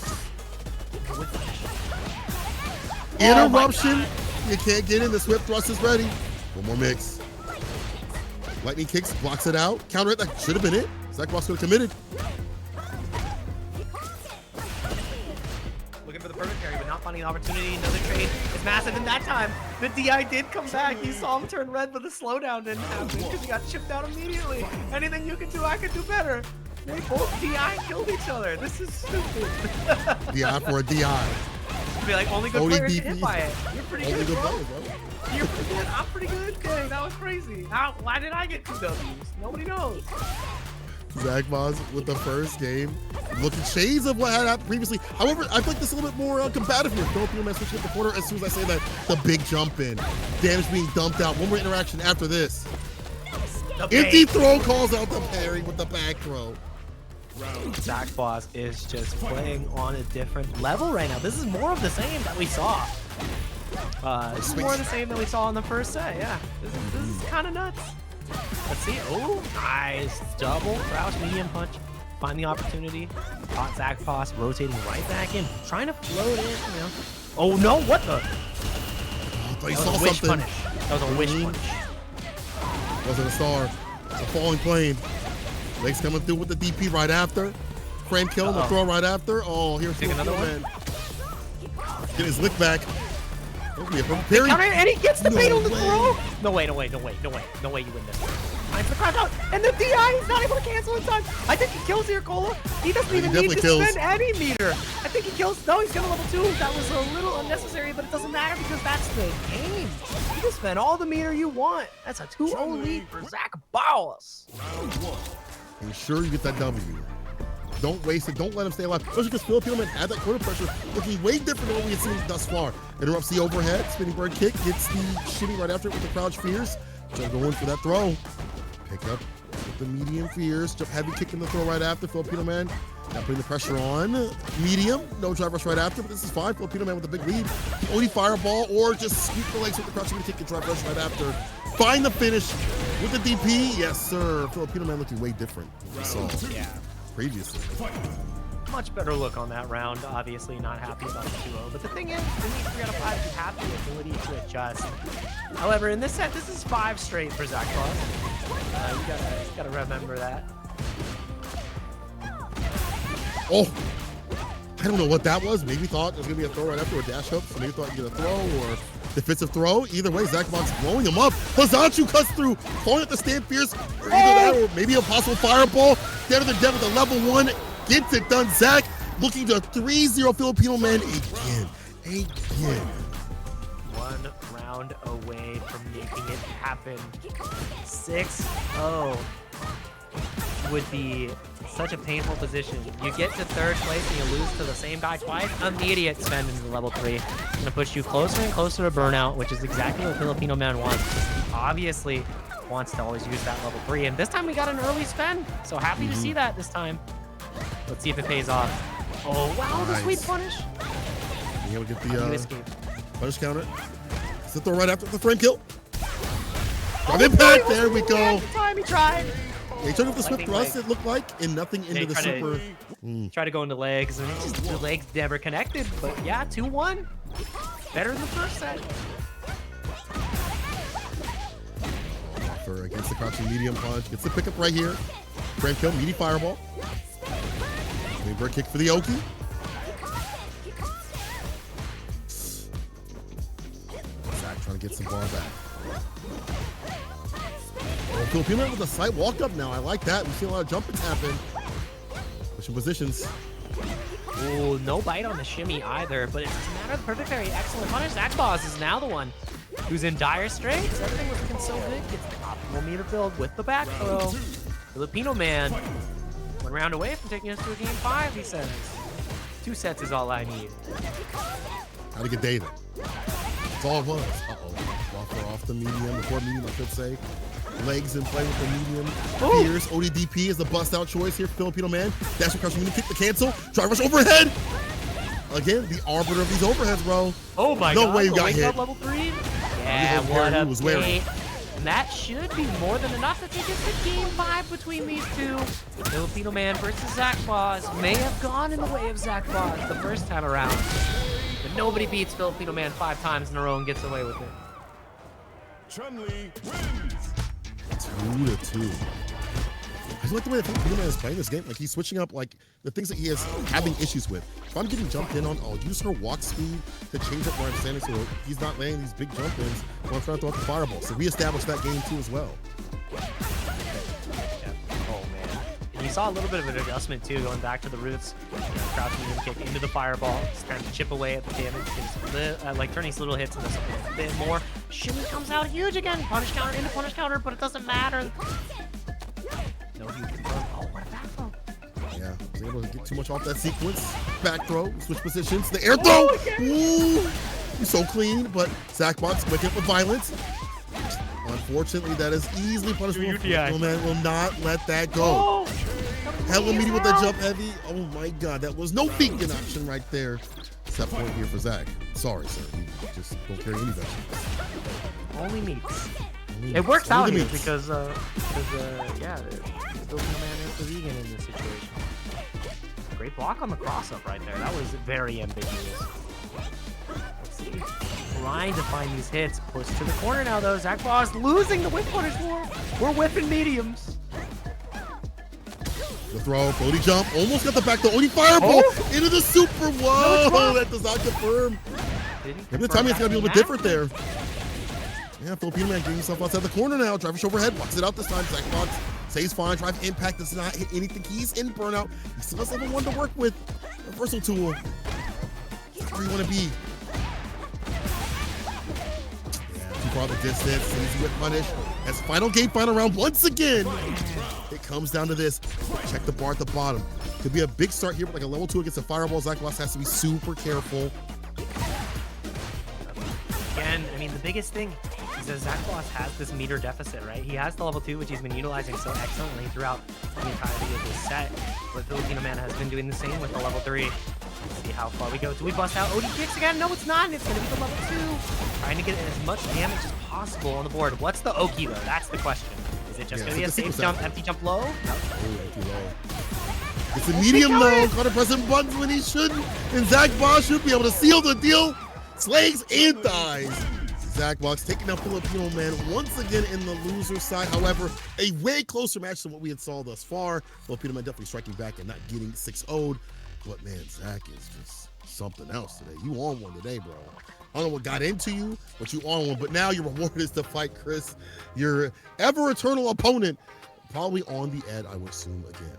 S2: Interruption. You can't get in. The swift thrust is ready. One more mix. Lightning kicks, blocks it out. Counter it. That should have been it. Zach Boss could have committed.
S1: For the perfect carry, but not finding an opportunity. Another trade is massive, and that time the DI did come back. You saw him turn red, but the slowdown didn't happen because he got chipped out immediately. Anything you can do, I could do better. They both DI killed each other. This is stupid.
S2: DI for a DI.
S1: be like, only good
S2: Only
S1: players get
S2: DP.
S1: hit by it. You're pretty
S2: Only
S1: good,
S2: good
S1: bro.
S2: players, bro.
S1: You're pretty good. I'm pretty good. Dang, that was crazy. Why did I get 2 Ws? Nobody knows.
S2: Zach Boz with the first game. Looking shades of what had happened previously. However, I think this is a little bit more combative here. Filipino man switching up the corner as soon as I say that. The big jump in. Damage being dumped out. One more interaction after this. Empty throw calls out the parry with the back throw.
S1: Zach Boss is just playing on a different level right now. This is more of the same that we saw. This is more of the same that we saw in the first set. Yeah, this is kind of nuts. Let's see. Oh, nice double crouch medium punch. Find the opportunity. Caught Zach Boss rotating right back in, trying to float in. You know. Oh no! What the?
S2: Oh,
S1: That was a wish punish. That was a wish punish.
S2: Wasn't a star. It's a falling plane. Legs coming through with the DP right after. Frame kill and the throw right after. Oh, here's
S1: another one.
S2: Get his lick back. That'll be a perfect parry.
S1: And he gets the bait on the
S2: way.
S1: throw. No way you win this. Finds the crouch out, and the DI is not able to cancel in time. I think he kills here, Cola. He doesn't even need to spend any meter. I think he kills. No, he's gonna level 2. That was a little unnecessary, but it doesn't matter because that's the game. You can spend all the meter you want. That's a 2-0 lead for Zach Boss.
S2: Ensure you get that W. Don't waste it. Don't let him stay alive. Especially because Filipino man had that corner pressure looking way different than what we had seen thus far. Interrupts the overhead. Spinning bird kick. Gets the shimmy right after it with the crouch fears. Trying to go in for that throw. Pick up with the medium fears. Jump heavy kick in the throw right after. Filipino man now putting the pressure on. Medium. No drive rush right after, but this is fine. Filipino man with a big lead. Only fireball or just sweep the legs with the crouch kick and drive rush right after. Find the finish with the DP. Yes, sir. Filipino man looking way different than we saw previously.
S1: Much better look on that round. Obviously not happy about the 2-0, but the thing is, in these 3 out of 5, you have the ability to adjust. However, in this set, this is 5 straight for Zach Boss. You gotta remember that.
S2: Oh, I don't know what that was. Maybe thought it was gonna be a throw right after a dash up, so maybe thought you get a throw or defensive throw. Either way, Zach Boss blowing him up. Hazachu cuts through, falling at the stand fierce, or either that or maybe a possible fireball. Dead of the dead with a level 1. Gets it done. Zach looking to 3-0 Filipino man again.
S1: 1 round away from making it happen. 6-0 would be such a painful position. You get to 3rd place and you lose to the same guy twice. Immediate spend into level 3. It's gonna push you closer and closer to burnout, which is exactly what Filipino man wants. He obviously wants to always use that level 3, and this time we got an early spend, so happy to see that this time. Let's see if it pays off. Oh, wow, the sweet punish.
S2: Being able to get the punish counter. It's the throw right after the frame kill. Drive impact, there we go.
S1: Time he tried.
S2: He took up the swift thrust, it looked like, and nothing into the super.
S1: Try to go into legs, and just the legs never connected. But yeah, 2-1. Better than the first set.
S2: For against the crouching medium punch. Gets the pickup right here. Frame kill, meaty fireball. Bird kick for the Oki. Zach trying to get some ball back. Oh, Filipino with a slight walk up now. I like that. We've seen a lot of jumpings happen. Pushing positions.
S1: Oh, no bite on the shimmy either, but it's a matter of perfect parry. Excellent punish. Zach Boss is now the one who's in dire straits. Everything was looking so good. Gets the optimal meter build with the back throw. Filipino man, 1 round away from taking us to a game 5, he says. 2 sets is all I need.
S2: How to get David. That's all it was. Uh-oh. Off the medium, before medium, I should say. Legs in play with the medium. Fierce. ODDP is the bust out choice here for Filipino man. Dash across the medium, kick the cancel. Drive rush overhead. Again, the arbiter of these overheads, bro.
S1: Oh my god.
S2: No way you got hit.
S1: Level 3? Yeah, what a bait. And that should be more than enough to take us to game 5 between these 2. Filipino man versus Zach Boss may have gone in the way of Zach Boss the first time around, but nobody beats Filipino man 5 times in a row and gets away with it.
S3: Chun-Li wins.
S2: 2-2. I just like the way that Filipino man is playing this game. Like, he's switching up, like, the things that he is having issues with. If I'm getting jumped in on, I'll use her walk speed to change up where I'm standing so he's not laying these big jump ins while I'm trying to throw out the fireball. So we established that game too as well.
S1: Yeah. Oh man. saw a little bit of an adjustment too, going back to the roots. Crouching and kick into the fireball, just kind of chip away at the damage. Like turning his little hits into something a bit more. Shimmy comes out huge again. Punish counter into punish counter, but it doesn't matter. No huge confirm. Oh, what a back throw.
S2: Yeah, was able to get too much off that sequence. Back throw, switch positions, the air throw. Ooh, he's so clean, but Zachbox quick hit with violence. Unfortunately, that is easily punishable. No man will not let that go. Hella meaty with that jump heavy. Oh my god, that was no vegan option right there. Set point here for Zach. Sorry, sir. You just don't carry any vegetables.
S1: Only meats. It works out here because yeah, the Filipino man is the vegan in this situation. Great block on the cross-up right there. That was very ambiguous. Let's see. Trying to find these hits. Push to the corner now, though. Zach Boss losing the whip punish war. We're whipping mediums.
S2: The throw, floaty jump, almost got the back throw. Only fireball into the super. Whoa, that does not confirm. Every time it's going to be a little bit different there. Yeah, Filipino man getting himself outside the corner now. Driver overhead, walks it out this time. Zach Box stays fine. Drive impact does not hit anything. He's in burnout. He still has level 1 to work with. Reversal tool. That's where you want to be. Too far the distance. Easy whip punish. As final game, final round once again. It comes down to this. Check the bar at the bottom. Could be a big start here, but like a level 2 against a fireball. Zach Boss has to be super careful.
S1: Again, I mean, the biggest thing is that Zach Boss has this meter deficit, right? He has the level 2, which he's been utilizing so excellently throughout the entirety of his set. But Filipino man has been doing the same with the level 3. Let's see how far we go. Do we bust out OD kicks again? No, it's not. It's going to be the level 2. Trying to get as much damage as possible on the board. What's the Oki, though? That's the question. Is it just going to be a safe jump, empty jump low? No.
S2: Ooh, empty low. It's a medium low. Caught pressing buttons when he shouldn't. And Zach Boss should be able to seal the deal. Legs and thighs. Zach Box taking out Filipino man once again in the loser side. However, a way closer match than what we had saw thus far. Filipino man definitely striking back and not getting 6-0'd. But man, Zach is just something else today. You on one today, bro. I don't know what got into you, but you on one. But now your reward is to fight Chris, your ever eternal opponent, probably on the Ed, I would assume, again.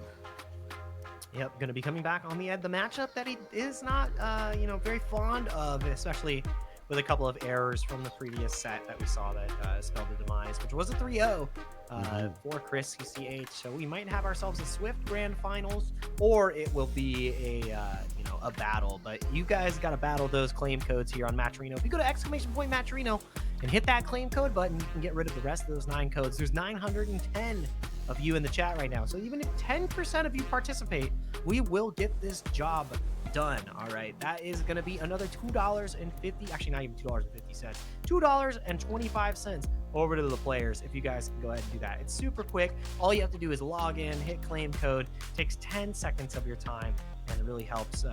S1: Yep, going to be coming back on the Ed, the matchup that he is not, very fond of, especially with a couple of errors from the previous set that we saw that spelled the demise, which was a 3-0 for Chris CCH. So we might have ourselves a swift grand finals, or it will be a battle. But you guys got to battle those claim codes here on Matcherino. If you go to !Matcherino and hit that claim code button, you can get rid of the rest of those 9 codes. There's 910 of you in the chat right now. So even if 10% of you participate, we will get this job done. All right, that is going to be another $2.50, actually not even $2.50, $2.25 over to the players if you guys can go ahead and do that. It's super quick. All you have to do is log in, hit claim code. It takes 10 seconds of your time, and it really helps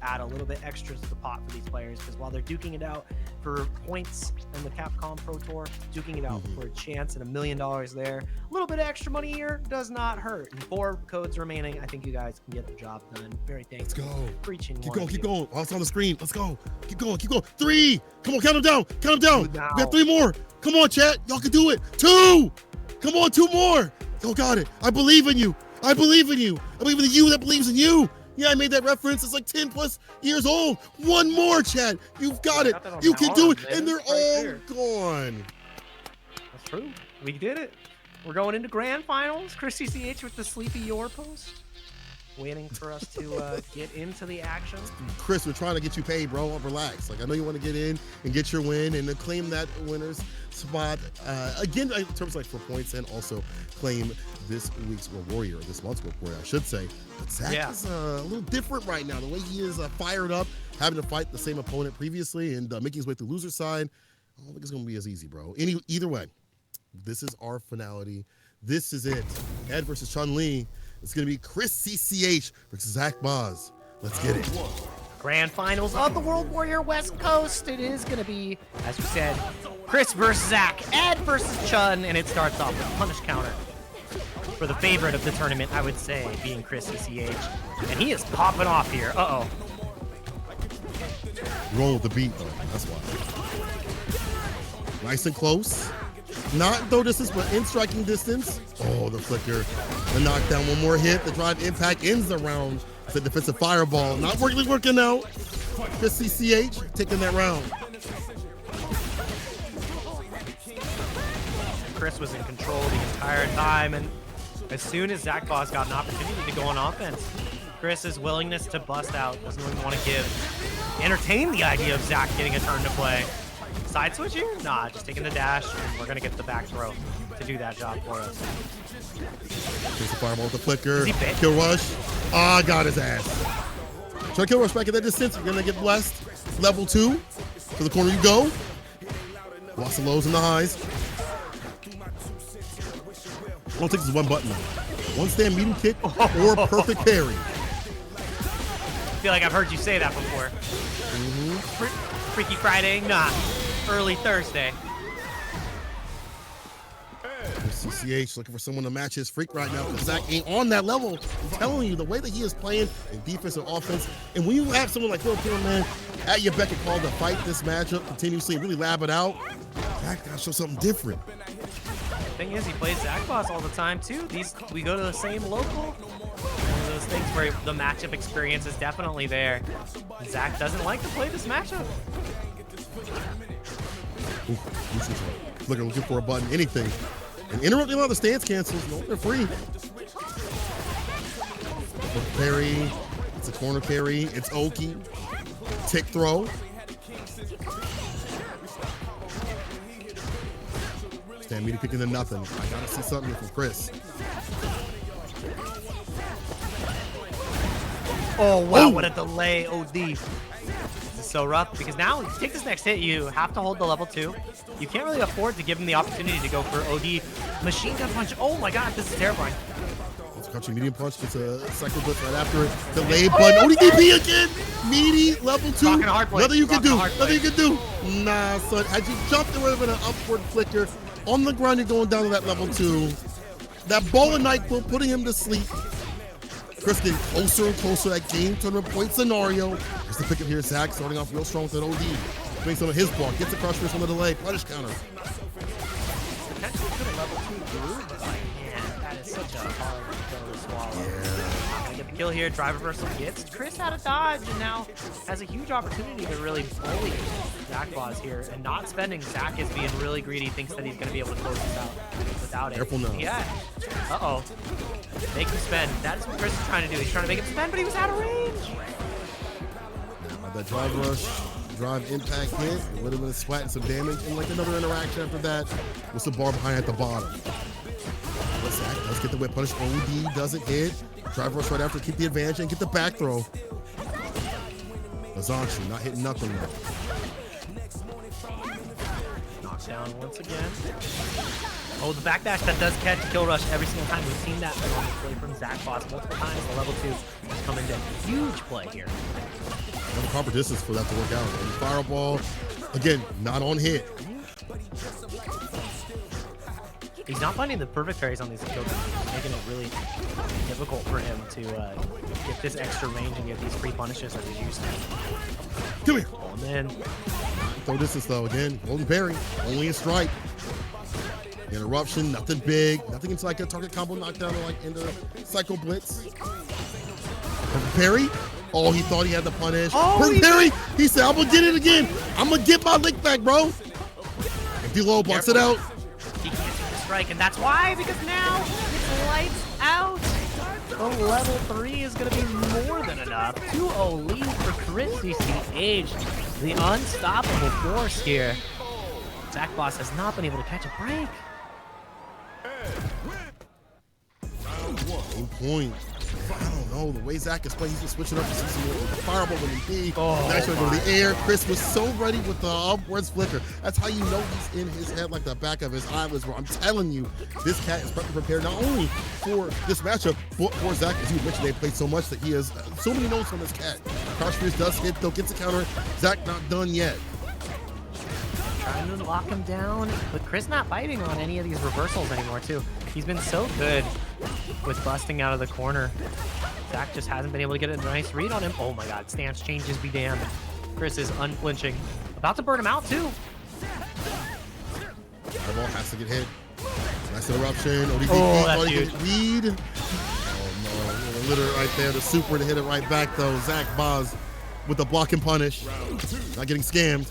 S1: add a little bit extra to the pot for these players, because while they're duking it out for points in the Capcom Pro Tour, duking it out for a chance at $1 million there, a little bit of extra money here does not hurt. And 4 codes remaining. I think you guys can get the job done. Very thankful.
S2: Let's go.
S1: Preaching.
S2: Keep going. Oh, it's on the screen. Let's go. Keep going. 3. Come on, count them down. We got 3 more. Come on, chat. Y'all can do it. 2. Come on, 2 more. Y'all got it. I believe in you. I believe in you that believes in you. Yeah, I made that reference. It's like 10 plus years old. 1 more, Chad. You've got it. You can do it. And they're all gone.
S1: That's true. We did it. We're going into grand finals. Chris CCH with the sleepy your post, waiting for us to get into the action.
S2: Chris, we're trying to get you paid, bro. Relax. Like, I know you want to get in and get your win and claim that winner's spot. Again, in terms of like for points, and also claim this week's Warrior, this month's Warrior, I should say. But Zach is a little different right now. The way he is fired up, having to fight the same opponent previously and making his way through loser side, I don't think it's going to be as easy, bro. Either way, this is our finality. This is it. Ed versus Chun-Li. It's going to be Chris CCH versus Zach Boz. Let's get it.
S1: Grand finals of the World Warrior West Coast. It is going to be, as we said, Chris versus Zach, Ed versus Chun, and it starts off with a punish counter for the favorite of the tournament, I would say, being Chris CCH. And he is popping off here. Uh-oh.
S2: Roll the beat, though. That's why. Nice and close. Not throw distance, but in striking distance. Oh, Oh, the flicker, the knockdown, one more hit. The drive impact ends the round. It's a defensive fireball. Not really working out. Chris CCH taking that round.
S1: Chris was in control the entire time, and as soon as Zach Boss got an opportunity to go on offense, Chris's willingness to bust out doesn't even want to entertain the idea of Zach getting a turn to play. Side switch here? Nah, just taking the dash, and we're gonna get the back throw to do that job for us.
S2: Here's the fireball with the flicker.
S1: Is he bit?
S2: Kill rush. Ah, got his ass. Try to kill rush back at that distance. You're gonna get blessed. Level 2. To the corner you go. Lots of lows and the highs. All it takes is one button. One stand medium kick or perfect parry.
S1: I feel like I've heard you say that before. Freaky Friday? Nah. Early Thursday.
S2: CCH looking for someone to match his freak right now. Zach ain't on that level. I'm telling you, the way that he is playing in defense and offense, and when you have someone like Phil man at your beck and call to fight this matchup continuously and really lab it out, Zach gotta show something different.
S1: The thing is, he plays Zach Boss all the time too. We go to the same local. One of those things where the matchup experience is definitely there. And Zach doesn't like to play this matchup.
S2: Ooh, looking for a button, anything. And interrupting all the stance cancels. No, they're free. Parry. It's a corner parry. It's Oki. Tick throw. Stand meter kicking to nothing. I gotta see something here from Chris.
S1: Oh, wow, what a delay, OD. This is so rough because now, to take this next hit, you have to hold the level 2. You can't really afford to give him the opportunity to go for OD. Machine gun punch. Oh my god, this is terrifying.
S2: It's a crouching medium punch. It's a cycle blitz right after it. Delay button. ODDP again. Meaty level 2. Nothing you can do. Nothing you can do. Nah, son. Had you jumped, there would have been an upward flicker. On the ground, you're going down to that level 2. That ball of night pull, putting him to sleep. Chris getting closer and closer to that game tournament point scenario. Here's the pickup here. Zach starting off real strong with that OD. Doing some of his block. Gets the crush first on the delay. Punish counter.
S1: Potentially could have level 2 groove, but like, man, that is such a hard pill to swallow.
S2: Yeah.
S1: Gonna get the kill here. Drive reversal gets Chris out of dodge and now has a huge opportunity to really bully Zach Boss here. And not spending, Zach is being really greedy. Thinks that he's going to be able to close this out without it.
S2: Careful now.
S1: Yeah. Uh-oh. Make him spend. That is what Chris is trying to do. He's trying to make him spend, but he was out of range.
S2: That drive rush, drive impact hit, a little bit of splat and some damage, and like another interaction after that. What's the bar behind at the bottom? What's that? Let's get the whip punish. OD doesn't hit. Drive rush right after, keep the advantage and get the back throw. Azanchu not hitting nothing though.
S1: Knockdown once again. Oh, the backdash that does catch kill rush every single time. We've seen that on play from Zach Boss multiple times. The level 2 has come into huge play here.
S2: Another proper distance for that to work out. And fireball, again, not on hit.
S1: He's not finding the perfect parries on these kills, making it really difficult for him to get this extra range and get these free punishes that he's used to.
S2: Come here.
S1: Oh, man.
S2: Throw distance though, again, golden parry, only a strike. Interruption, nothing big, nothing into like a target combo knockdown or like into cycle blitz. Perfect parry. Oh, he thought he had the punish.
S1: Oh,
S2: Perfect parry. He said, I'm gonna get it again. I'm gonna get my lick back, bro. And D-Low blocks it out.
S1: He can't see the strike, and that's why, because now it's lights out. The level 3 is going to be more than enough. 2-0 lead for Chris CCH, the unstoppable force here. Zach Boss has not been able to catch a break.
S2: 1 point. I don't know, the way Zach is playing, he's just switching up to some fireball when he be.
S1: Oh,
S2: Nice one to the air. Chris was so ready with the upwards flicker. That's how you know he's in his head like the back of his eyelids. Bro, I'm telling you, this cat is prepared not only for this matchup, but for Zach, as you mentioned, they played so much that he has so many notes on this cat. Crouch Fierce does hit, though, gets a counter. Zach not done yet.
S1: Trying to lock him down, but Chris not biting on any of these reversals anymore, too. He's been so good with busting out of the corner. Zach just hasn't been able to get a nice read on him. Oh my god, stance changes be damned. Chris is unflinching. About to burn him out, too.
S2: The ball has to get hit. Nice interruption. ODDP
S1: that's
S2: getting
S1: huge.
S2: lead. Oh no, the litter right there. The super to hit it right back though. Zach Boz with the block and punish. Not getting scammed.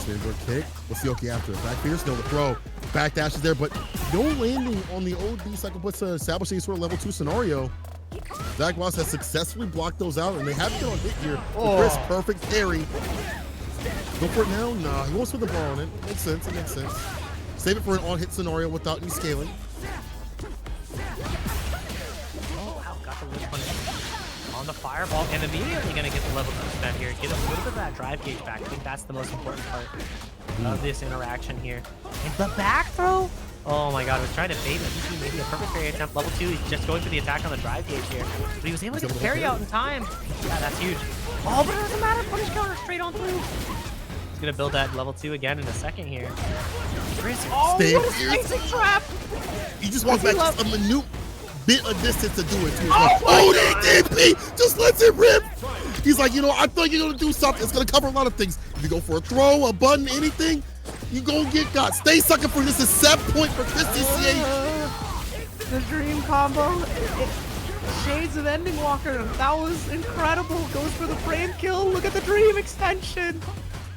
S2: Spinboard kick. What's the Oki after? Back fierce, no, the throw. Back dash is there, but no landing on the OD cycle puts to establish any sort of level 2 scenario. Zach Boss has successfully blocked those out, and they haven't been on hit here. Chris, perfect parry. Go for it now? Nah, he wants to put the ball on it. Makes sense, it makes sense. Save it for an on-hit scenario without any scaling.
S1: Oh, wow, got the lift punish on the fireball, and immediately going to get the level 2 spent here. Get a little bit of that drive gauge back. I think that's the most important part of this interaction here. And the back throw? Oh my god, I was trying to bait it. Maybe a perfect parry attempt. Level 2, he's just going for the attack on the drive gauge here. But he was able to get the parry out in time. Yeah, that's huge. Oh, but it doesn't matter. Punish counter straight on through. He's going to build that level 2 again in a second here. Chris, oh, what a spacing trap!
S2: He just wants back just a minute bit of distance to do it too. Oh, DDP just lets it rip. He's like, you know, I thought you're going to do something. It's going to cover a lot of things. If you go for a throw, a button, anything, you gonna get got. Stay sucking for this. Is set point for Chris CCH.
S4: The dream combo. Shades of Ending Walker. That was incredible. Goes for the frame kill. Look at the dream extension.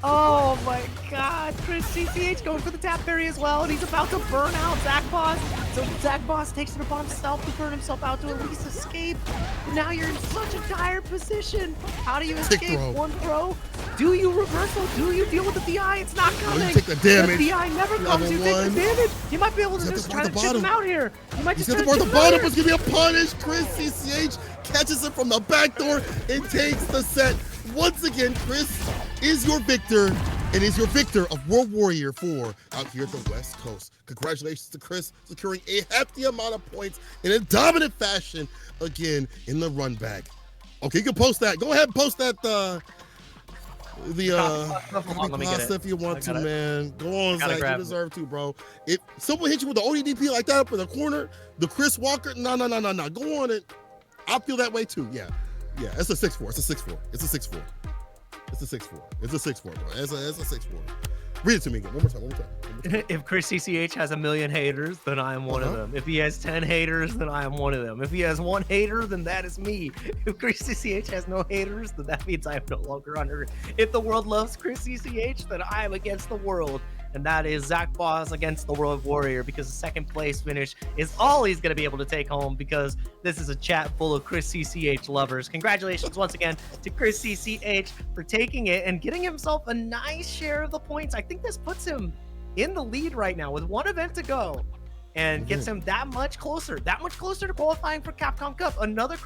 S4: Oh my god. Chris CCH going for the tap parry as well. And he's about to burn out Zach Boss. So Zach Boss takes it upon himself to burn himself out to at least escape. But now you're in such a dire position. How do you escape one throw? Do you reversal? Do you deal with the BI? It's not coming.
S2: You take the damage.
S4: The BI never comes. You take the damage. You might be able to just try to chip him out here. You might just try to chip him out here.
S2: It's gonna be a punish. Chris CCH catches it from the back door and takes the set. Once again, Chris is your victor and is your victor of World Warrior 4 out here at the West Coast. Congratulations to Chris securing a hefty amount of points in a dominant fashion again in the run back. Okay, you can post that. Go ahead and post that pasta if you want to, man. Go on, Zach. You deserve to, bro. If someone hits you with the ODDP like that up in the corner, the Chris Walker, no. Go on it. I feel that way too. Yeah, it's a 6-4. It's a 6-4. It's a 6-4. It's a 6-4. It's a 6-4, bro. It's a 6-4. Read it to me again. One more time.
S1: If Chris CCH has 1 million haters, then I am one of them. If he has 10 haters, then I am one of them. If he has 1 hater, then that is me. If Chris CCH has no haters, then that means I am no longer under. If the world loves Chris CCH, then I am against the world. And that is Zach Boss against the World Warrior, because the second place finish is all he's going to be able to take home, because this is a chat full of Chris CCH lovers. Congratulations once again to Chris CCH for taking it and getting himself a nice share of the points. I think this puts him in the lead right now with 1 event to go, and gets him that much closer to qualifying for Capcom Cup. Another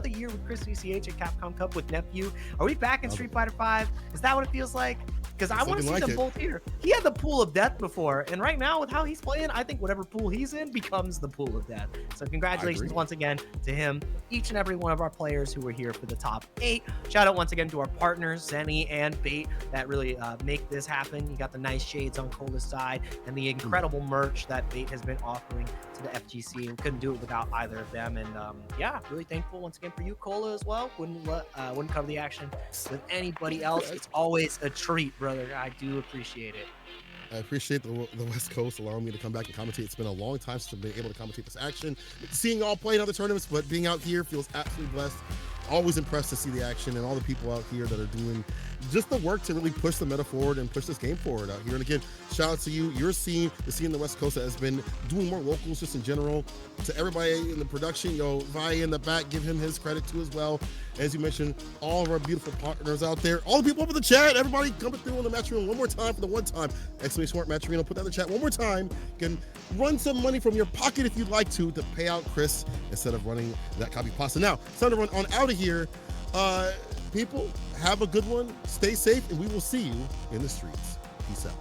S1: year with Chris CCH at Capcom Cup with Nephew. Are we back in Street Fighter V? Is that what it feels like? Because I want to see them both here. He had the pool of death before, and right now with how he's playing, I think whatever pool he's in becomes the pool of death. So congratulations once again to him, each and every one of our players who were here for the top 8. Shout out once again to our partners, Zenny and Bait, that really make this happen. You got the nice shades on Cola's side and the incredible merch that Bait has been offering to the FGC. We couldn't do it without either of them. And yeah, really thankful once again for you, Cola, as well. Wouldn't cover the action with anybody else. It's always a treat, brother. I do appreciate it.
S2: I appreciate the West Coast allowing me to come back and commentate. It's been a long time since I've been able to commentate this action. Seeing y'all play in other tournaments, but being out here feels absolutely blessed. Always impressed to see the action and all the people out here that are doing just the work to really push the meta forward and push this game forward out here. And again, shout out to you, your scene, the scene in the West Coast that has been doing more locals just in general. To everybody in the production, Vi in the back, give him his credit too as well. As you mentioned, all of our beautiful partners out there, all the people over the chat, everybody coming through on the match room one more time for the one time. Smart Match Arena, put that in the chat one more time. You can run some money from your pocket if you'd like to pay out Chris instead of running that copy pasta. Now, it's time to run on out of here. People, have a good one, stay safe, and we will see you in the streets. Peace out.